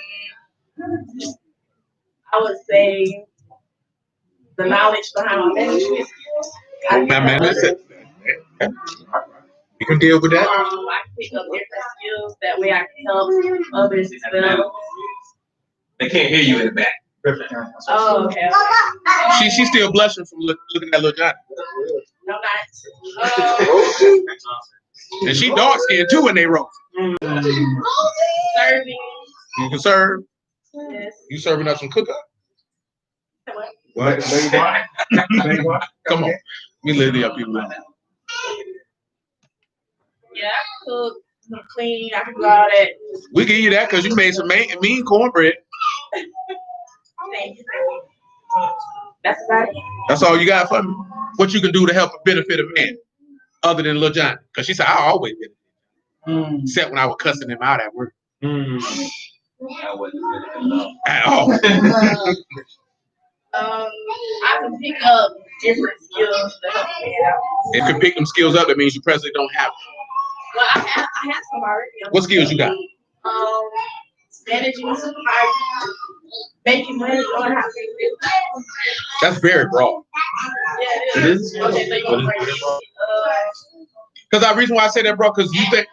I would say the knowledge behind my management skills. I Oh, can man, listen. You can deal with that. I can pick up different skills. That way I can help others as well. They can't hear you in the back. Oh, okay. She's still blushing from looking at little Johnny. No, not. And she dark skinned too when they roast. Serving. You can serve. Yes. You serving us some cookout? What? Come on. We live the people now. Yeah, I can cook, I can clean, I can do all that. We give you that because you made some mean cornbread. Thank you. That's about it. That's all you got for me. What you can do to help benefit a man other than Lil Johnny? Because she said, I always benefit. Except when I was cussing him out at work. I wasn't benefiting At all. I can pick up different skills to help me out. If you can pick them skills up, that means you presently don't have them. Well, I have some already. What skills you got? Managing, supervising, making money, knowing how to pay bills. That's very broad. Yeah, it is. Okay, so you want to Because the reason why I say that, bro, because you think,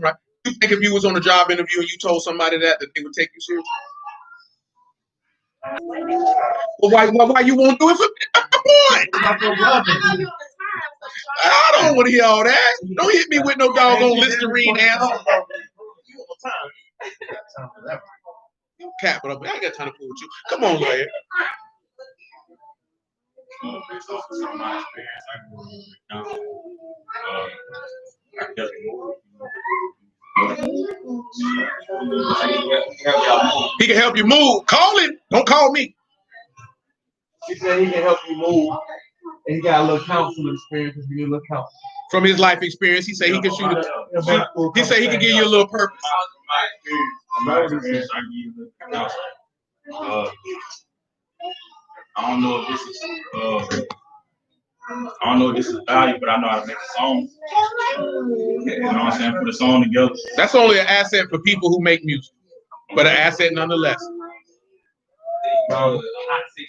right? You think if you was on a job interview and you told somebody that they would take you seriously? Well, why you won't do it for me? Come on. I don't want to hear all that. Don't hit me with no doggone Listerine answer. Cat, but I ain't got time to fool with you. Come on, lawyer. Based off of my He can help you move. Call him. Don't call me. He said he can help you move. And he got a little counsel experience if you need a little counsel. From his life experience, he said he can shoot. He said he can give you a little purpose. My experience, I give you the counseling. I don't know if this is I don't know if this is value, but I know how to make a song. You know what I'm saying? Put a song together. That's only an asset for people who make music, but an asset nonetheless. If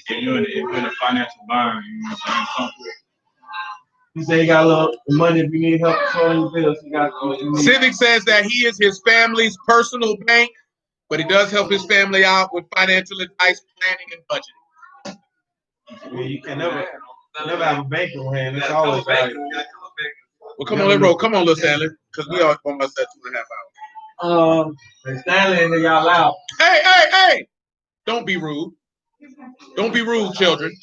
you're in a financial bind, you know what I'm saying? He said he got a little money if you need help controlling your bills. He got Civic says that he is his family's personal bank, but he does help his family out with financial advice, planning, and budgeting. Well, you can never have a bank on hand. It's always like. Well, come on, let's roll. Come on, little Stanley, because we are almost at 2.5 hours. Stanley and y'all loud. Hey! Don't be rude. Don't be rude, children.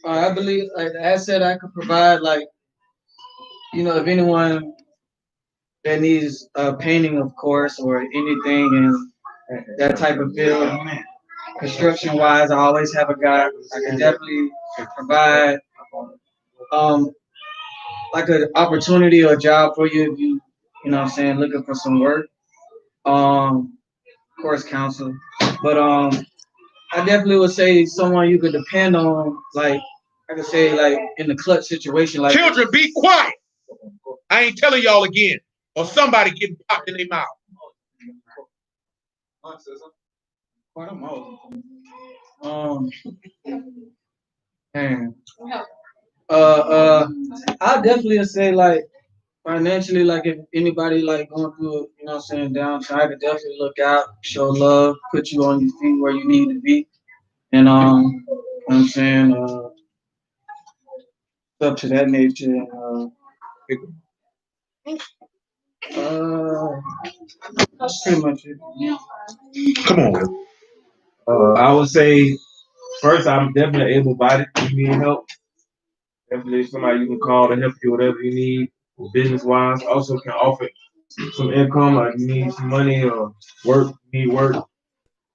I believe, like the asset I could provide, like, you know, if anyone that needs painting, of course, or anything in that type of field, construction wise, I always have a guy. I can definitely provide like an opportunity or a job for you if you know what I'm saying, looking for some work. Of course, counsel, but I definitely would say someone you could depend on, like I could say, like in the clutch situation, like Children, be quiet. I ain't telling y'all again, or somebody getting popped in their mouth. Man. I definitely say like financially, like if anybody like going through, you know what I'm saying, downtime, I could definitely look out, show love, put you on your feet where you need to be. And you know what I'm saying, stuff to that nature. That's pretty much it. Come on. I would say first, I'm definitely able-bodied. If you need help, definitely somebody you can call to help you whatever you need, business-wise. Also can offer some income, like you need some money or work, you need work.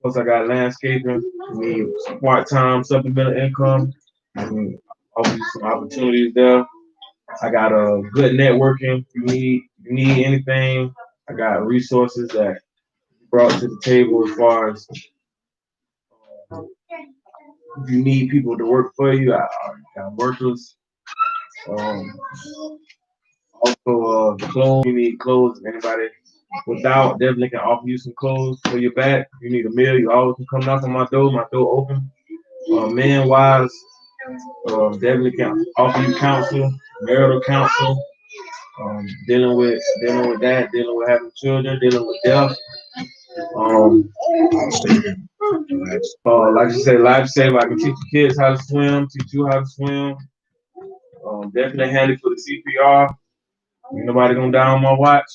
Plus, I got landscaping, you need some part-time supplemental income. I can offer you some opportunities there. I got a good networking. You need anything, I got resources that brought to the table as far as if you need people to work for you, I got workers. Also, clothes. You need clothes. If anybody without, definitely can offer you some clothes for your back. If you need a meal, you always can come knock on my door. My door open. Man wise, definitely can offer you counsel, marital counsel, dealing with that, dealing with having children, dealing with death. Like you said, lifesaver. I can teach the kids how to swim, teach you how to swim. Definitely handy for the CPR. Ain't nobody gonna die on my watch.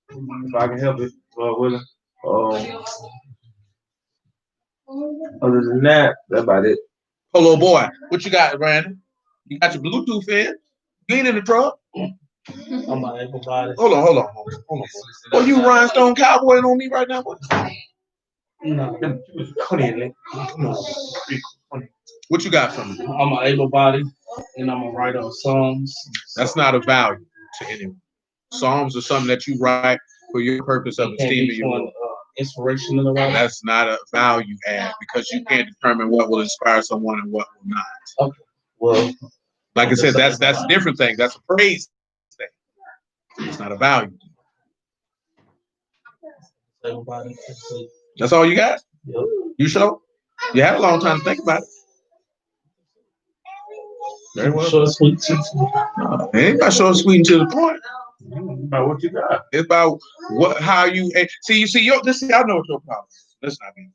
If I can help it, willing. Other than that, that's about it. Hello, boy. What you got, Brandon? You got your Bluetooth in? You ain't in the truck? I'm not able body. Hold on. Oh, you rhinestone cowboying on me right now? Boy? No. What you got from me? I'm an able body, and I'm a writer of Psalms. That's not a value to anyone. Psalms are something that you write for your purpose of esteeming your Lord. Inspiration in the writing. That's not a value add because you can't determine what will inspire someone and what will not. Okay. Well, like I said, that's a different thing. That's a praise thing. It's not a value. Everybody. That's all you got? Yep. You sure? You had a long time to think about it. Very well. Short, sweet, no, it ain't about short, sweet, and to the point. About what you got. It's about how you see. I know what your problem is. Let's not be.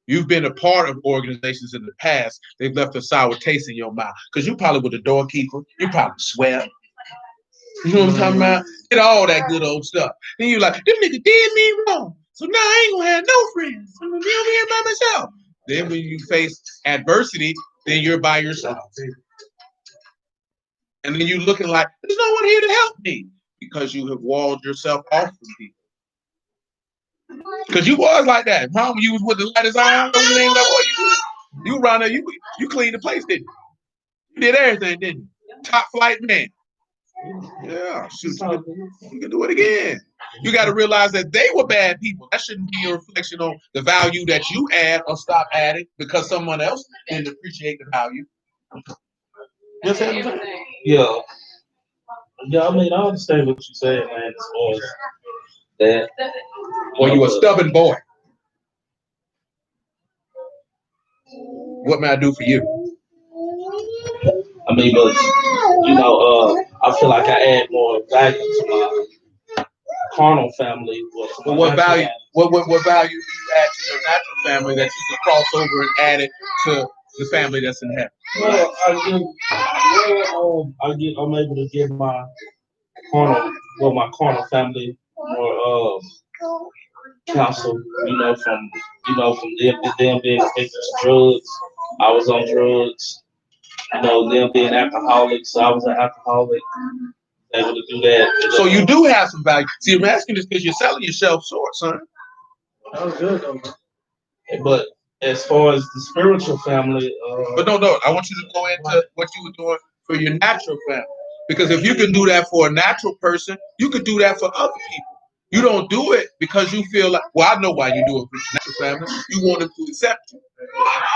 You've been a part of organizations in the past. They've left a sour taste in your mouth because you probably were the doorkeeper. You probably swear. You know what I'm talking about? Did all that good old stuff. Then you're like, them niggas did me wrong. So now I ain't gonna have no friends. I'm gonna be over here by myself. Then when you face adversity, then you're by yourself. And then you're looking like, there's no one here to help me because you have walled yourself off from people. Because you was like that. Mom, you was with the lightest eye. You around there, you cleaned the place, didn't you? You did everything, didn't you? Top flight man. Yeah, shoot, you can do it again. You got to realize that they were bad people. That shouldn't be a reflection on the value that you add or stop adding because someone else didn't appreciate the value. Yes, yeah. Yeah, I mean, I understand what you're saying, man, as far as that. Well, you a stubborn boy. What may I do for you? I mean, but, I feel like I add more value to my carnal family. But what value? What value do you add to your natural family that you can cross over and add it to the family that's in heaven? Well, I'm able to give my carnal family more counsel. From them being addicted to drugs. I was on drugs. Them being alcoholics. I was an alcoholic. Able to do that. So you do have some value. See, I'm asking this because you're selling yourself short, son. That was good, though. But as far as the spiritual family, but no, I want you to go into what you were doing for your natural family. Because if you can do that for a natural person, you could do that for other people. You don't do it because you feel like, well, I know why you do it for your natural family. You want them to accept you.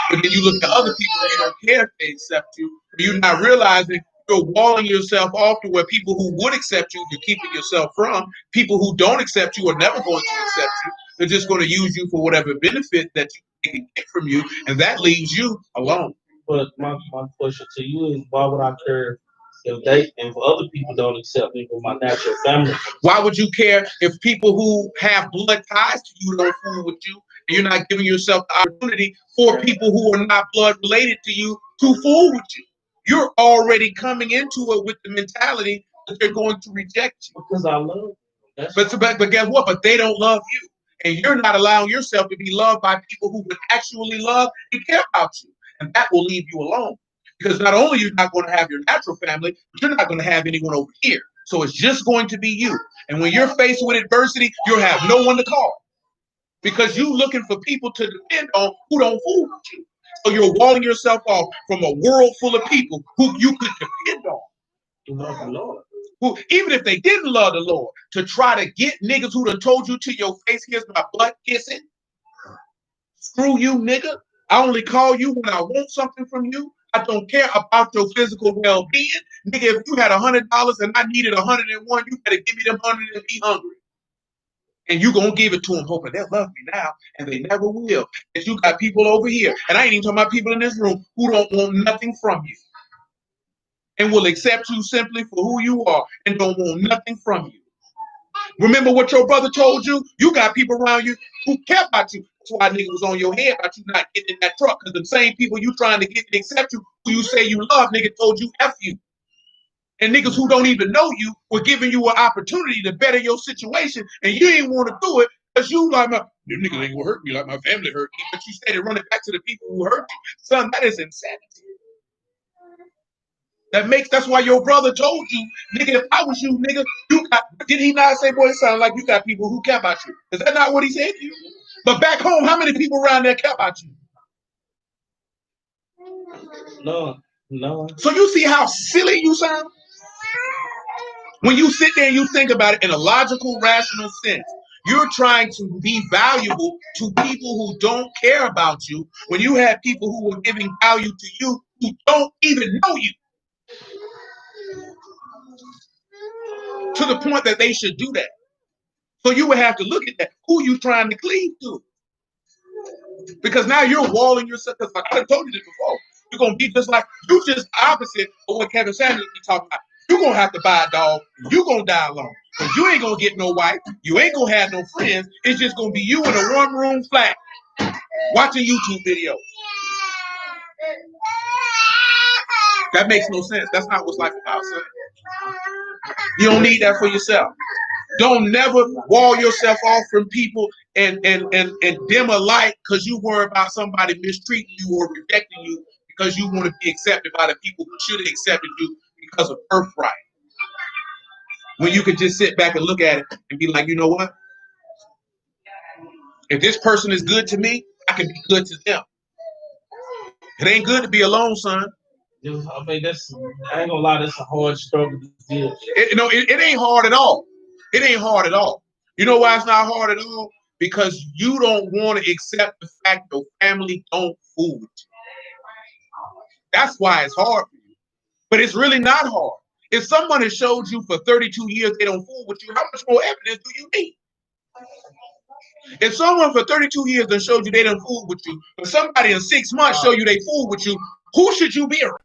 But then you look at other people and you don't care if they accept you. You're not realizing you're walling yourself off to where people who would accept you, you're keeping yourself from. People who don't accept you are never going to accept you. They're just going to use you for whatever benefit that you can get from you. And that leaves you alone. But my question to you is, why would I care if other people don't accept me with my natural family? Why would you care if people who have blood ties to you don't fool with you, and you're not giving yourself the opportunity for people who are not blood related to you to fool with you? You're already coming into it with the mentality that they're going to reject you. Because I love you. But guess what? But they don't love you. And you're not allowing yourself to be loved by people who would actually love and care about you. And that will leave you alone. Because not only you're not going to have your natural family, but you're not going to have anyone over here. So it's just going to be you. And when you're faced with adversity, you'll have no one to call. Because you're looking for people to depend on who don't fool with you. So you're walling yourself off from a world full of people who you could depend on. You love the Lord. Who, even if they didn't love the Lord, to try to get niggas who done told you to your face, here's my butt kissing. Screw you, nigga. I only call you when I want something from you. I don't care about your physical well-being. Nigga, if you had $100 and I needed 101, you better give me them 100 and be hungry. And you gonna give it to them, hoping they'll love me now, and they never will. And you got people over here, and I ain't even talking about people in this room who don't want nothing from you, and will accept you simply for who you are, and don't want nothing from you. Remember what your brother told you? You got people around you who care about you. That's why nigga was on your head about you not getting in that truck, because the same people you trying to get to accept you, who you say you love, nigga told you F you. And niggas who don't even know you were giving you an opportunity to better your situation, and you didn't want to do it because you like, them niggas ain't gonna hurt me like my family hurt me, but you started running back to the people who hurt you. Son, that is insanity. That's why your brother told you, nigga, if I was you, nigga, did he not say, boy, it sounds like you got people who care about you? Is that not what he said to you? But back home, how many people around there care about you? No. So you see how silly you sound? When you sit there and you think about it in a logical, rational sense, you're trying to be valuable to people who don't care about you when you have people who are giving value to you who don't even know you. To the point that they should do that. So you would have to look at that. Who you trying to cleave to? Because now you're walling yourself, because like I told you this before, you're going to be just like, you just opposite of what Kevin Samuels be talking about. You're going to have to buy a dog, and you're going to die alone. Because you ain't going to get no wife, you ain't going to have no friends, it's just going to be you in a one-room flat watching YouTube videos. That makes no sense. That's not what's life about, son. You don't need that for yourself. Don't never wall yourself off from people and dim a light because you worry about somebody mistreating you or rejecting you because you want to be accepted by the people who should have accepted you because of birthright. When you could just sit back and look at it and be like, you know what? If this person is good to me, I can be good to them. It ain't good to be alone, son. I mean, I ain't gonna lie, that's a hard struggle to deal with. It ain't hard at all. It ain't hard at all. You know why it's not hard at all? Because you don't want to accept the fact your family don't fool with you. That's why it's hard for you. But it's really not hard. If someone has showed you for 32 years they don't fool with you, how much more evidence do you need? If someone for 32 years has showed you they don't fool with you, but somebody in 6 months show you they fool with you, who should you be around?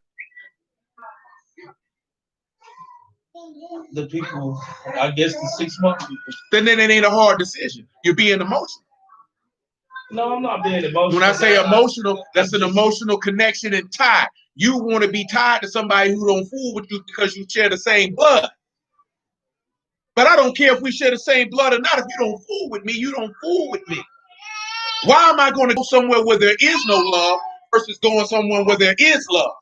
The people, I guess the 6 month people. Then it ain't a hard decision. You're being emotional. No, I'm not being emotional. When I say emotional, that's an emotional connection and tie. You want to be tied to somebody who don't fool with you because you share the same blood. But I don't care if we share the same blood or not. If you don't fool with me, you don't fool with me. Why am I going to go somewhere where there is no love versus going somewhere where there is love?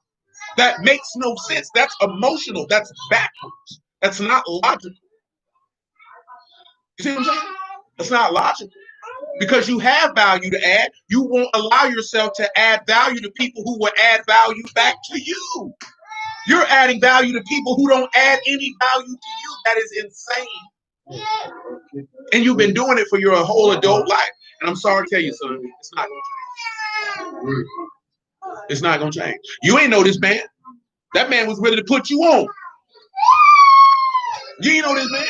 That makes no sense. That's emotional. That's backwards. That's not logical. You see what I'm saying? That's not logical. Because you have value to add, you won't allow yourself to add value to people who will add value back to you. You're adding value to people who don't add any value to you. That is insane. And you've been doing it for your whole adult life. And I'm sorry to tell you, son, it's not going to change. It's not going to change. You ain't know this man. That man was ready to put you on. You ain't know this man.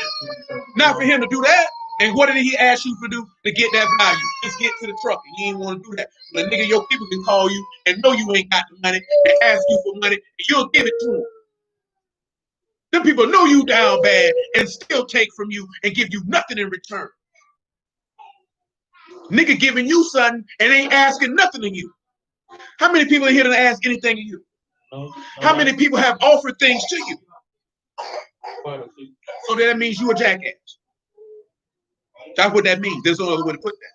Not for him to do that. And what did he ask you to do to get that value? Just get to the truck, and you ain't want to do that. But nigga, your people can call you and know you ain't got the money and ask you for money, and you'll give it to them. Them people know you down bad and still take from you and give you nothing in return. Nigga giving you something and ain't asking nothing of you. How many people in here don't ask anything of you? How many people have offered things to you? So that means you a jackass. That's what that means. There's no other way to put that.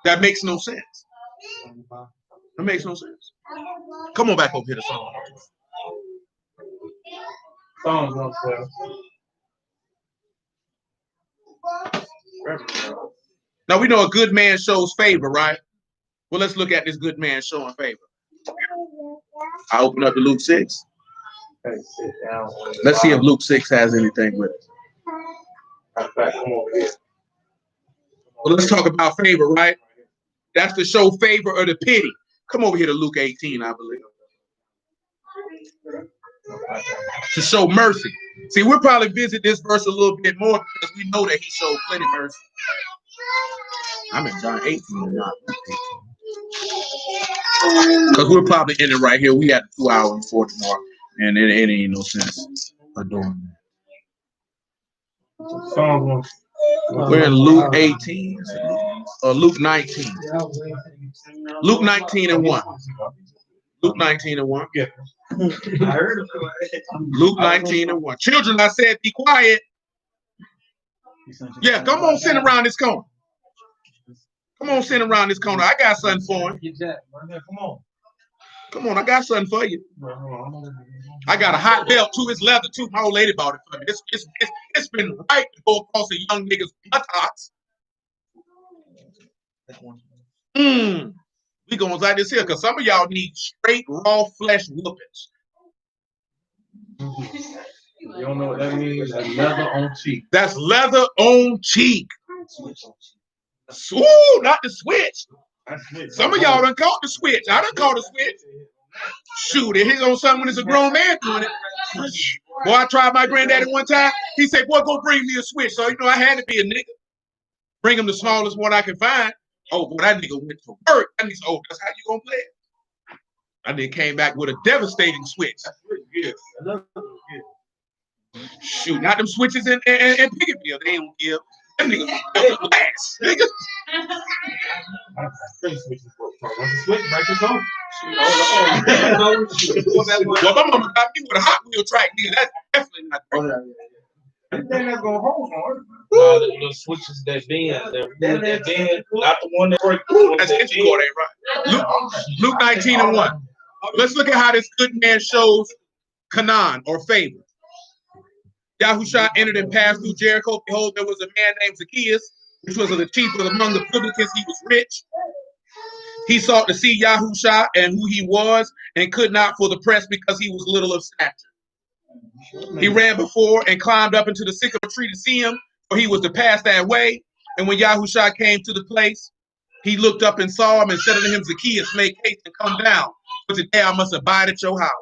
That makes no sense. That makes no sense. Come on back over here to song. Songs on sale. Now we know a good man shows favor, right? Well, let's look at this good man showing favor. I open up to Luke 6. Let's see if Luke 6 has anything with it. Well, let's talk about favor, right? That's to show favor or the pity. Come over here to Luke 18, I believe. To show mercy. See, we'll probably visit this verse a little bit more because we know that he showed plenty of mercy. I'm in John 18 now. Because we're probably in it right here. We had 2 hours and 40 more. And it ain't no sense of doing that. We're in Luke 18 or Luke 19. Luke 19 and 1. Luke 19 and 1. I heard it. Luke 19 and 1. Children, I said, be quiet. Yeah, come on, sit around this corner. Come on, sit around this corner. I got something for him. Come on. Come on, I got something for you. I got a hot belt too. It's leather too. My old lady bought it for me. It's been right to go across a young nigga's buttocks. We going like this here because some of y'all need straight raw flesh whoopings. You don't know what that means? That's leather on cheek. That's leather on cheek. Ooh, not the switch. Some of y'all done caught the switch. I done caught the switch. Shoot, it hit on something when it's a grown man doing it. Boy, I tried my granddaddy one time. He said, boy, go bring me a switch. So, I had to be a nigga. Bring him the smallest one I can find. Oh, boy, that nigga went to work. That nigga said, oh, that's how you gonna play it. And then came back with a devastating switch. Shoot, not them switches in Picketville. They ain't gonna give. Them niggas relax, nigga. Well, my mama got me with a Hot Wheel track, nigga. That's definitely not great. That's gonna hold on. The switches that bend, not the one that break. That's entry cord, ain't right. Luke 19 and 1. Let's look at how this good man shows Canaan or favor. Yahushua entered and passed through Jericho. Behold, there was a man named Zacchaeus, which was of the chief of among the publicans. He was rich. He sought to see Yahushua and who he was, and could not for the press because he was little of stature. He ran before and climbed up into the sycamore tree to see him, for he was to pass that way. And when Yahushua came to the place, he looked up and saw him and said unto him, Zacchaeus, make haste and come down, for today I must abide at your house.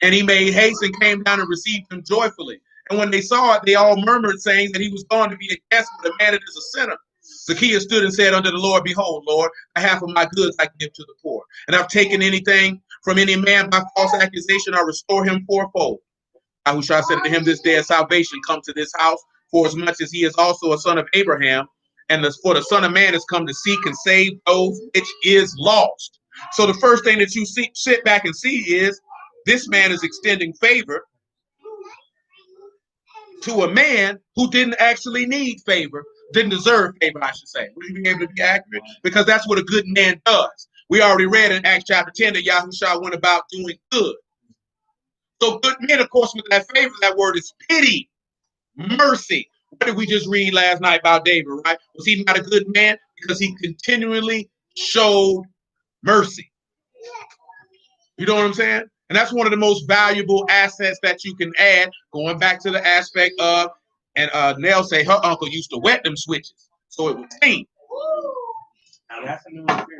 And he made haste and came down and received him joyfully. And when they saw it, they all murmured, saying that he was going to be a guest, but a man that is a sinner. Zacchaeus stood and said unto the Lord, behold, Lord, a half of my goods I give to the poor. And I've taken anything from any man by false accusation, I restore him fourfold. Yahushua said to him, this day of salvation come to this house, for as much as he is also a son of Abraham. And for the Son of Man has come to seek and save those which is lost. So the first thing that you sit back and see is, this man is extending favor to a man who didn't actually need favor, didn't deserve favor, I should say. Would you be able to be accurate? Because that's what a good man does. We already read in Acts chapter 10 that Yahushua went about doing good. So good men, of course, with that favor, that word is pity, mercy. What did we just read last night about David, right? Was he not a good man? Because he continually showed mercy. You know what I'm saying? And that's one of the most valuable assets that you can add, going back to the aspect of, and Nell say her uncle used to wet them switches, so it was clean.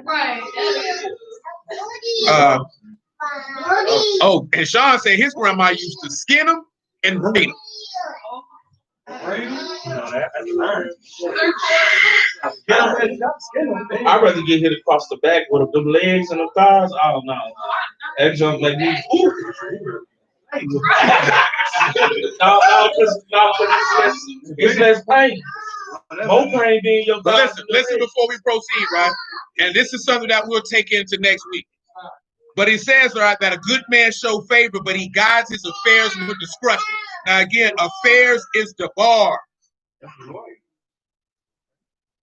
Right. Oh, and Sean said his grandma used to skin them and braid them. I'd rather get hit across the back with them legs and the thighs. Oh no, that jump like these. No, it's less pain. More pain being your thighs. Listen before we proceed, right? And this is something that we'll take into next week. But he says, right, that a good man show favor, but he guides his affairs with discretion. Now again, affairs is the bar.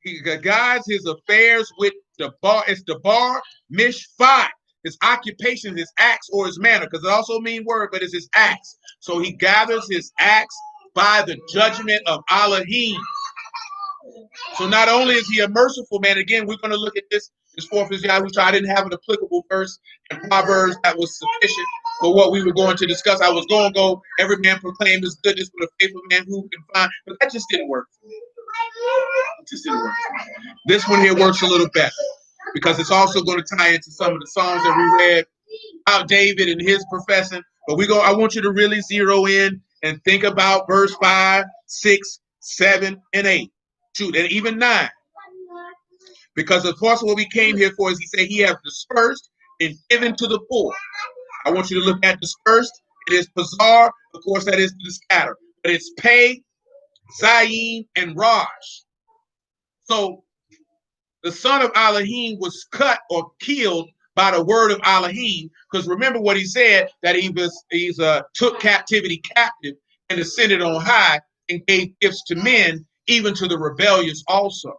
He guides his affairs with the bar. It's the bar, mishpat. His occupation, his acts, or his manner, because it also means word, but it's his acts. So he gathers his acts by the judgment of Elohim. So not only is he a merciful man, again, we're going to look at this fourth is Yahushua. I didn't have an applicable verse in Proverbs that was sufficient for what we were going to discuss. I was going to go, every man proclaim his goodness, but a faithful man who can find, but that just didn't work for me. It just didn't work for me. This one here works a little better because it's also going to tie into some of the songs that we read about David and his profession, but I want you to really zero in and think about verse 5, 6, 7, and 8. Shoot, and even 9. Because of course what we came here for is he said he has dispersed and given to the poor. I want you to look at dispersed. It is Pazar, of course that is the scatter. But it's Pei, Zayin, and Raj. So the son of Elohim was cut or killed by the word of Elohim, because remember what he said, that he took captivity captive and ascended on high and gave gifts to men, even to the rebellious also.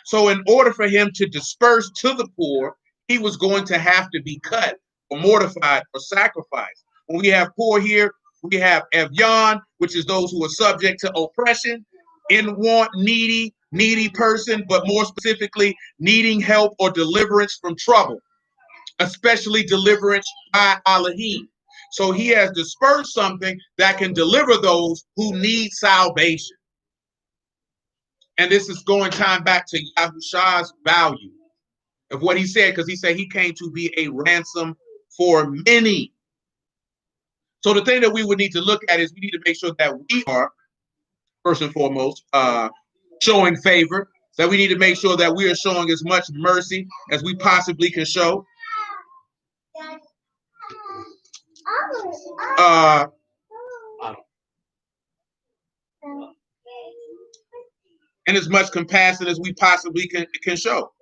So in order for him to disperse to the poor, he was going to have to be cut or mortified or sacrificed. When we have poor here, we have Evyan, which is those who are subject to oppression, in want, needy person, but more specifically, needing help or deliverance from trouble, especially deliverance by Elohim. So he has dispersed something that can deliver those who need salvation. And this is going time back to Yahushua's value of what he said, because he said he came to be a ransom for many. So the thing that we would need to look at is we need to make sure that we are, first and foremost, showing favor, that we need to make sure that we are showing as much mercy as we possibly can show. And as much compassion as we possibly can show.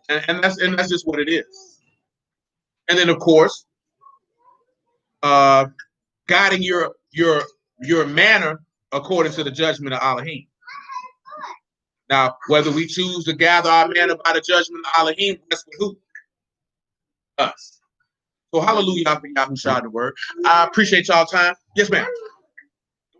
And that's just what it is. And then of course, guiding your manner according to the judgment of Elohim. Now, whether we choose to gather our manner by the judgment of Elohim, that's for who? Us. So hallelujah for Yahushua the word. I appreciate y'all time. Yes, ma'am. I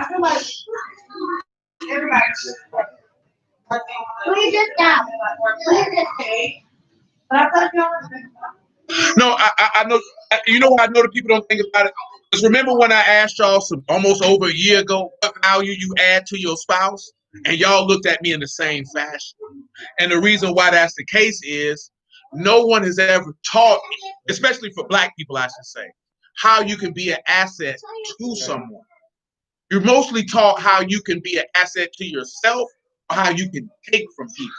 feel like everybody. We're just down. No, I know. You know why I know that people don't think about it? Because remember when I asked y'all almost over a year ago what value you add to your spouse, and y'all looked at me in the same fashion. And the reason why that's the case is no one has ever taught, especially for Black people, I should say, how you can be an asset to someone. You're mostly taught how you can be an asset to yourself or how you can take from people.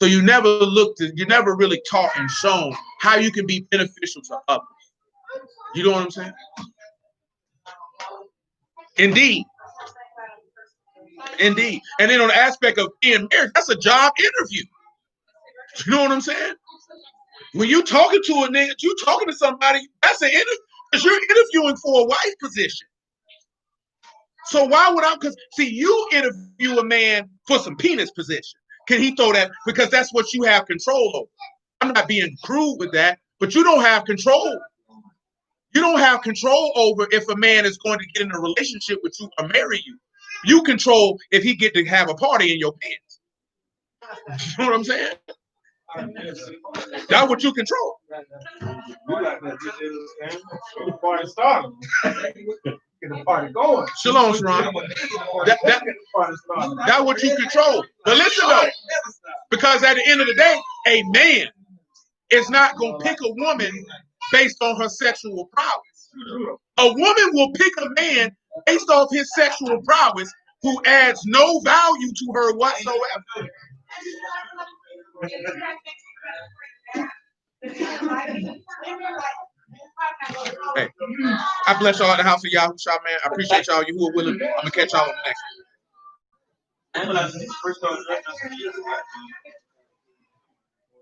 So you never really taught and shown how you can be beneficial to others. You know what I'm saying? Indeed. Indeed. And then on the aspect of being married, that's a job interview. You know what I'm saying? When you talking to a nigga, you talking to somebody, that's an interview, because you're interviewing for a wife position. So why would because see, you interview a man for some penis position. Can he throw that? Because that's what you have control over. I'm not being crude with that, but you don't have control. You don't have control over if a man is going to get in a relationship with you or marry you. You control if he get to have a party in your pants. You know what I'm saying? That's what you control. The party started. Get the party going. Shalom, Sharon. That's what you control. But listen though, because at the end of the day, a man is not going to pick a woman based on her sexual prowess. A woman will pick a man based off his sexual prowess who adds no value to her whatsoever. Hey, I bless y'all at the house of Yahushua, man. I appreciate y'all. You who are willing. I'm gonna catch y'all on the next one.